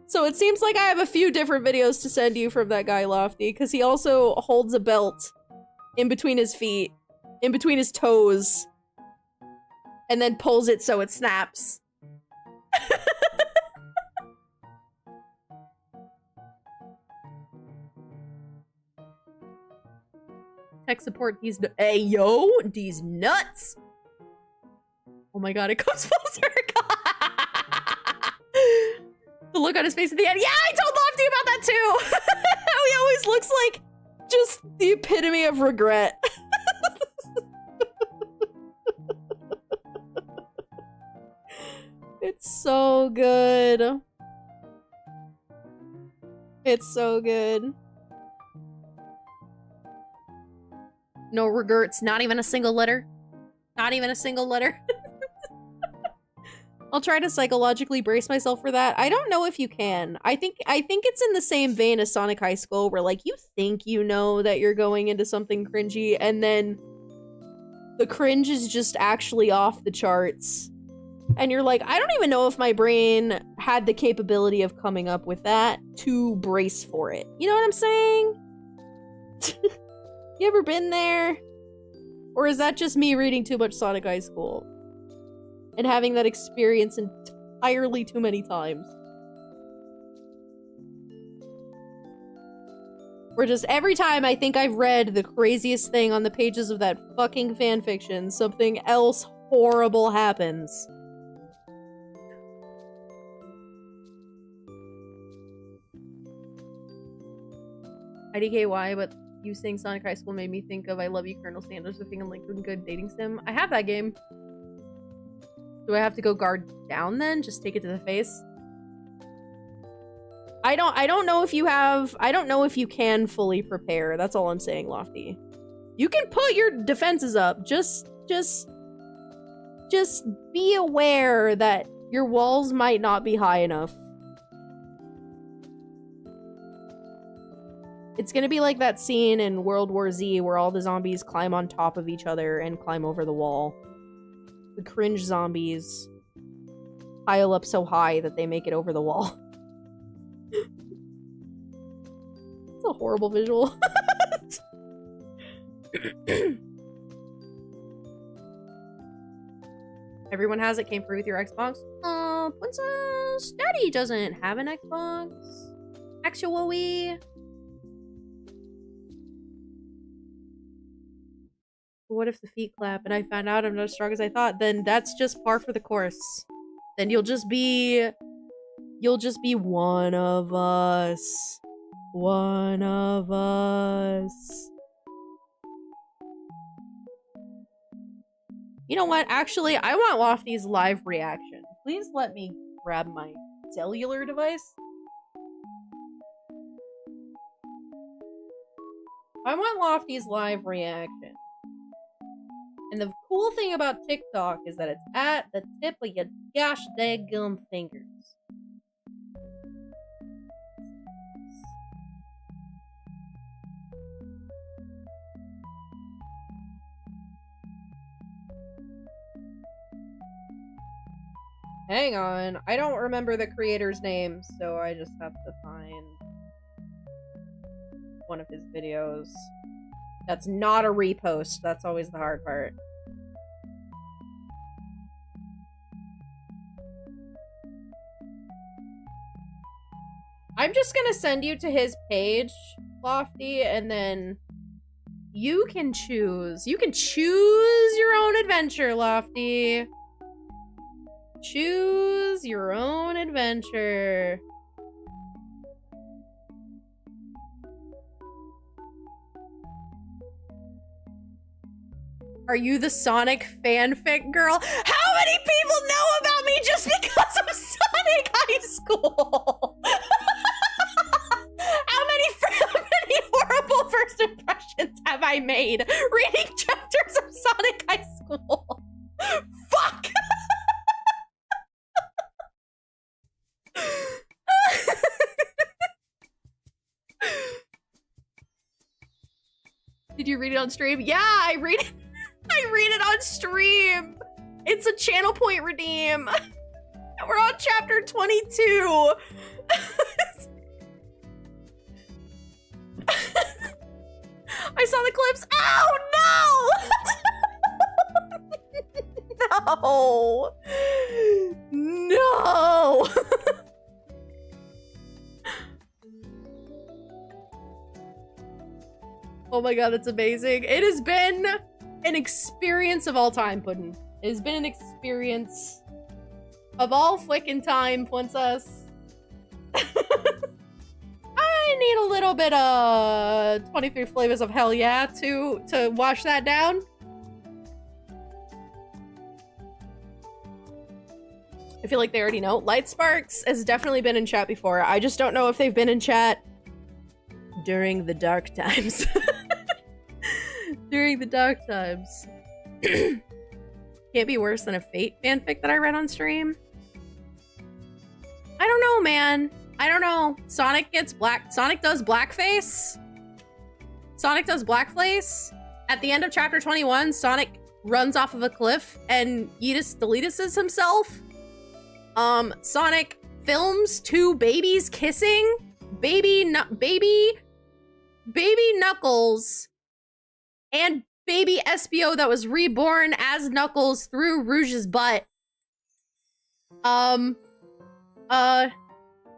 So it seems like I have a few different videos to send you from that guy, Lofty, because he also holds a belt in between his feet, in between his toes, and then pulls it so it snaps. Tech support, hey yo, these nuts. Oh my god, it comes full circle. The look on his face at the end. Yeah, I told Lofty about that too. He always looks like just the epitome of regret. It's so good. It's so good. No regrets, not even a single letter. Not even a single letter. I'll try to psychologically brace myself for that. I don't know if you can. I think it's in the same vein as Sonic High School, where like you think you know that you're going into something cringy, and then the cringe is just actually off the charts. and you're like, I don't even know if my brain had the capability of coming up with that to brace for it. You know what I'm saying? You ever been there? Or is that just me reading too much Sonic High School? And having that experience entirely too many times? Or just every time I think I've read the craziest thing on the pages of that fucking fanfiction, something else horrible happens. IDKY, but you saying Sonic High School made me think of I Love You, Colonel Sanders, the thing I'm like a good dating sim. I have that game. Do I have to go guard down then? Just take it to the face? I don't know if you have, I don't know if you can fully prepare. That's all I'm saying, Lofty. You can put your defenses up. Just be aware that your walls might not be high enough. It's gonna be like that scene in World War Z where all the zombies climb on top of each other and climb over the wall. The cringe zombies pile up so high that they make it over the wall. It's a horrible visual. Everyone has it. Came free with your Xbox. Princess Daddy doesn't have an Xbox. Actually. What if the feet clap and I found out I'm not as strong as I thought? Then that's just par for the course. Then you'll just be one of us. One of us. You know what? Actually, I want Lofty's live reaction. Please let me grab my cellular device. I want Lofty's live reaction. And the cool thing about TikTok is that it's at the tip of your gosh daggum fingers. Hang on, I don't remember the creator's name, so I just have to find one of his videos. That's not a repost. That's always the hard part. I'm just gonna send you to his page, Lofty, and then you can choose. You can choose your own adventure, Lofty. Choose your own adventure. Are you the Sonic fanfic girl? How many people know about me just because of Sonic High School? How many horrible first impressions have I made reading chapters of Sonic High School? Fuck! Did you read it on stream? Yeah, I read it. I read it on stream. It's a channel point redeem. We're on chapter 22. I saw the clips. Oh no! No! Oh my god, that's amazing. It has been an experience of all time, Puddin'. It has been an experience of all flickin' time, Princess. I need a little bit of 23 flavors of hell yeah to wash that down. I feel like they already know. Light Sparks has definitely been in chat before. I just don't know if they've been in chat during the dark times. During the dark times. Can't be worse than a Fate fanfic that I read on stream. I don't know, man. I don't know. Sonic does blackface. Sonic does blackface. At the end of chapter 21, Sonic runs off of a cliff and Yeetus deletuses himself. Sonic films two babies kissing. Baby Knuckles and baby Espio that was reborn as Knuckles through Rouge's butt.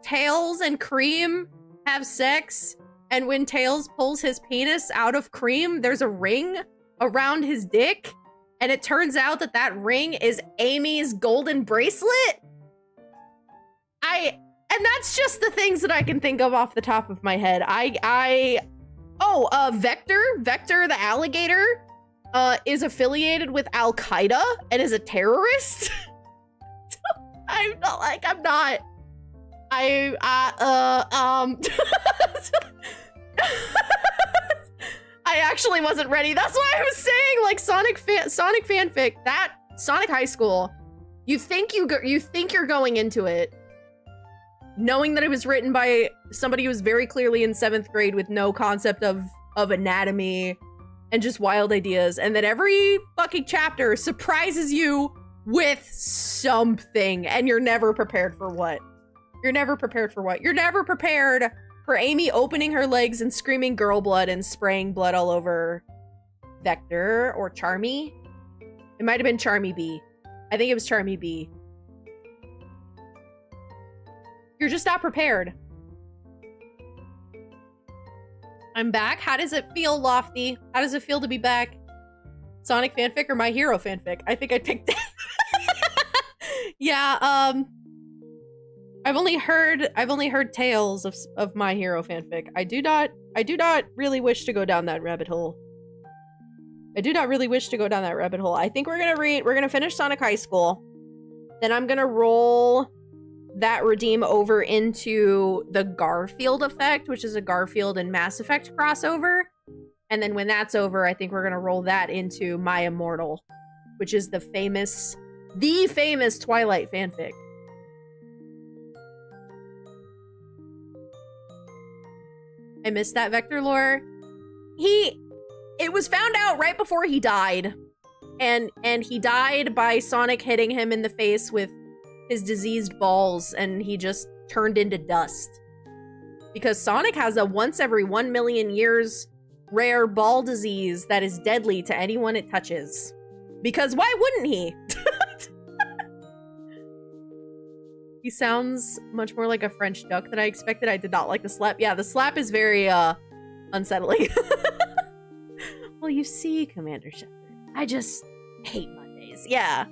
Tails and Cream have sex, and when Tails pulls his penis out of Cream, there's a ring around his dick, and it turns out that that ring is Amy's golden bracelet. And that's just the things that I can think of off the top of my head. Vector the alligator is affiliated with Al Qaeda and is a terrorist. I actually wasn't ready. That's why I was saying, like, Sonic fanfic, that Sonic High School. You think you're going into it knowing that it was written by somebody who was very clearly in 7th grade with no concept of anatomy and just wild ideas, and that every fucking chapter surprises you with something, and you're never prepared for what. You're never prepared for what. You're never prepared for Amy opening her legs and screaming girl blood and spraying blood all over Vector or Charmy. It might have been Charmy B. I think it was Charmy B. You're just not prepared. I'm back. How does it feel, Lofty? How does it feel to be back? Sonic fanfic or My Hero fanfic? I think I picked it. Yeah, I've only heard tales of My Hero fanfic. I do not really wish to go down that rabbit hole. I think we're gonna finish Sonic High School. Then I'm gonna roll that redeem over into the Garfield effect, which is a Garfield and Mass Effect crossover. And then when that's over, I think we're gonna roll that into My Immortal, which is the famous Twilight fanfic. I missed that Vector lore. It was found out right before he died. And he died by Sonic hitting him in the face with his diseased balls, and he just turned into dust. Because Sonic has a once every 1 million years rare ball disease that is deadly to anyone it touches. Because why wouldn't he? He sounds much more like a French duck than I expected. I did not like the slap. Yeah, the slap is very unsettling. Well, you see, Commander Shepard, I just hate Mondays. Yeah.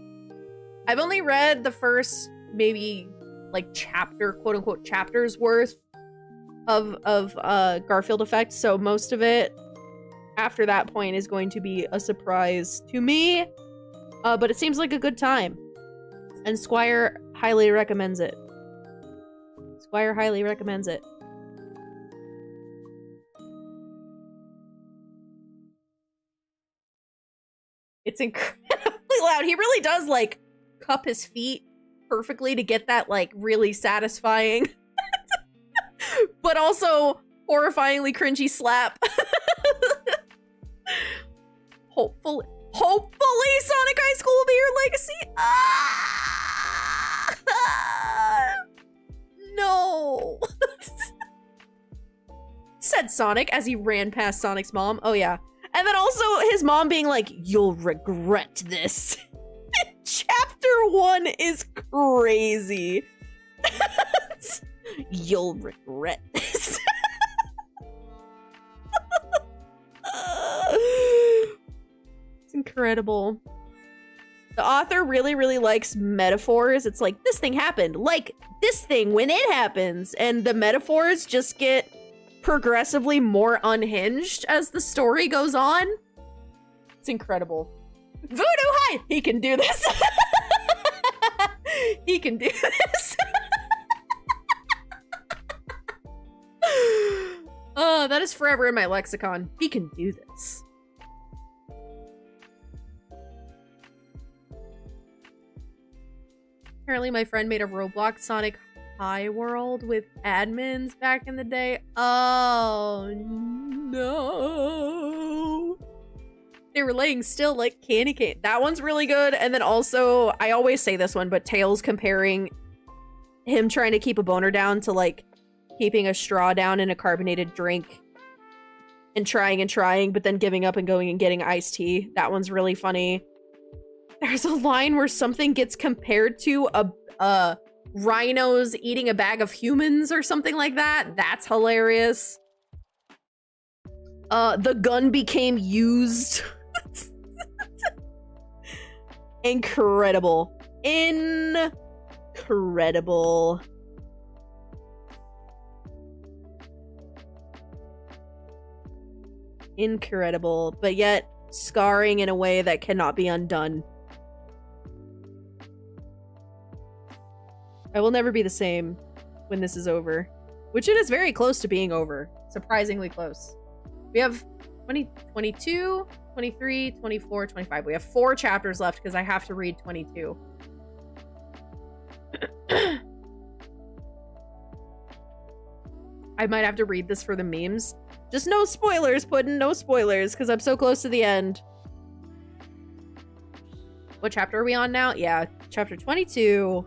I've only read the first maybe like chapter, quote unquote, chapters worth of Garfield Effect, so most of it after that point is going to be a surprise to me. But it seems like a good time. And Squire highly recommends it. It's incredibly loud. He really does, like, cup his feet perfectly to get that, like, really satisfying but also horrifyingly cringy slap. Hopefully Sonic High School will be your legacy. No. Said Sonic as he ran past Sonic's mom. Oh yeah. And then also his mom being like, "You'll regret this." Chapter 1 is crazy. You'll regret this. It's incredible. The author really, really likes metaphors. It's like, this thing happened, like this thing when it happens. And the metaphors just get progressively more unhinged as the story goes on. It's incredible. Voodoo High! He can do this. He can do this. Oh, that is forever in my lexicon. He can do this. Apparently my friend made a Roblox Sonic High World with admins back in the day. Oh, no. they were laying still like candy cane. That one's really good. And then also, I always say this one, but Tails comparing him trying to keep a boner down to like keeping a straw down in a carbonated drink and trying, but then giving up and going and getting iced tea. That one's really funny. There's a line where something gets compared to a rhinos eating a bag of humans or something like that. That's hilarious. The gun became used. Incredible. Incredible. Incredible, but yet scarring in a way that cannot be undone. I will never be the same when this is over, which it is very close to being over. Surprisingly close. We have 20, 22, 23, 24, 25. We have 4 chapters left because I have to read 22. I might have to read this for the memes. Just no spoilers, Puddin', no spoilers, because I'm so close to the end. What chapter are we on now? Yeah, chapter 22.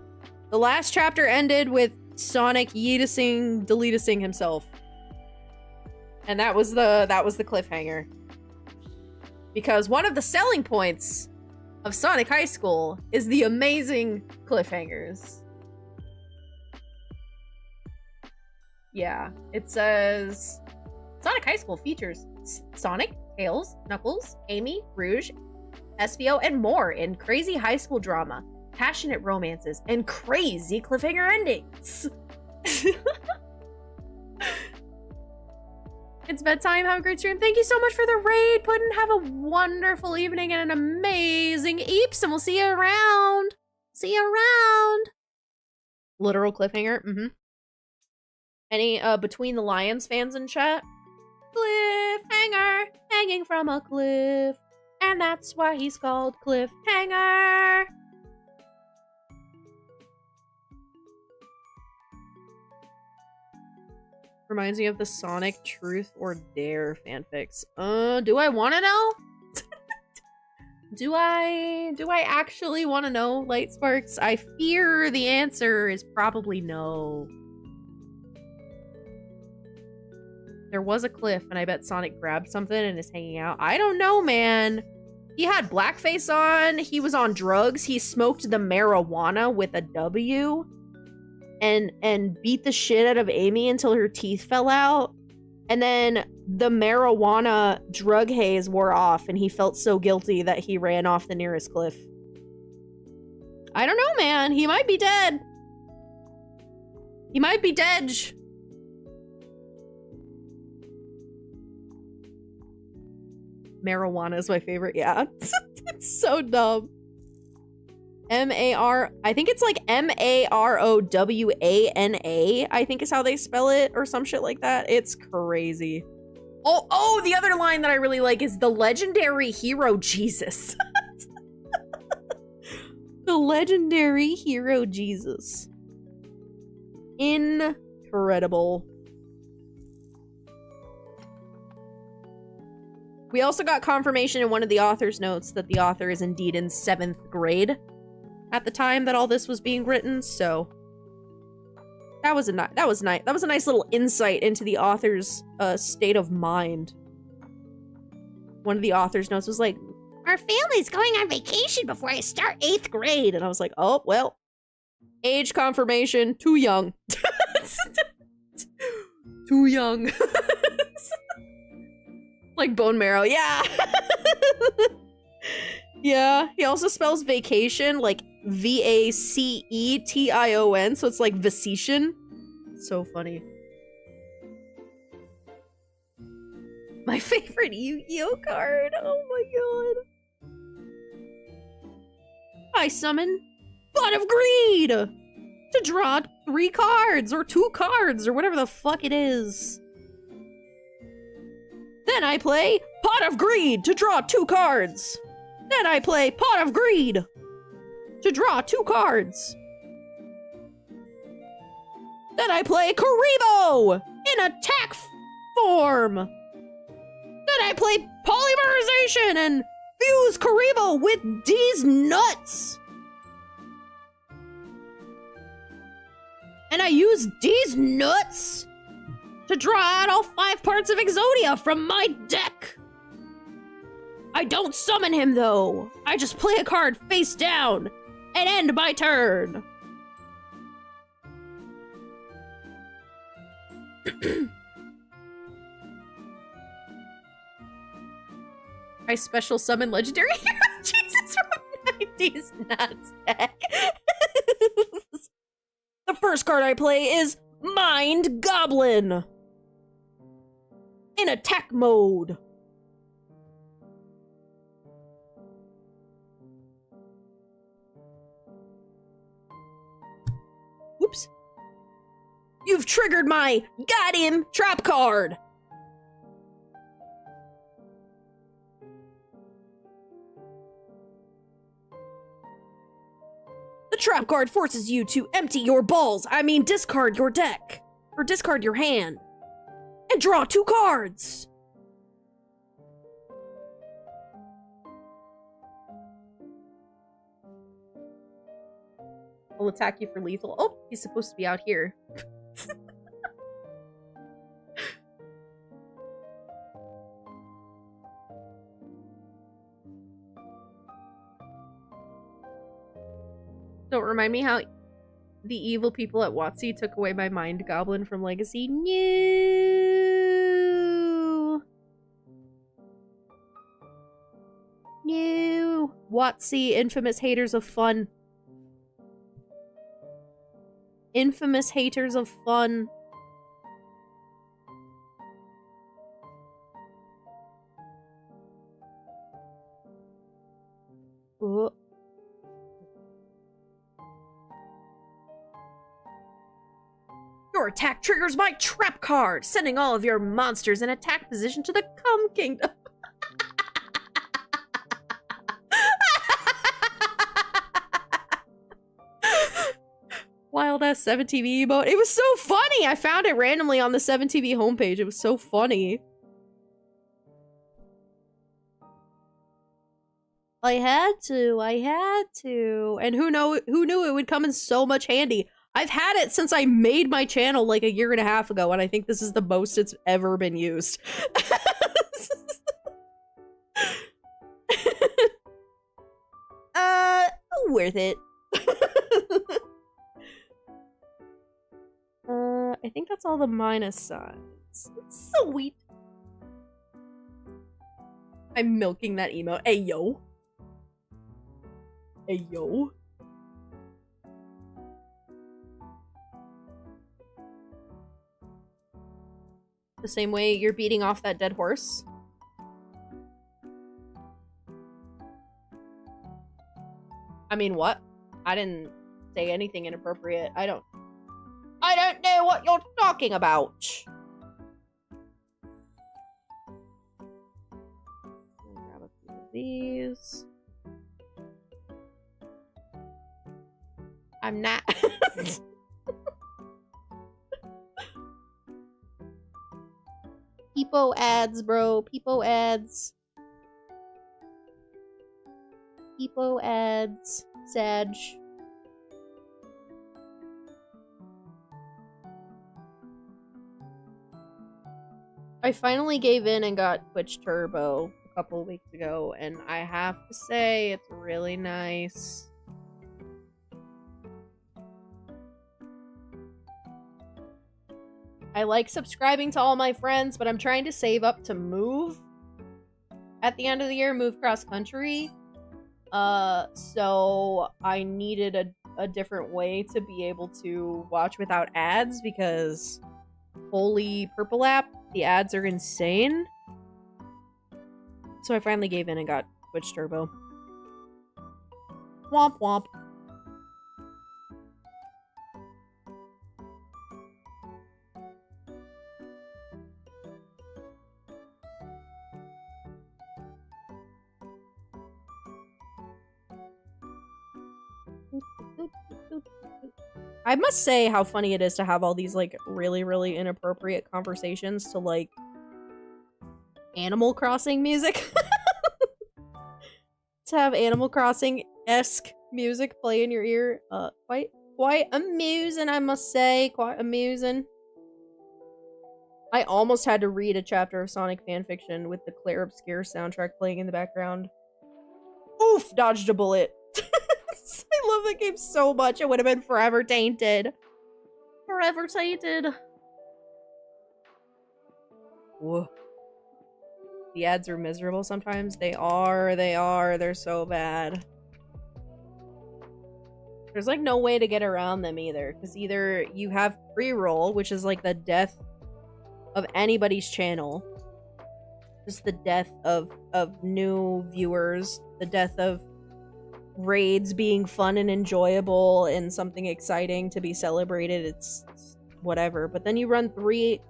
The last chapter ended with Sonic deletusing himself. And that was the cliffhanger. Because one of the selling points of Sonic High School is the amazing cliffhangers. Yeah, it says Sonic High School features Sonic, Tails, Knuckles, Amy, Rouge, Espio, and more in crazy high school drama, passionate romances, and crazy cliffhanger endings. It's bedtime. Have a great stream. Thank you so much for the raid, Puddin'. Have a wonderful evening and an amazing eeps, and we'll see you around. See you around. Literal cliffhanger. Mm-hmm. Any Between the Lions fans in chat? Cliffhanger, hanging from a cliff, and that's why he's called Cliffhanger. Reminds me of the Sonic Truth or Dare fanfics. Do I want to know? Do I actually want to know, Light Sparks? I fear the answer is probably no. There was a cliff, and I bet Sonic grabbed something and is hanging out. I don't know, man. He had blackface on. He was on drugs. He smoked the marijuana with a W. And beat the shit out of Amy until her teeth fell out. And then the marijuana drug haze wore off, and he felt so guilty that he ran off the nearest cliff. I don't know, man. He might be dead. He might be dead. Marijuana is my favorite. Yeah. It's so dumb. M-A-R, I think it's like M-A-R-O-W-A-N-A, I think is how they spell it, or some shit like that. It's crazy. Oh, the other line that I really like is the legendary hero Jesus. The legendary hero Jesus. Incredible. We also got confirmation in one of the author's notes that the author is indeed in 7th grade at the time that all this was being written, so that was a nice little insight into the author's state of mind. One of the author's notes was like, "Our family's going on vacation before I start 8th grade," and I was like, "Oh well, age confirmation, too young." Too young. Like bone marrow, yeah. Yeah, he also spells vacation like V-A-C-E-T-I-O-N, so it's like Vacation. So funny. My favorite Yu-Gi-Oh card. Oh my god. I summon Pot of Greed to draw 3 cards or 2 cards or whatever the fuck it is. Then I play Pot of Greed to draw 2 cards. Then I play Pot of Greed to draw 2 cards. Then I play Karibo in attack form. Then I play Polymerization and Fuse Karibo with these nuts! And I use these nuts to draw out all 5 parts of Exodia from my deck! I don't summon him, though. I just play a card face down and end my turn. I special summon legendary heroes. Jesus, from 90s nuts deck. The first card I play is Mind Goblin. In attack mode. Whoops. You've triggered my got him trap card. The trap card forces you to empty your balls. I mean, discard your deck. Or discard your hand. And draw 2 cards. Will attack you for lethal. Oh, he's supposed to be out here. Don't remind me how the evil people at WotC took away my Mind Goblin from Legacy. No. No. WotC, infamous haters of fun. Infamous haters of fun. Oh. Your attack triggers my trap card, sending all of your monsters in attack position to the Cum Kingdom. Wild ass 7TV emote. It was so funny. I found it randomly on the 7TV homepage. It was so funny. I had to. And who knew it would come in so much handy. I've had it since I made my channel like 1.5 years ago, and I think this is the most it's ever been used. Worth it. I think that's all the minus signs. Sweet. I'm milking that emote. Hey, yo. Hey, yo. The same way you're beating off that dead horse. I mean, what? I didn't say anything inappropriate. I don't know what you're talking about. Grab a few of these. I'm not. Peepo ads, bro. Peepo ads. Peepo ads. Sag. I finally gave in and got Twitch Turbo a couple weeks ago, and I have to say, it's really nice. I like subscribing to all my friends, but I'm trying to save up to move at the end of the year, move cross country. So I needed a different way to be able to watch without ads, because holy purple app, the ads are insane. So I finally gave in and got Twitch Turbo. Womp womp. I must say how funny it is to have all these, like, really, really inappropriate conversations to, like, Animal Crossing music. to have Animal Crossing-esque music play in your ear. Quite amusing, I must say. Quite amusing. I almost had to read a chapter of Sonic fanfiction with the Claire Obscure soundtrack playing in the background. Oof! Dodged a bullet. I love that game so much. It would have been forever tainted. Forever tainted. Whoa. The ads are miserable sometimes. They are. They're so bad. There's like no way to get around them either. Because either you have pre-roll, which is like the death of anybody's channel. Just the death of new viewers. The death of raids being fun and enjoyable and something exciting to be celebrated. It's whatever. But then you run 3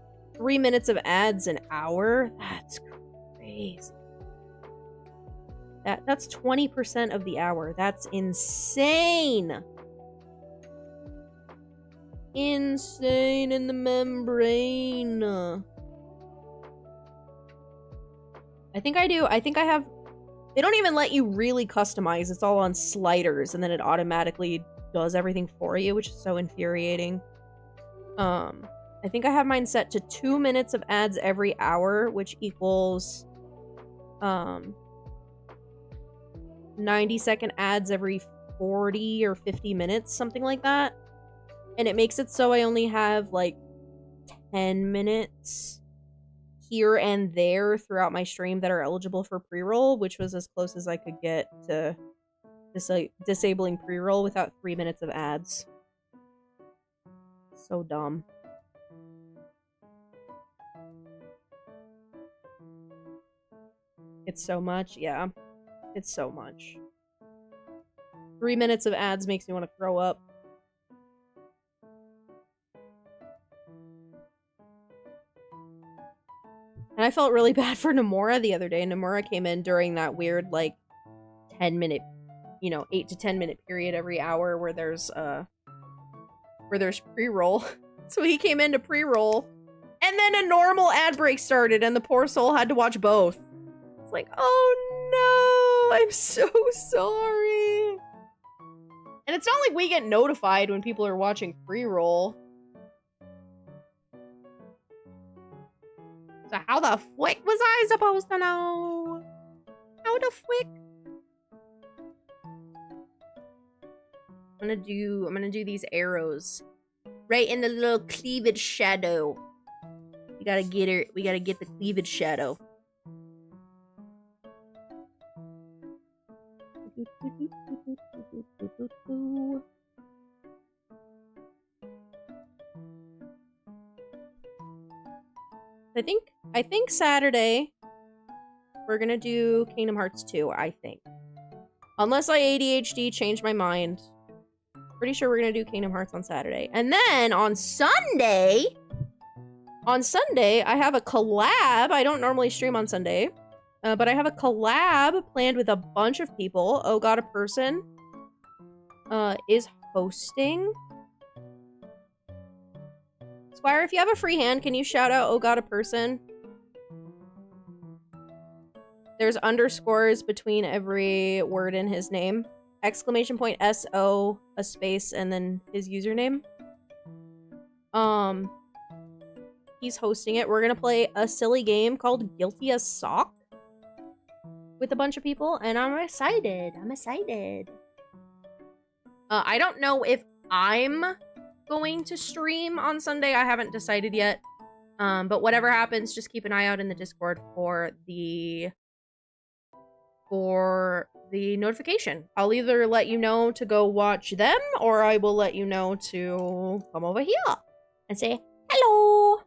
minutes of ads an hour. That's crazy. That's 20% of the hour. That's insane. Insane in the membrane. I think I have. They don't even let you really customize. It's all on sliders, and then it automatically does everything for you, which is so infuriating. I think I have mine set to 2 minutes of ads every hour, which equals 90-second ads every 40 or 50 minutes, something like that. And it makes it so I only have like 10 minutes here and there throughout my stream that are eligible for pre-roll, which was as close as I could get to disabling pre-roll without 3 minutes of ads. So dumb. It's so much, yeah. It's so much. 3 minutes of ads makes me want to throw up. And I felt really bad for Nomura the other day. Nomura came in during that weird, like, 10-minute, 8 to 10 minute period every hour where there's pre-roll. So he came in to pre-roll, and then a normal ad break started, and the poor soul had to watch both. It's like, oh no, I'm so sorry. And it's not like we get notified when people are watching pre-roll. So how the flick was I supposed to know? How the flick? I'm gonna do these arrows right in the little cleavage shadow. We gotta get her. We gotta get the cleavage shadow. I think Saturday we're gonna do Kingdom Hearts 2, I think. Unless I ADHD change my mind. Pretty sure we're gonna do Kingdom Hearts on Saturday. And then on Sunday, I have a collab. I don't normally stream on Sunday, but I have a collab planned with a bunch of people. Oh God, a person is hosting. Squire, if you have a free hand, can you shout out, oh God, a person? There's underscores between every word in his name. Exclamation point S-O, a space, and then his username. He's hosting it. We're gonna play a silly game called Guilty as Sock with a bunch of people, and I'm excited. I don't know if I'm going to stream on Sunday. I haven't decided yet. But whatever happens, just keep an eye out in the Discord for the notification. I'll either let you know to go watch them, or I will let you know to come over here and say hello.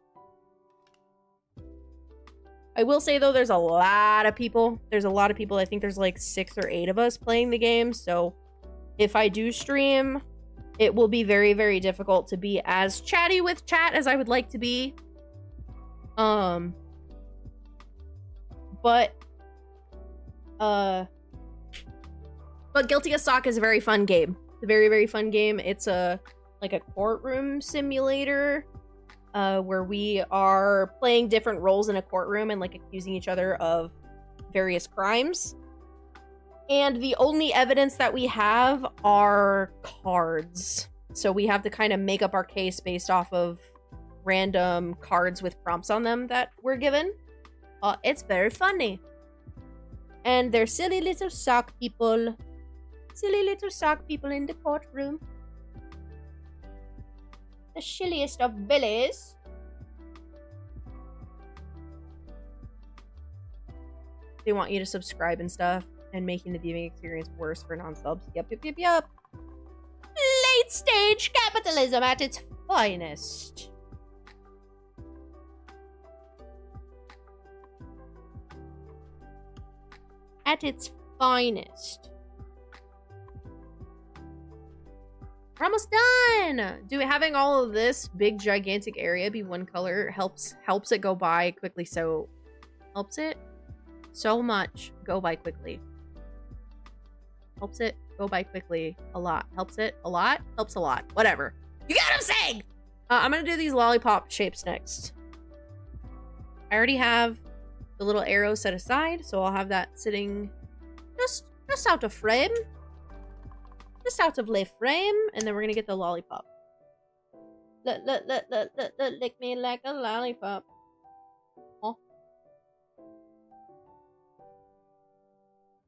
I will say, though, there's a lot of people. I think there's like 6 or 8 of us playing the game. So if I do stream, it will be very, very difficult to be as chatty with chat as I would like to be. But Guilty as Sock is a very fun game. It's a very, very fun game. It's like a courtroom simulator, where we are playing different roles in a courtroom and like accusing each other of various crimes. And the only evidence that we have are cards. So we have to kind of make up our case based off of random cards with prompts on them that we're given. It's very funny. And they're silly little sock people. Silly little sock people in the courtroom. The silliest of billies. They want you to subscribe and stuff, and making the viewing experience worse for non-subs. Yep. Late stage capitalism at its finest. At its finest. We're almost done! Having all of this big gigantic area be one color helps it go by quickly, so helps it so much go by quickly. Helps it go by quickly a lot. Helps it a lot? Helps a lot. Whatever. You get what I'm saying! I'm gonna do these lollipop shapes next. I already have the little arrow set aside, so I'll have that sitting just out of frame. Just out of left frame, and then we're gonna get the lollipop. Lick me like a lollipop. Oh.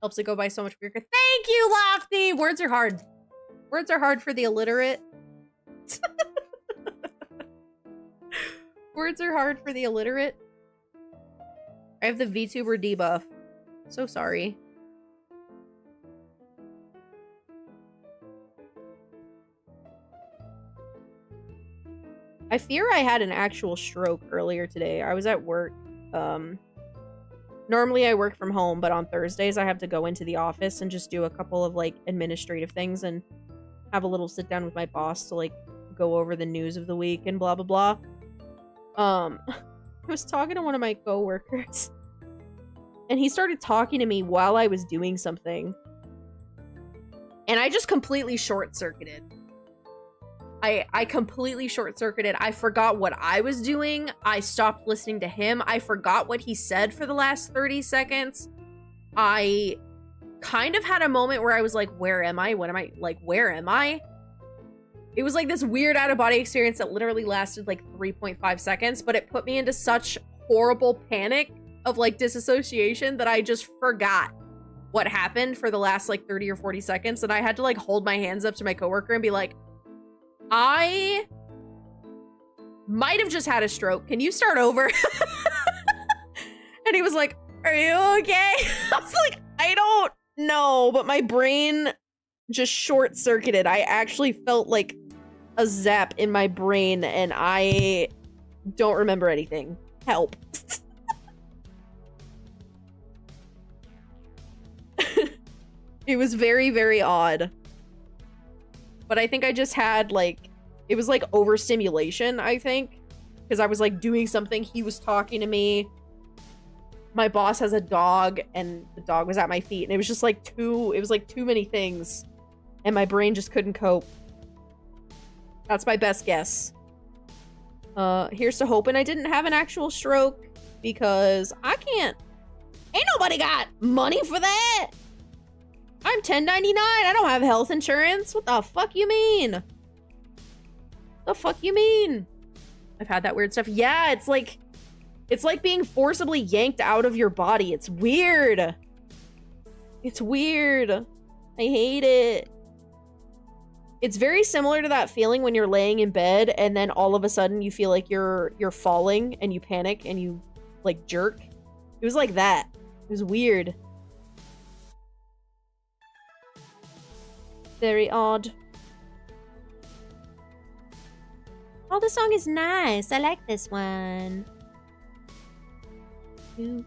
Helps it go by so much quicker. Thank you, Lofty! Words are hard. Words are hard for the illiterate. Words are hard for the illiterate. I have the VTuber debuff. So sorry. I fear I had an actual stroke earlier today. I was at work. Normally I work from home, but on Thursdays I have to go into the office and just do a couple of like administrative things and have a little sit down with my boss to like go over the news of the week and blah blah blah. I was talking to one of my coworkers and he started talking to me while I was doing something. And I just completely short-circuited. I completely short-circuited. I forgot what I was doing. I stopped listening to him. I forgot what he said for the last 30 seconds. I kind of had a moment where I was like, where am I? What am I? Like, where am I? It was like this weird out-of-body experience that literally lasted like 3.5 seconds, but it put me into such horrible panic of like disassociation that I just forgot what happened for the last like 30 or 40 seconds. And I had to like hold my hands up to my coworker and be like, I might have just had a stroke. Can you start over? And he was like, are you okay? I was like, I don't know, but my brain just short-circuited. I actually felt like a zap in my brain and I don't remember anything. Help. It was very, very odd. But I think I just had, like, it was, like, overstimulation, I think. Because I was, like, doing something. He was talking to me. My boss has a dog, and the dog was at my feet. And it was just, like, too many things. And my brain just couldn't cope. That's my best guess. Here's to hoping I didn't have an actual stroke. Because I can't. Ain't nobody got money for that. I'm 1099. I don't have health insurance. What the fuck you mean? The fuck you mean? I've had that weird stuff. Yeah, it's like being forcibly yanked out of your body. It's weird. It's weird. I hate it. It's very similar to that feeling when you're laying in bed and then all of a sudden you feel like you're falling and you panic and you like jerk. It was like that. It was weird. Very odd. Oh, this song is nice. I like this one. Did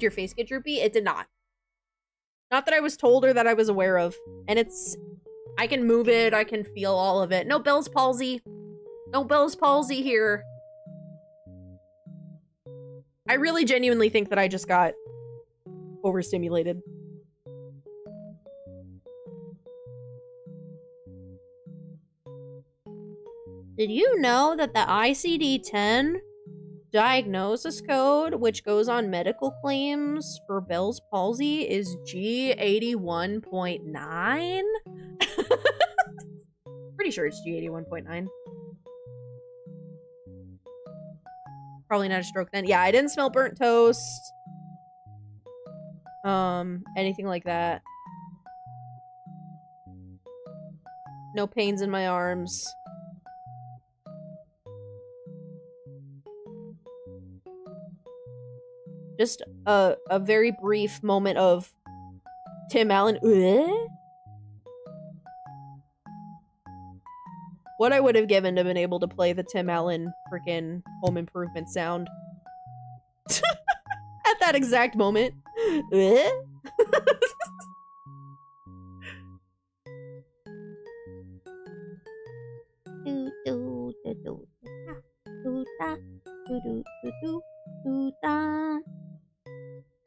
your face get droopy? It did not. Not that I was told or that I was aware of. And I can move it. I can feel all of it. No Bell's palsy. No Bell's palsy here. I really genuinely think that I just got overstimulated. Did you know that the ICD-10 diagnosis code, which goes on medical claims for Bell's palsy, is G81.9. Pretty sure it's G81.9. Probably not a stroke then. Yeah, I didn't smell burnt toast. Anything like that. No pains in my arms. Just a very brief moment of Tim Allen. What I would have given to been able to play the Tim Allen freaking Home Improvement sound. At that exact moment.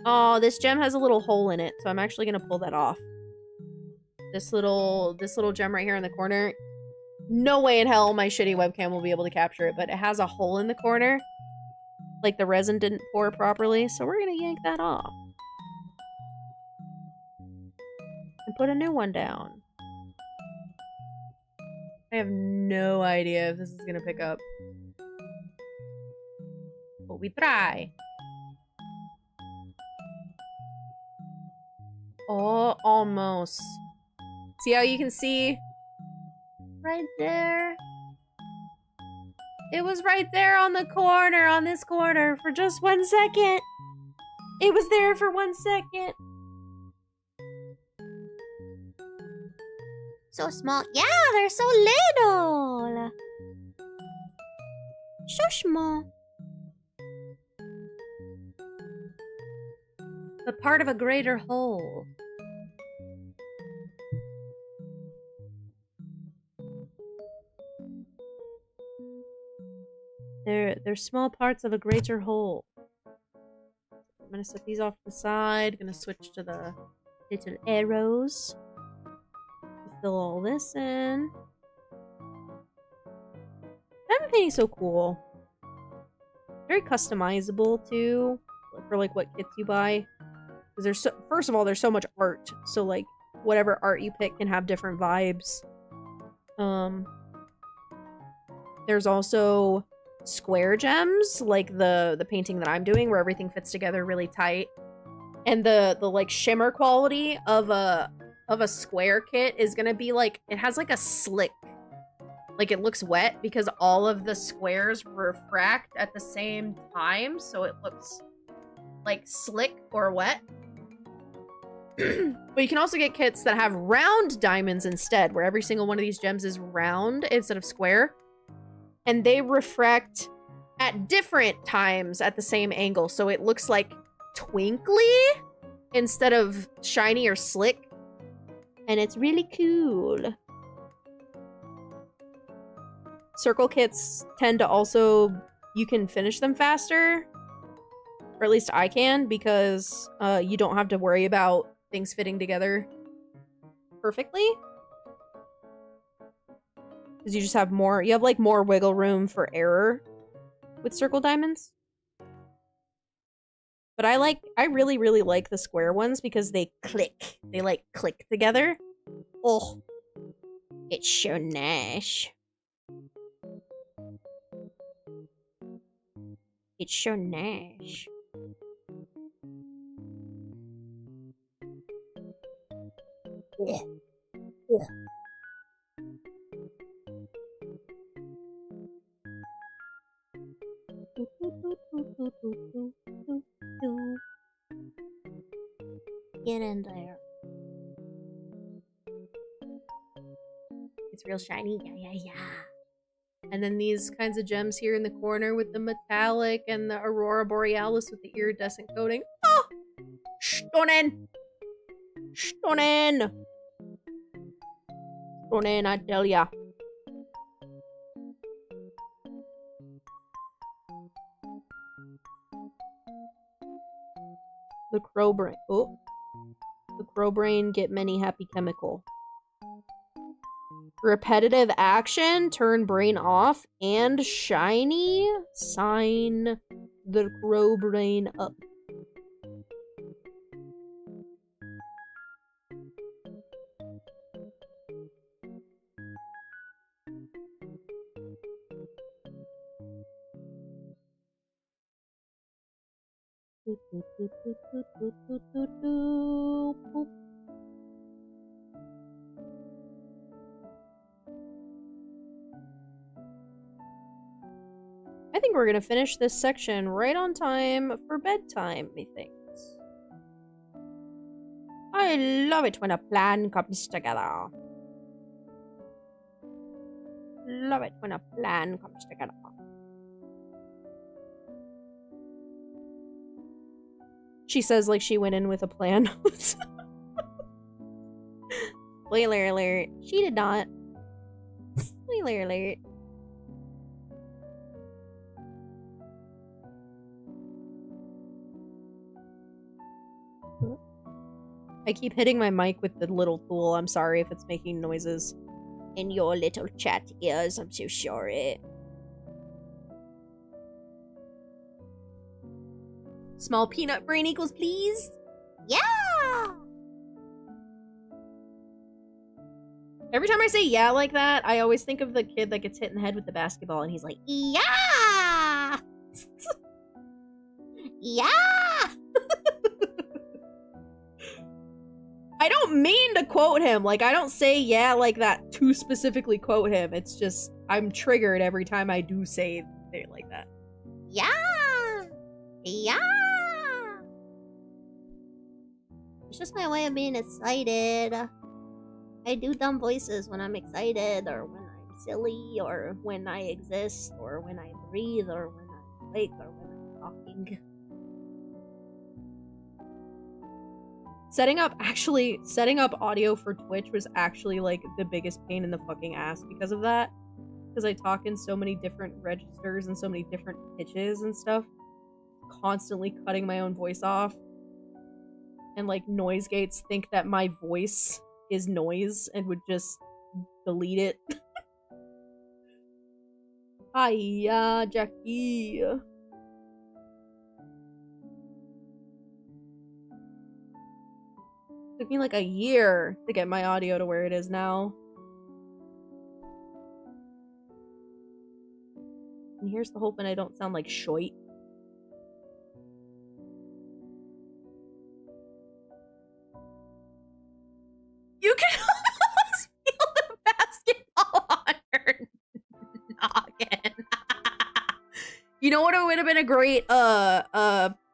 Oh, this gem has a little hole in it, so I'm actually gonna pull that off. This little gem right here in the corner. No way in hell my shitty webcam will be able to capture it, but it has a hole in the corner. Like the resin didn't pour properly, so we're gonna yank that off. And put a new one down. I have no idea if this is gonna pick up. But we try. Oh, almost. See how you can see? Right there. It was right there on the corner, on this corner, for just 1 second. It was there for 1 second. So small. Yeah, they're so little. So small. But part of a greater whole. They're small parts of a greater whole. I'm gonna set these off to the side. Gonna switch to the little arrows. Fill all this in. Diamond painting's so cool. Very customizable too, for like what kits you buy. Because there's first of all, there's so much art. So like whatever art you pick can have different vibes. There's also square gems, like the painting that I'm doing, where everything fits together really tight. And the like shimmer quality of a square kit is gonna be like, it has like a slick, like it looks wet because all of the squares refract at the same time, so it looks like slick or wet. But you can also get kits that have round diamonds instead, where every single one of these gems is round instead of square. And they refract at different times at the same angle, so it looks like twinkly instead of shiny or slick. And it's really cool. Circle kits tend to also, you can finish them faster. Or at least I can, because you don't have to worry about things fitting together perfectly. Because you just have more, you have like more wiggle room for error with circle diamonds. But I really, really like the square ones because they click. They like click together. Oh, it's so nice. It's so nice. Oh. Oh. Get in there. It's real shiny. Yeah. And then these kinds of gems here in the corner with the metallic and the Aurora Borealis with the iridescent coating. Oh! Stunning! Stunning! Stunning, I tell ya. The crow brain. Oh. The crow brain get many happy chemical. Repetitive action, turn brain off, and shiny, sign the crow brain up. I think we're gonna finish this section right on time for bedtime, methinks. I love it when a plan comes together. Love it when a plan comes together. She says like she went in with a plan. Spoiler alert. She did not. Spoiler alert. I keep hitting my mic with the little tool. I'm sorry if it's making noises in your little chat ears. I'm so sorry. Small peanut brain equals please? Yeah! Every time I say yeah like that, I always think of the kid that gets hit in the head with the basketball and he's like, yeah! Yeah! I don't mean to quote him. Like, I don't say yeah like that to specifically quote him. It's just, I'm triggered every time I do say it like that. Yeah! Yeah! It's just my way of being excited. I do dumb voices when I'm excited, or when I'm silly, or when I exist, or when I breathe, or when I'm awake, or when I'm talking. Setting up audio for Twitch was actually like the biggest pain in the fucking ass because of that. Because I talk in so many different registers and so many different pitches and stuff. Constantly cutting my own voice off. And like noise gates think that my voice is noise and would just delete it. Hiya, Jackie. Took me like a year to get my audio to where it is now. And here's the hoping I don't sound like shoit. You can almost feel the basketball on her noggin. You know what would have been a great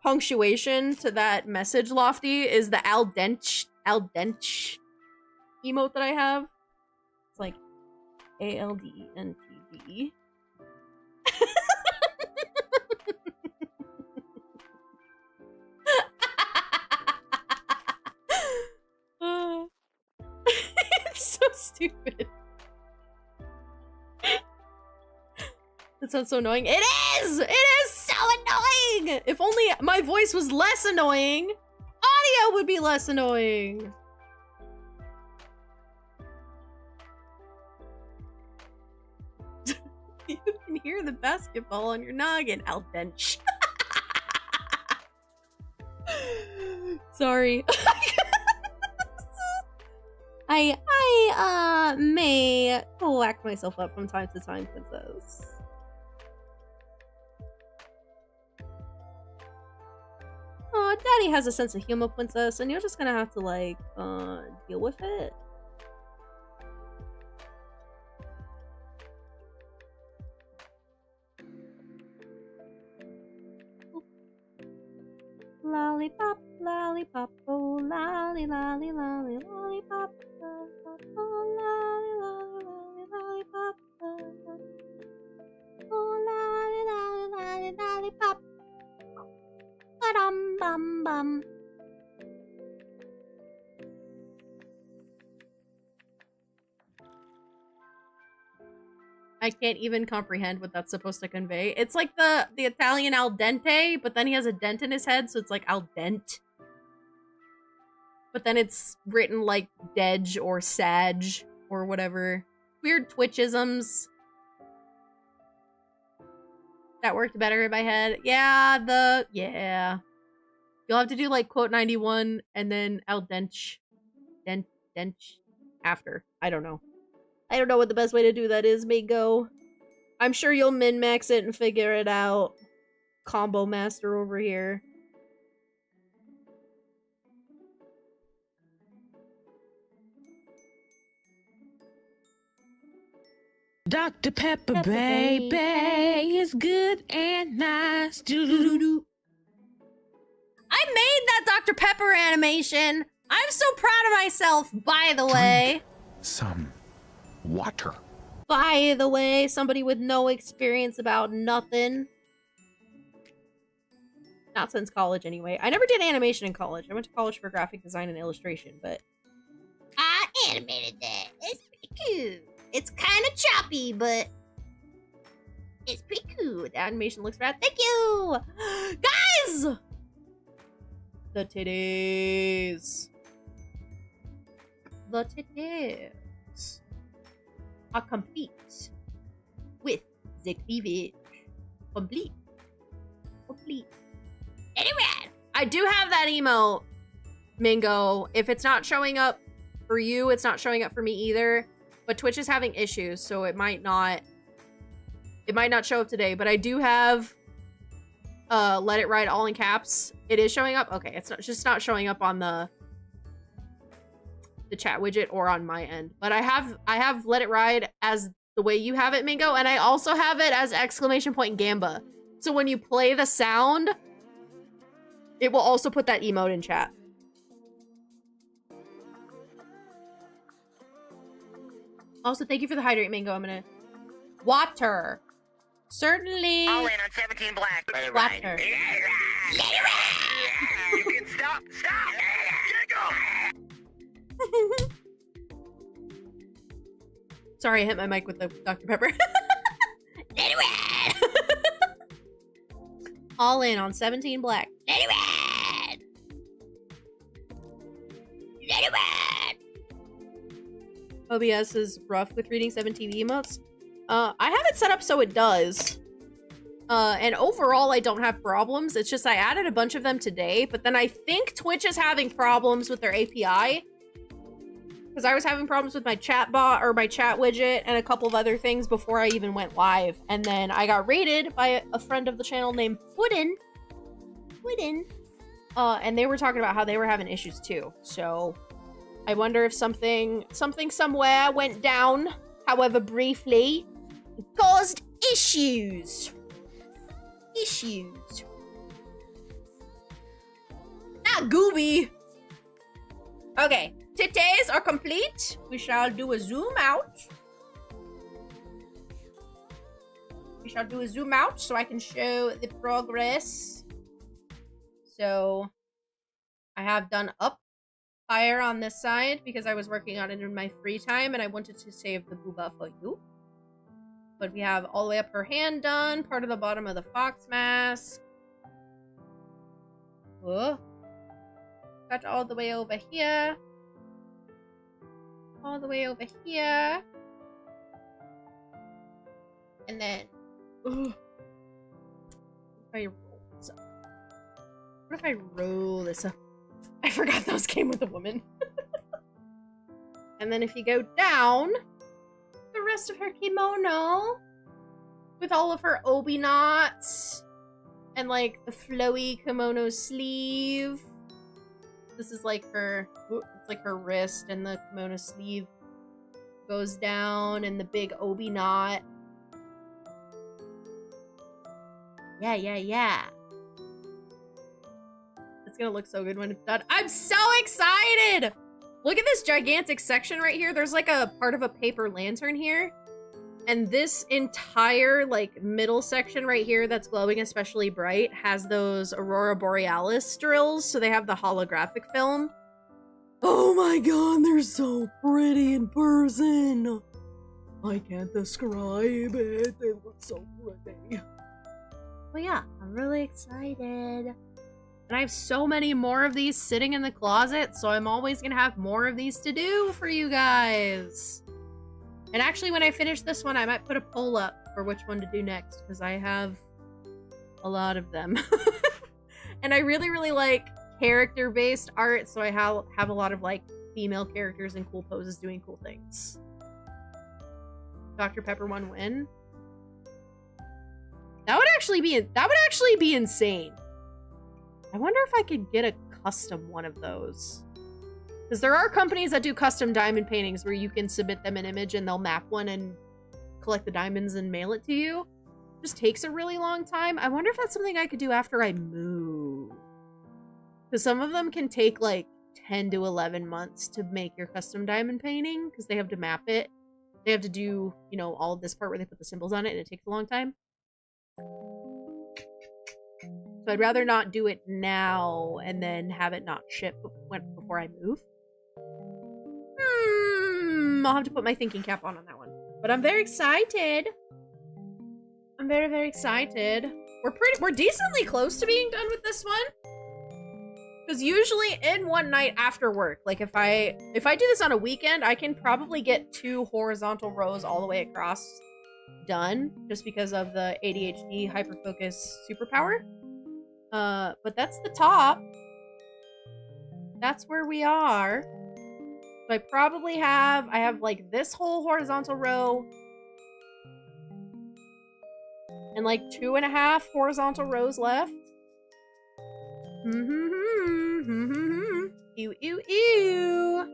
punctuation to that message, Lofty, is the al dente emote that I have. It's like ALDENTD. It's so stupid. That sounds so annoying. It is! It is so annoying! If only my voice was less annoying, audio would be less annoying. You can hear the basketball on your noggin, al dente. Sorry. I may whack myself up from time to time, princess. Oh, Daddy has a sense of humor, princess, and you're just gonna have to, like, deal with it. Lollipop, lollipop, oh, lolly, lolly, lolly, lollipop, lollipop, oh, lolly, lolly, lolly, lollipop, oh, lolly, lolly, lolly, lollipop, ba-dum, bum, bum. I can't even comprehend what that's supposed to convey. It's like the Italian al dente, but then he has a dent in his head, so it's like al dente. But then it's written like dej or sag. or whatever. Weird Twitchisms. That worked better in my head. Yeah, yeah. You'll have to do like quote 91 and then al dente. Dench after. I don't know. I don't know what the best way to do that is, Mango. I'm sure you'll min-max it and figure it out. Combo master over here. Dr. Pepper, baby, is good and nice. Doo-doo-doo-doo. I made that Dr. Pepper animation. I'm so proud of myself, by the way. Some water. By the way, somebody with no experience about nothing. Not since college, anyway. I never did animation in college. I went to college for graphic design and illustration, but I animated that. It's pretty cool. It's kind of choppy, but it's pretty cool. The animation looks rad. Thank you! Guys! The titties. The titties are complete with the cleavage. Complete. Complete. Anyway, I do have that emote, Mingo. If it's not showing up for you, it's not showing up for me either. But Twitch is having issues, so it might not show up today. But I do have Let It Ride all in caps. It is showing up. Okay, it's just not showing up on the chat widget or on my end. But I have Let It Ride as the way you have it, Mingo, and I also have it as exclamation point Gamba. So when you play the sound, it will also put that emote in chat. Also, thank you for the hydrate, Mango. I'm gonna... Water. Certainly. All in on 17 black. Let it Water. ride. Let it ride. You can stop. Stop. Let go. Sorry, I hit my mic with the Dr. Pepper. Let it ride. All in on 17 black. Let it ride. Let it ride. OBS is rough with reading 17 emotes. I have it set up so it does. And overall, I don't have problems. It's just I added a bunch of them today, but then I think Twitch is having problems with their API. Because I was having problems with my chat bot or my chat widget and a couple of other things before I even went live. And then I got raided by a friend of the channel named Wooden. And they were talking about how they were having issues too. So I wonder if something somewhere went down, however briefly, caused issues. Not Gooby. Okay, titties are complete. We shall do a zoom out. So I can show the progress. So I have done up higher on this side because I was working on it in my free time and I wanted to save the booba for you. But we have all the way up her hand done, part of the bottom of the fox mask. Whoa. Got all the way over here. All the way over here. And then, ugh. What if I roll this up? I forgot those came with a woman. And then if you go down, the rest of her kimono with all of her obi knots and like the flowy kimono sleeve. This is like her, it's like her wrist, and the kimono sleeve goes down and the big obi knot. Yeah. It's gonna look so good when it's done. I'm so excited! Look at this gigantic section right here. There's like a part of a paper lantern here. And this entire like middle section right here that's glowing especially bright has those Aurora Borealis drills. So they have the holographic film. Oh my god, they're so pretty in person. I can't describe it. They look so pretty. But yeah, I'm really excited. And I have so many more of these sitting in the closet, so I'm always gonna have more of these to do for you guys. And actually, when I finish this one, I might put a poll up for which one to do next, because I have a lot of them. And I really, really like character-based art, so I have a lot of, like, female characters in cool poses doing cool things. Dr. Pepper one win. That would actually be insane. I wonder if I could get a custom one of those. Because there are companies that do custom diamond paintings where you can submit them an image and they'll map one and collect the diamonds and mail it to you. It just takes a really long time. I wonder if that's something I could do after I move. Because some of them can take like 10 to 11 months to make your custom diamond painting because they have to map it. They have to do, you know, all of this part where they put the symbols on it and it takes a long time. So I'd rather not do it now and then have it not ship before I move. I'll have to put my thinking cap on that one. But I'm very excited. I'm very, very excited. We're decently close to being done with this one. Because usually in one night after work, like if I do this on a weekend, I can probably get 2 horizontal rows all the way across done, just because of the ADHD hyperfocus superpower. But that's the top. That's where we are. So I have like this whole horizontal row and like 2.5 horizontal rows left. Ew, ew, ew.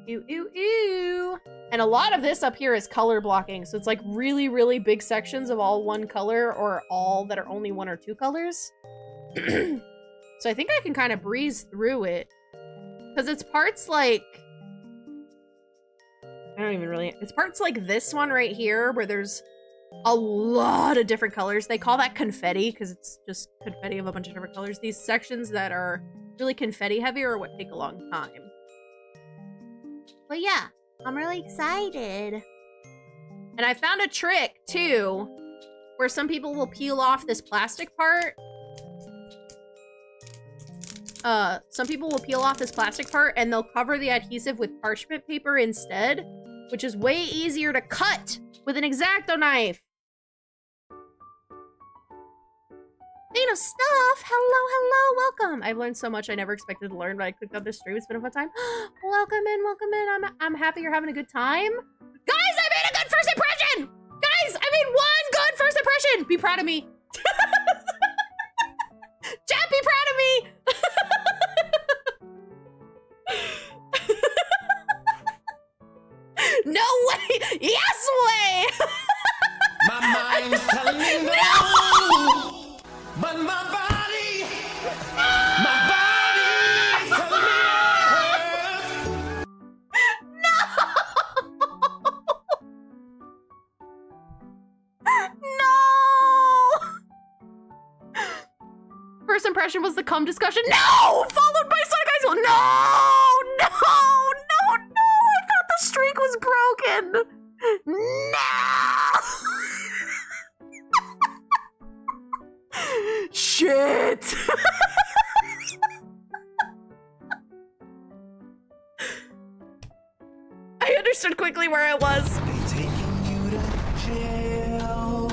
Ew, ew, ew. And a lot of this up here is color blocking. So it's like really, really big sections of all one color or all that are only 1 or 2 colors. So I think I can kind of breeze through it. Because it's parts like... It's parts like this one right here where there's a lot of different colors. They call that confetti because it's just confetti of a bunch of different colors. These sections that are really confetti heavy are what take a long time. But yeah, I'm really excited. And I found a trick too, where some people will peel off this plastic part. Some people will peel off this plastic part and they'll cover the adhesive with parchment paper instead, which is way easier to cut with an X-Acto knife. Speaking of stuff, hello, welcome. I've learned so much I never expected to learn, but I clicked on this stream. It's been a fun time. Welcome in. I'm happy you're having a good time. Guys, I made a good first impression! Guys, I made one good first impression! Be proud of me. Chat, be proud of me! No way! Yes way! My mind's telling me no! But my body's telling me yes! No! First impression was the cum discussion. No! Followed by Sonic High School. No! I thought the streak was broken. No! Shit! I understood quickly where I was. They taking you to jail.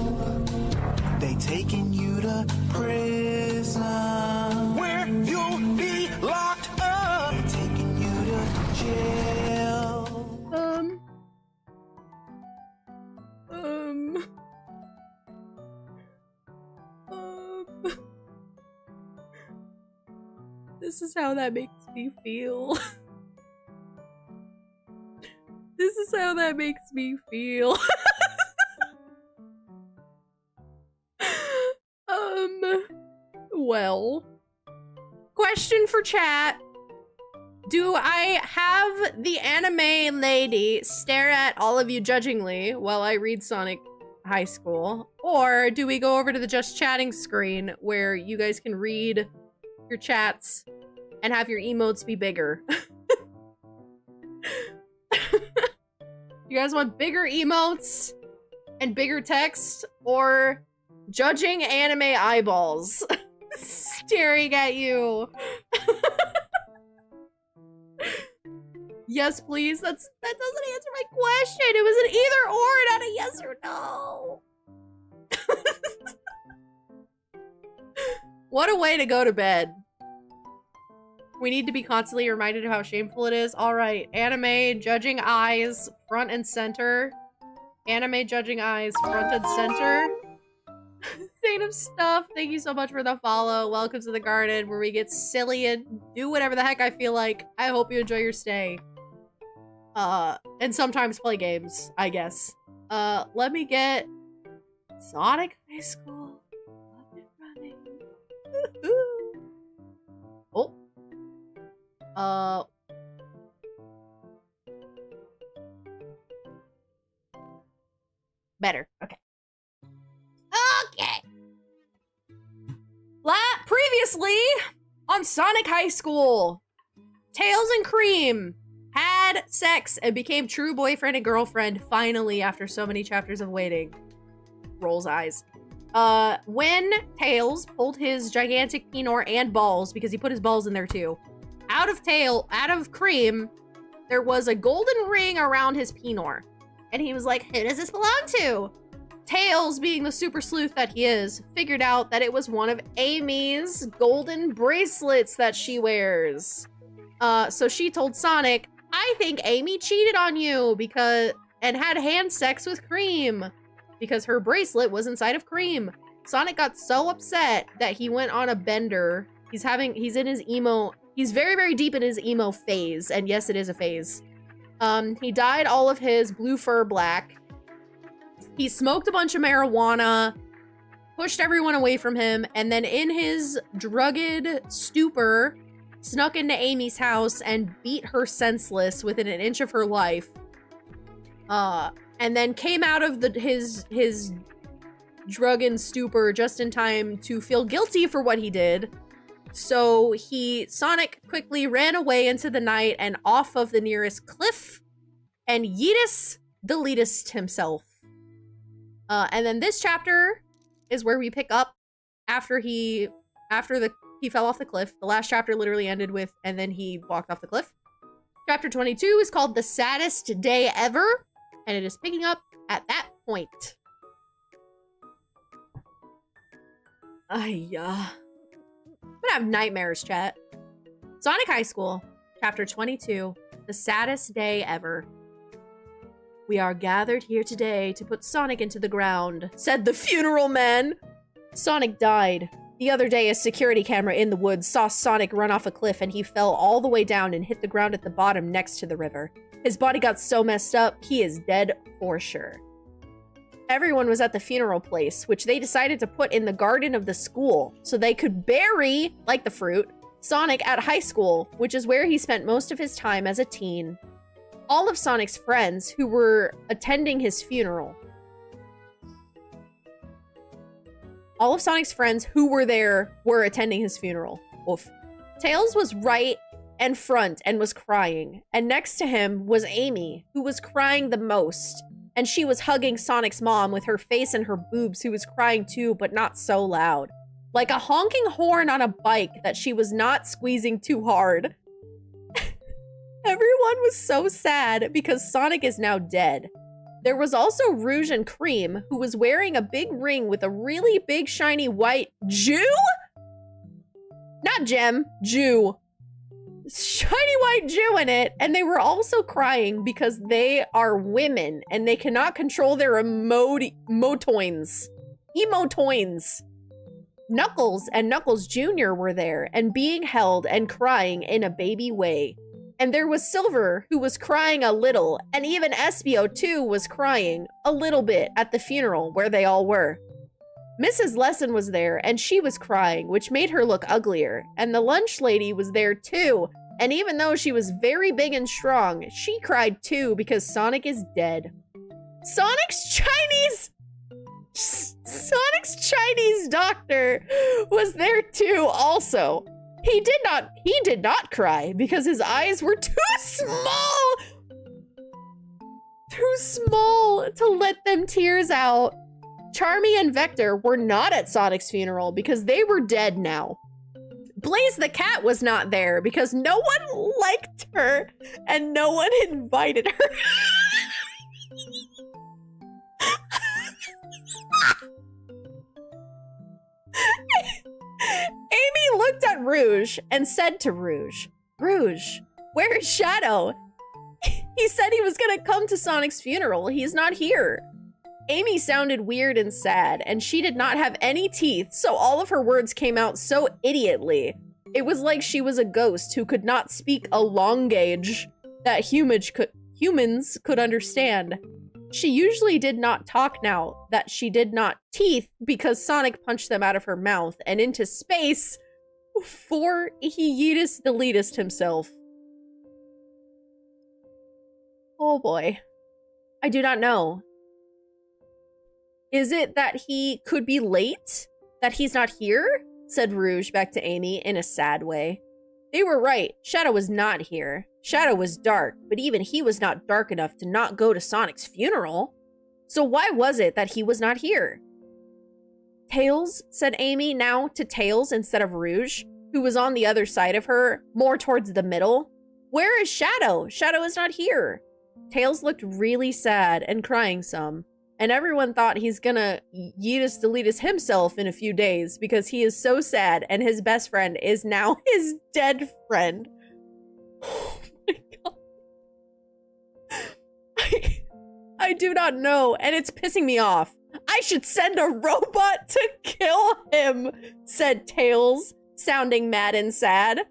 They taking you to prison. Where you'll be locked up. They taking you to jail. This is how that makes me feel. This is how that makes me feel. Well. Question for chat. Do I have the anime lady stare at all of you judgingly while I read Sonic High School? Or do we go over to the just chatting screen where you guys can read your chats and have your emotes be bigger? You guys want bigger emotes and bigger text, or judging anime eyeballs staring at you? Yes, please. That doesn't answer my question. It was an either or, not a yes or no. What a way to go to bed. We need to be constantly reminded of how shameful it is. All right, anime judging eyes, front and center. Anime judging eyes, front and center. Saint of Stuff, thank you so much for the follow. Welcome to the garden where we get silly and do whatever the heck I feel like. I hope you enjoy your stay. And sometimes play games, I guess. Let me get Sonic High School up and running. Oh. Better. Okay. Okay. Previously on Sonic High School, Tails and Cream had sex and became true boyfriend and girlfriend finally after so many chapters of waiting. Rolls eyes. When Tails pulled his gigantic Pinor and balls, because he put his balls in there too, out of Cream, there was a golden ring around his Pinor. And he was like, who does this belong to? Tails, being the super sleuth that he is, figured out that it was one of Amy's golden bracelets that she wears. So she told Sonic, I think Amy cheated on you and had hand sex with Cream because her bracelet was inside of Cream. Sonic got so upset that he went on a bender. He's in his emo. He's very, very deep in his emo phase. And yes, it is a phase. He dyed all of his blue fur black. He smoked a bunch of marijuana, pushed everyone away from him, and then in his drugged stupor, snuck into Amy's house and beat her senseless within an inch of her life. And then came out of his drug-in stupor just in time to feel guilty for what he did. So Sonic quickly ran away into the night and off of the nearest cliff and yeetus deletus himself. And then this chapter is where we pick up after he fell off the cliff. The last chapter literally ended with, and then he walked off the cliff. Chapter 22 is called The Saddest Day Ever, and it is picking up at that point. I'm gonna have nightmares, chat. Sonic High School, Chapter 22, The Saddest Day Ever. We are gathered here today to put Sonic into the ground, said the funeral man. Sonic died. The other day, a security camera in the woods saw Sonic run off a cliff and he fell all the way down and hit the ground at the bottom next to the river. His body got so messed up, he is dead for sure. Everyone was at the funeral place, which they decided to put in the garden of the school so they could bury, like the fruit, Sonic at high school, which is where he spent most of his time as a teen. All of Sonic's friends who were attending his funeral. All of Sonic's friends who were there were attending his funeral. Oof. Tails was right and front and was crying. And next to him was Amy, who was crying the most. And she was hugging Sonic's mom with her face and her boobs, who was crying too, but not so loud. Like a honking horn on a bike that she was not squeezing too hard. Everyone was so sad because Sonic is now dead. There was also Rouge and Cream, who was wearing a big ring with a really big shiny white Jew? Not gem, Jew. Shiny white Jew in it, and they were also crying because they are women and they cannot control their emotoins. Knuckles and Knuckles Jr. were there and being held and crying in a baby way. And there was Silver, who was crying a little, and even Espio too was crying a little bit at the funeral where they all were. Mrs. Lesson was there, and she was crying, which made her look uglier. And the lunch lady was there too, and even though she was very big and strong, she cried too because Sonic is dead. Sonic's Chinese doctor was there too also. He did not cry because his eyes were too small to let them tears out. Charmy and Vector were not at Sonic's funeral because they were dead now. Blaze the cat was not there because no one liked her and no one invited her. Amy looked at Rouge and said to Rouge, "Rouge, where is Shadow? He said he was gonna come to Sonic's funeral. He's not here." Amy sounded weird and sad, and she did not have any teeth, so all of her words came out so idiotly. It was like she was a ghost who could not speak a language that humans could understand. She usually did not talk now that she did not teeth because Sonic punched them out of her mouth and into space before he yeetus deletus himself. Oh boy. I do not know. Is it that he could be late? That he's not here? Said Rouge back to Amy in a sad way. They were right. Shadow was not here. Shadow was dark, but even he was not dark enough to not go to Sonic's funeral. So why was it that he was not here? Tails, said Amy now to Tails instead of Rouge, who was on the other side of her, more towards the middle. Where is Shadow? Shadow is not here. Tails looked really sad and crying some. And everyone thought he's gonna yeetus deletus himself in a few days because he is so sad and his best friend is now his dead friend. Oh my god. I do not know, and it's pissing me off. I should send a robot to kill him, said Tails, sounding mad and sad.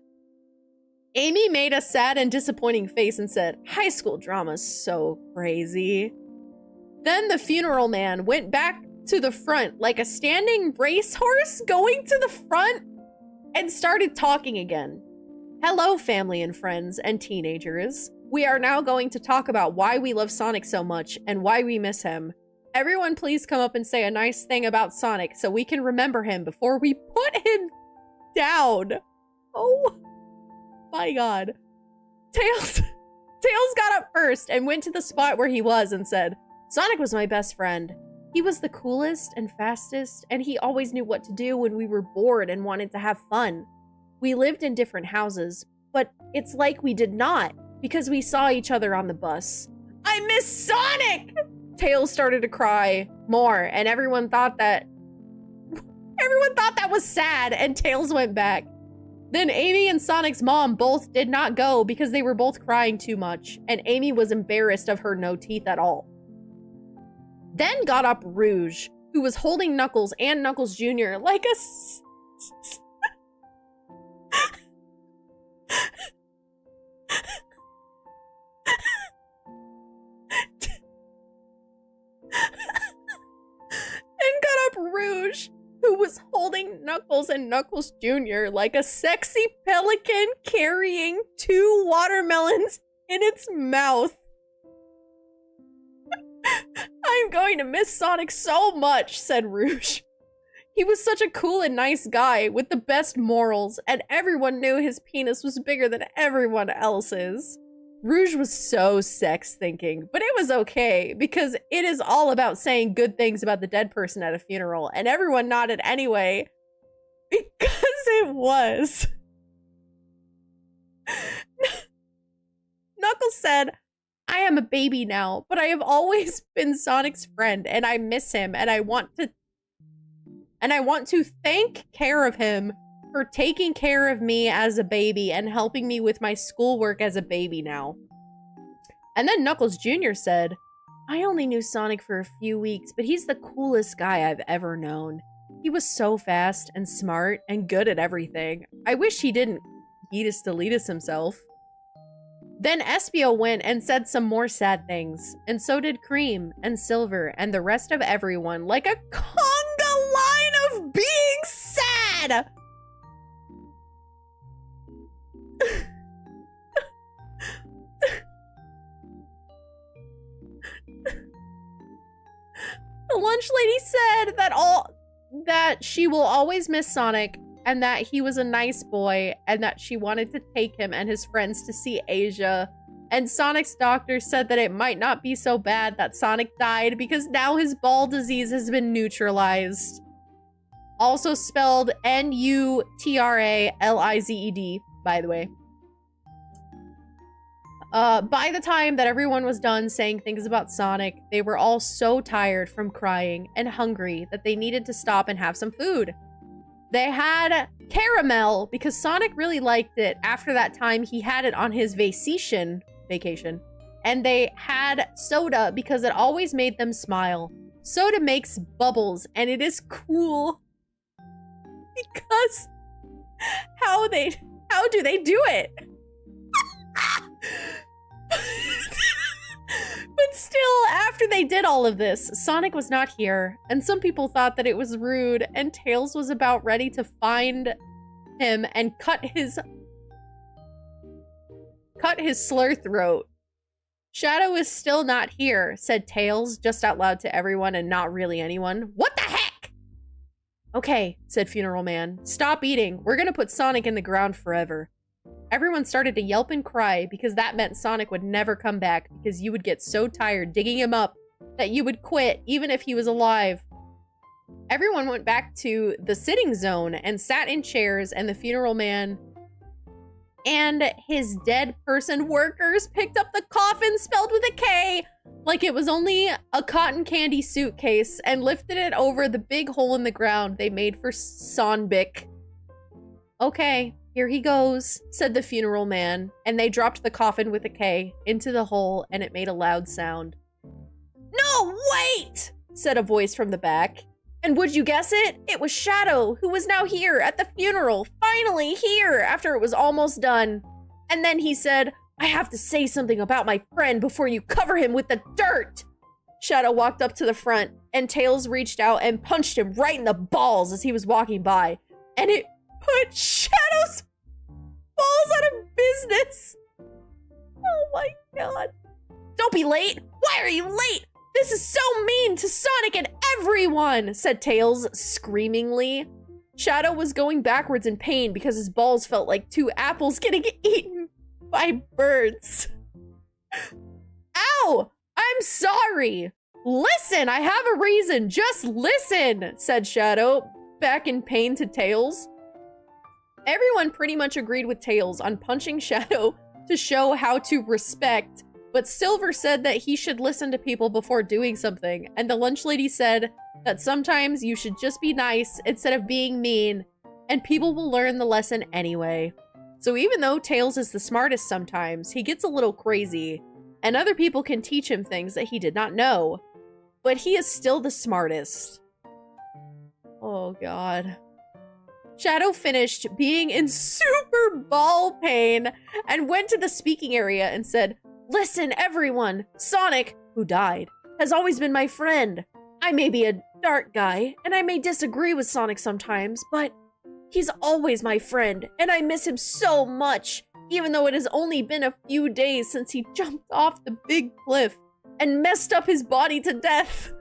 Amy made a sad and disappointing face and said, high school drama's so crazy. Then the funeral man went back to the front like a standing racehorse going to the front and started talking again. Hello, family and friends and teenagers. We are now going to talk about why we love Sonic so much and why we miss him. Everyone please come up and say a nice thing about Sonic so we can remember him before we put him down. Oh my god. Tails got up first and went to the spot where he was and said, Sonic was my best friend. He was the coolest and fastest, and he always knew what to do when we were bored and wanted to have fun. We lived in different houses, but it's like we did not, because we saw each other on the bus. I miss Sonic! Tails started to cry more, and everyone thought that was sad, and Tails went back. Then Amy and Sonic's mom both did not go because they were both crying too much, and Amy was embarrassed of her no teeth at all. Then got up Rouge, who was holding Knuckles and Knuckles Jr. like a who was holding Knuckles and Knuckles Jr. like a sexy pelican carrying 2 watermelons in its mouth. I'm going to miss Sonic so much, said Rouge. He was such a cool and nice guy with the best morals, and everyone knew his penis was bigger than everyone else's. Rouge was so sex thinking, but it was okay because it is all about saying good things about the dead person at a funeral, and everyone nodded anyway because it was. Knuckles said, I am a baby now, but I have always been Sonic's friend, and I miss him, and I want to thank care of him for taking care of me as a baby and helping me with my schoolwork as a baby now. And then Knuckles Jr. said, I only knew Sonic for a few weeks, but he's the coolest guy I've ever known. He was so fast and smart and good at everything. I wish he didn't yeetus deletus himself. Then Espio went and said some more sad things, and so did Cream and Silver and the rest of everyone, like a conga line of being sad! The lunch lady said that she will always miss Sonic and that he was a nice boy and that she wanted to take him and his friends to see Asia. And Sonic's doctor said that it might not be so bad that Sonic died because now his ball disease has been neutralized. also spelled Nutralized, by the way. By the time that everyone was done saying things about Sonic, they were all so tired from crying and hungry that they needed to stop and have some food. They had caramel because Sonic really liked it after that time he had it on his vacation. And they had soda because it always made them smile. Soda makes bubbles and it is cool because how do they do it? But still, after they did all of this, Sonic was not here, and some people thought that it was rude, and Tails was about ready to find him and cut his slur throat. Shadow is still not here, said Tails, just out loud to everyone and not really anyone. What the heck? Okay, said Funeral Man. Stop eating. We're gonna put Sonic in the ground forever. Everyone started to yelp and cry because that meant Sonic would never come back because you would get so tired digging him up that you would quit even if he was alive. Everyone went back to the sitting zone and sat in chairs, and the Funeral Man and his dead person workers picked up the coffin spelled with a K like it was only a cotton candy suitcase and lifted it over the big hole in the ground they made for Sonbic. Okay. Here he goes, said the Funeral Man, and they dropped the coffin with a K into the hole, and it made a loud sound. No, wait, said a voice from the back. And would you guess it? It was Shadow, who was now here at the funeral, finally here, after it was almost done. And then he said, I have to say something about my friend before you cover him with the dirt. Shadow walked up to the front, and Tails reached out and punched him right in the balls as he was walking by, and it put Shadow's balls out of business. Oh my god. Don't be late. Why are you late? This is so mean to Sonic and everyone, said Tails screamingly. Shadow was going backwards in pain because his balls felt like 2 apples getting eaten by birds. Ow! I'm sorry. Listen, I have a reason. Just listen, said Shadow, back in pain to Tails. Everyone pretty much agreed with Tails on punching Shadow to show how to respect, but Silver said that he should listen to people before doing something, and the lunch lady said that sometimes you should just be nice instead of being mean, and people will learn the lesson anyway. So even though Tails is the smartest sometimes, he gets a little crazy, and other people can teach him things that he did not know, but he is still the smartest. Oh god. Shadow finished being in super ball pain and went to the speaking area and said, listen, everyone, Sonic, who died, has always been my friend. I may be a dark guy, and I may disagree with Sonic sometimes, but he's always my friend, and I miss him so much, even though it has only been a few days since he jumped off the big cliff and messed up his body to death.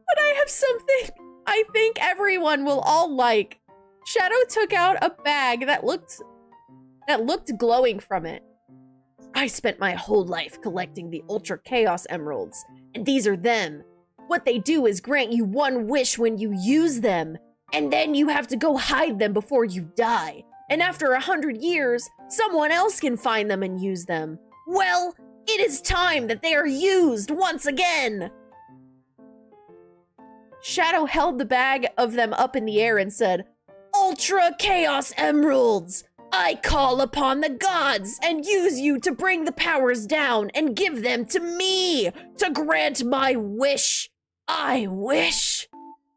But I have something I think everyone will all like. Shadow took out a bag that looked glowing from it. I spent my whole life collecting the Ultra Chaos Emeralds, and these are them. What they do is grant you 1 wish when you use them, and then you have to go hide them before you die. And after 100 years, someone else can find them and use them. Well, it is time that they are used once again. Shadow held the bag of them up in the air and said, Ultra Chaos Emeralds! I call upon the gods and use you to bring the powers down and give them to me to grant my wish. I wish.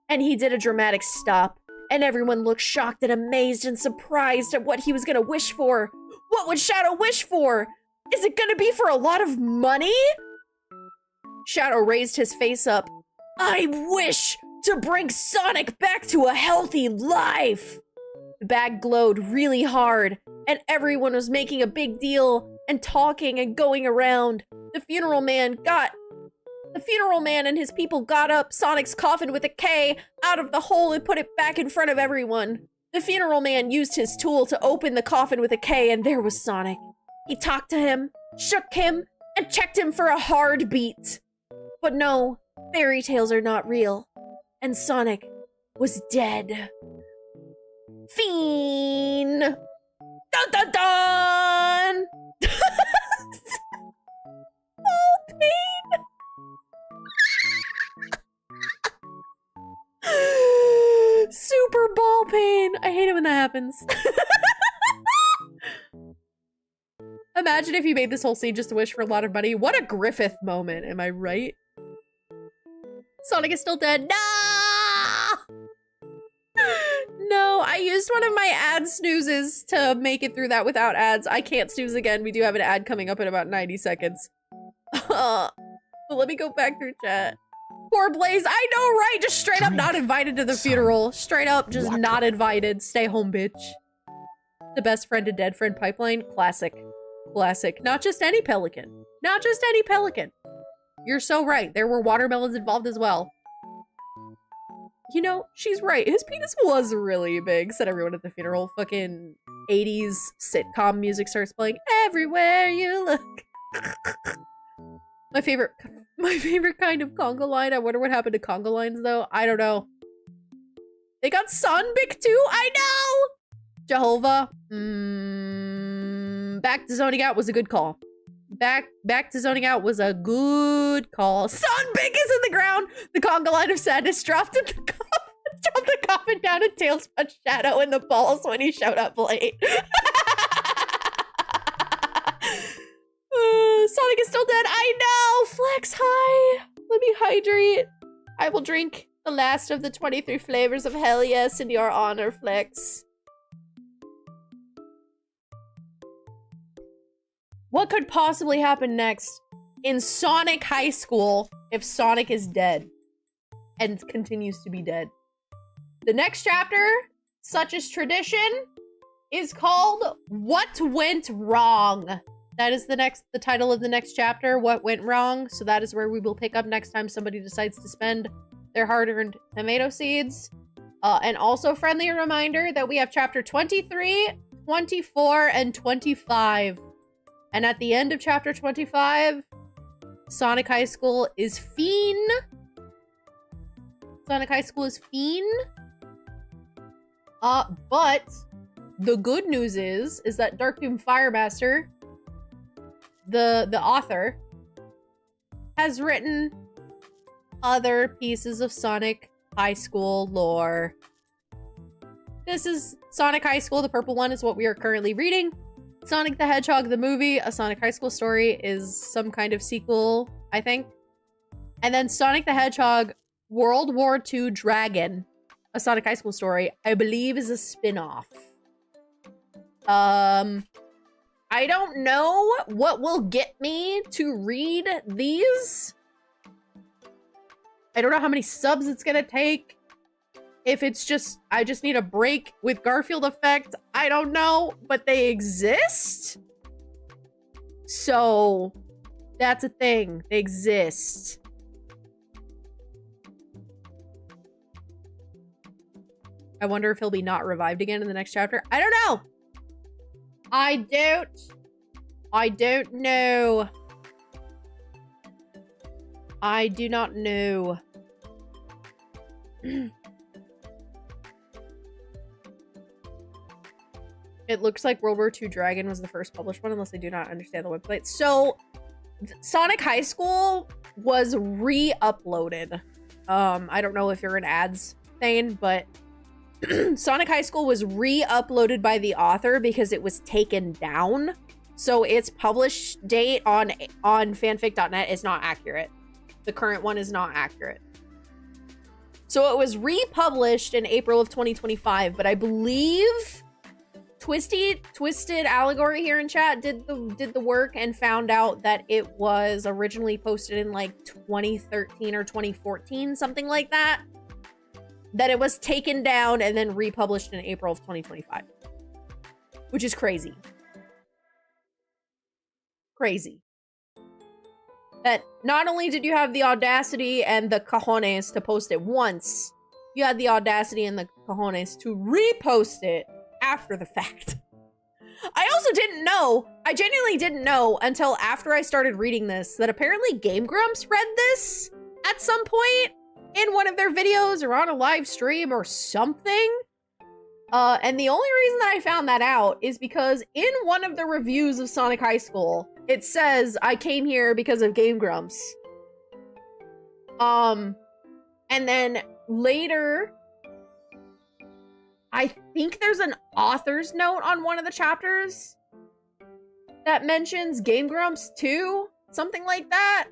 And he did a dramatic stop, and everyone looked shocked and amazed and surprised at what he was gonna wish for. What would Shadow wish for? Is it gonna be for a lot of money? Shadow raised his face up. I wish to bring Sonic back to a healthy life. The bag glowed really hard, and everyone was making a big deal and talking and going around. The funeral man and his people got up Sonic's coffin with a K out of the hole and put it back in front of everyone. The funeral man used his tool to open the coffin with a K, and there was Sonic. He talked to him, shook him, and checked him for a heartbeat. But no, fairy tales are not real, and Sonic was dead. Fiend! Dun dun dun! Oh, pain! Super ball pain! I hate it when that happens. Imagine if you made this whole scene just to wish for a lot of money. What a Griffith moment, am I right? Sonic is still dead. No! No, I used one of my ad snoozes to make it through that without ads. I can't snooze again. We do have an ad coming up in about 90 seconds. But let me go back through chat. Poor Blaze. I know, right? Just straight up not invited to the funeral. Straight up just not invited. Stay home, bitch. The best friend to dead friend pipeline. Classic. Classic. Not just any pelican. Not just any pelican. You're so right. There were watermelons involved as well. You know, she's right. His penis was really big, said everyone at the funeral. Fucking 80s sitcom music starts playing everywhere you look. My favorite kind of conga line. I wonder what happened to conga lines, though. I don't know. They got Sonbic too? I know! Jehovah. Back to zoning out was a good call. Back to zoning out was a good call. Sonbic is in the ground! The conga line of sadness dropped in the coffin. Dropped the coffin down and Tails punched Shadow in the balls when he showed up late. Sonic is still dead. I know! Flex high! Let me hydrate. I will drink the last of the 23 flavors of hell yes in your honor, Flex. What could possibly happen next in Sonic High School if Sonic is dead and continues to be dead? The next chapter, such as tradition, is called What Went Wrong. That is the title of the next chapter, What Went Wrong. So that is where we will pick up next time somebody decides to spend their hard-earned tomato seeds. And also friendly reminder that we have chapter 23, 24, and 25. And at the end of chapter 25, Sonic High School is Fiend. Sonic High School is Fiend. But the good news is that Dark Doom Firemaster, the author, has written other pieces of Sonic High School lore. This is Sonic High School. The purple one is what we are currently reading. Sonic the Hedgehog, the movie, A Sonic High School Story, is some kind of sequel, I think. And then Sonic the Hedgehog, World War II Dragon, A Sonic High School Story, I believe is a spin-off. I don't know what will get me to read these. I don't know how many subs it's gonna take. If it's just, I just need a break with Garfield effect. I don't know, but they exist. So that's a thing. They exist. I wonder if he'll be not revived again in the next chapter. I don't know. I don't know. I do not know. It looks like World War II Dragon was the first published one, unless I do not understand the website. So, Sonic High School was re-uploaded. I don't know if you're an ads thing, but Sonic High School was re-uploaded by the author because it was taken down. So its published date on fanfic.net is not accurate. The current one is not accurate. So it was republished in April of 2025, but I believe Twisted Allegory here in chat did the work and found out that it was originally posted in like 2013 or 2014, something like that. That it was taken down and then republished in April of 2025. Which is crazy. Crazy. That not only did you have the audacity and the cojones to post it once, you had the audacity and the cojones to repost it after the fact. I also didn't know, I genuinely didn't know until after I started reading this, that apparently Game Grumps read this at some point in one of their videos or on a live stream or something. And the only reason that I found that out is because in one of the reviews of Sonic High School, it says, I came here because of Game Grumps. And then later, I think there's an author's note on one of the chapters that mentions Game Grumps too, something like that.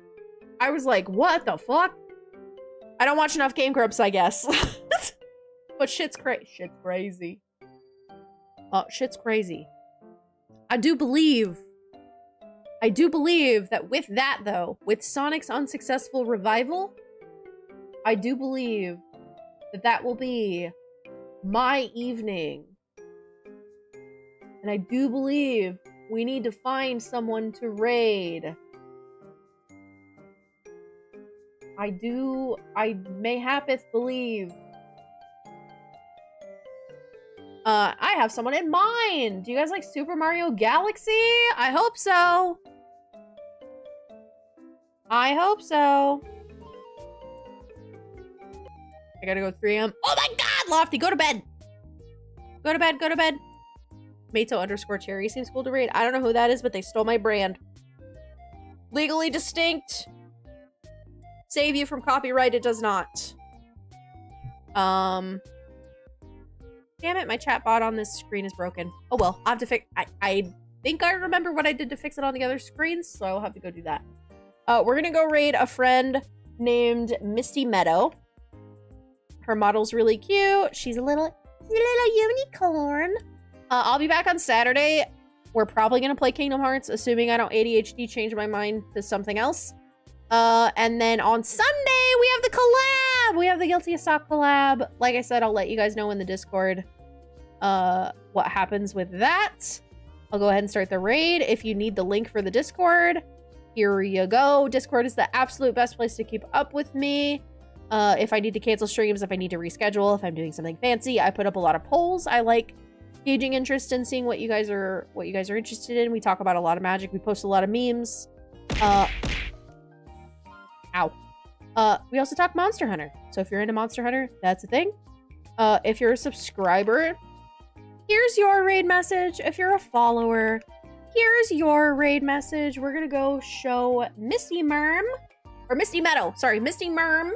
I was like, what the fuck? I don't watch enough Game Grumps, I guess. But shit's crazy. Shit's crazy. I do believe that with that though, with Sonic's unsuccessful revival, I do believe that that will be my evening. And I do believe we need to find someone to raid. I mayhappeth believe. I have someone in mind. Do you guys like Super Mario Galaxy? I hope so. I hope so. I gotta go 3 a.m. Oh my god, Lofty, go to bed. Go to bed, go to bed. Mato_Cheri seems cool to read. I don't know who that is, but they stole my brand. Legally distinct. Save you from copyright, it does not. Damn it, my chat bot on this screen is broken. Oh well, I'll have to fix. I think I remember what I did to fix it on the other screens, so I'll have to go do that. We're gonna go raid a friend named Misty Meadow. Her model's really cute. She's a little unicorn. I'll be back on Saturday. We're probably gonna play Kingdom Hearts, assuming I don't ADHD change my mind to something else. And then on Sunday, we have the collab! We have the Guilty as Sock collab. Like I said, I'll let you guys know in the Discord what happens with that. I'll go ahead and start the raid. If you need the link for the Discord, here you go. Discord is the absolute best place to keep up with me. If I need to cancel streams, if I need to reschedule, if I'm doing something fancy, I put up a lot of polls. I like gauging interest and seeing what you guys are interested in. We talk about a lot of magic. We post a lot of memes. We also talk Monster Hunter. So if you're into Monster Hunter, that's a thing. If you're a subscriber, here's your raid message. If you're a follower, here's your raid message. We're gonna go show Misty Merm, or Misty Meadow, sorry, Misty Merm,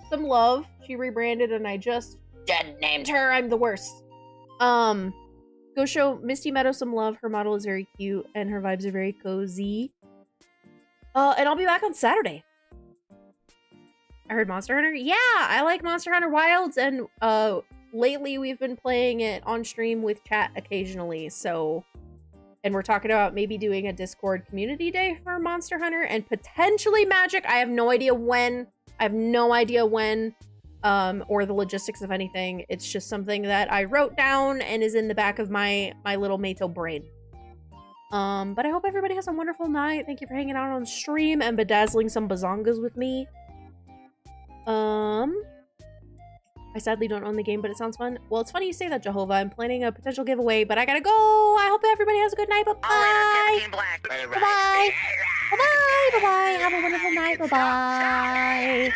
some love. She rebranded and I just dead named her. I'm the worst. Go show Misty Meadow some love. Her model is very cute and her vibes are very cozy. And I'll be back on Saturday. I heard Monster Hunter. Yeah, I like Monster Hunter Wilds, and lately we've been playing it on stream with chat occasionally. So, and we're talking about maybe doing a Discord community day for Monster Hunter and potentially Magic. I have no idea when. Or the logistics of anything. It's just something that I wrote down and is in the back of my little Mato brain. But I hope everybody has a wonderful night. Thank you for hanging out on stream and bedazzling some bazongas with me. I sadly don't own the game, but it sounds fun. Well, it's funny you say that, Jehovah. I'm planning a potential giveaway, but I gotta go. I hope everybody has a good night. Bye-bye. Bye-bye. Bye-bye. Bye-bye. Have a wonderful night. Bye-bye.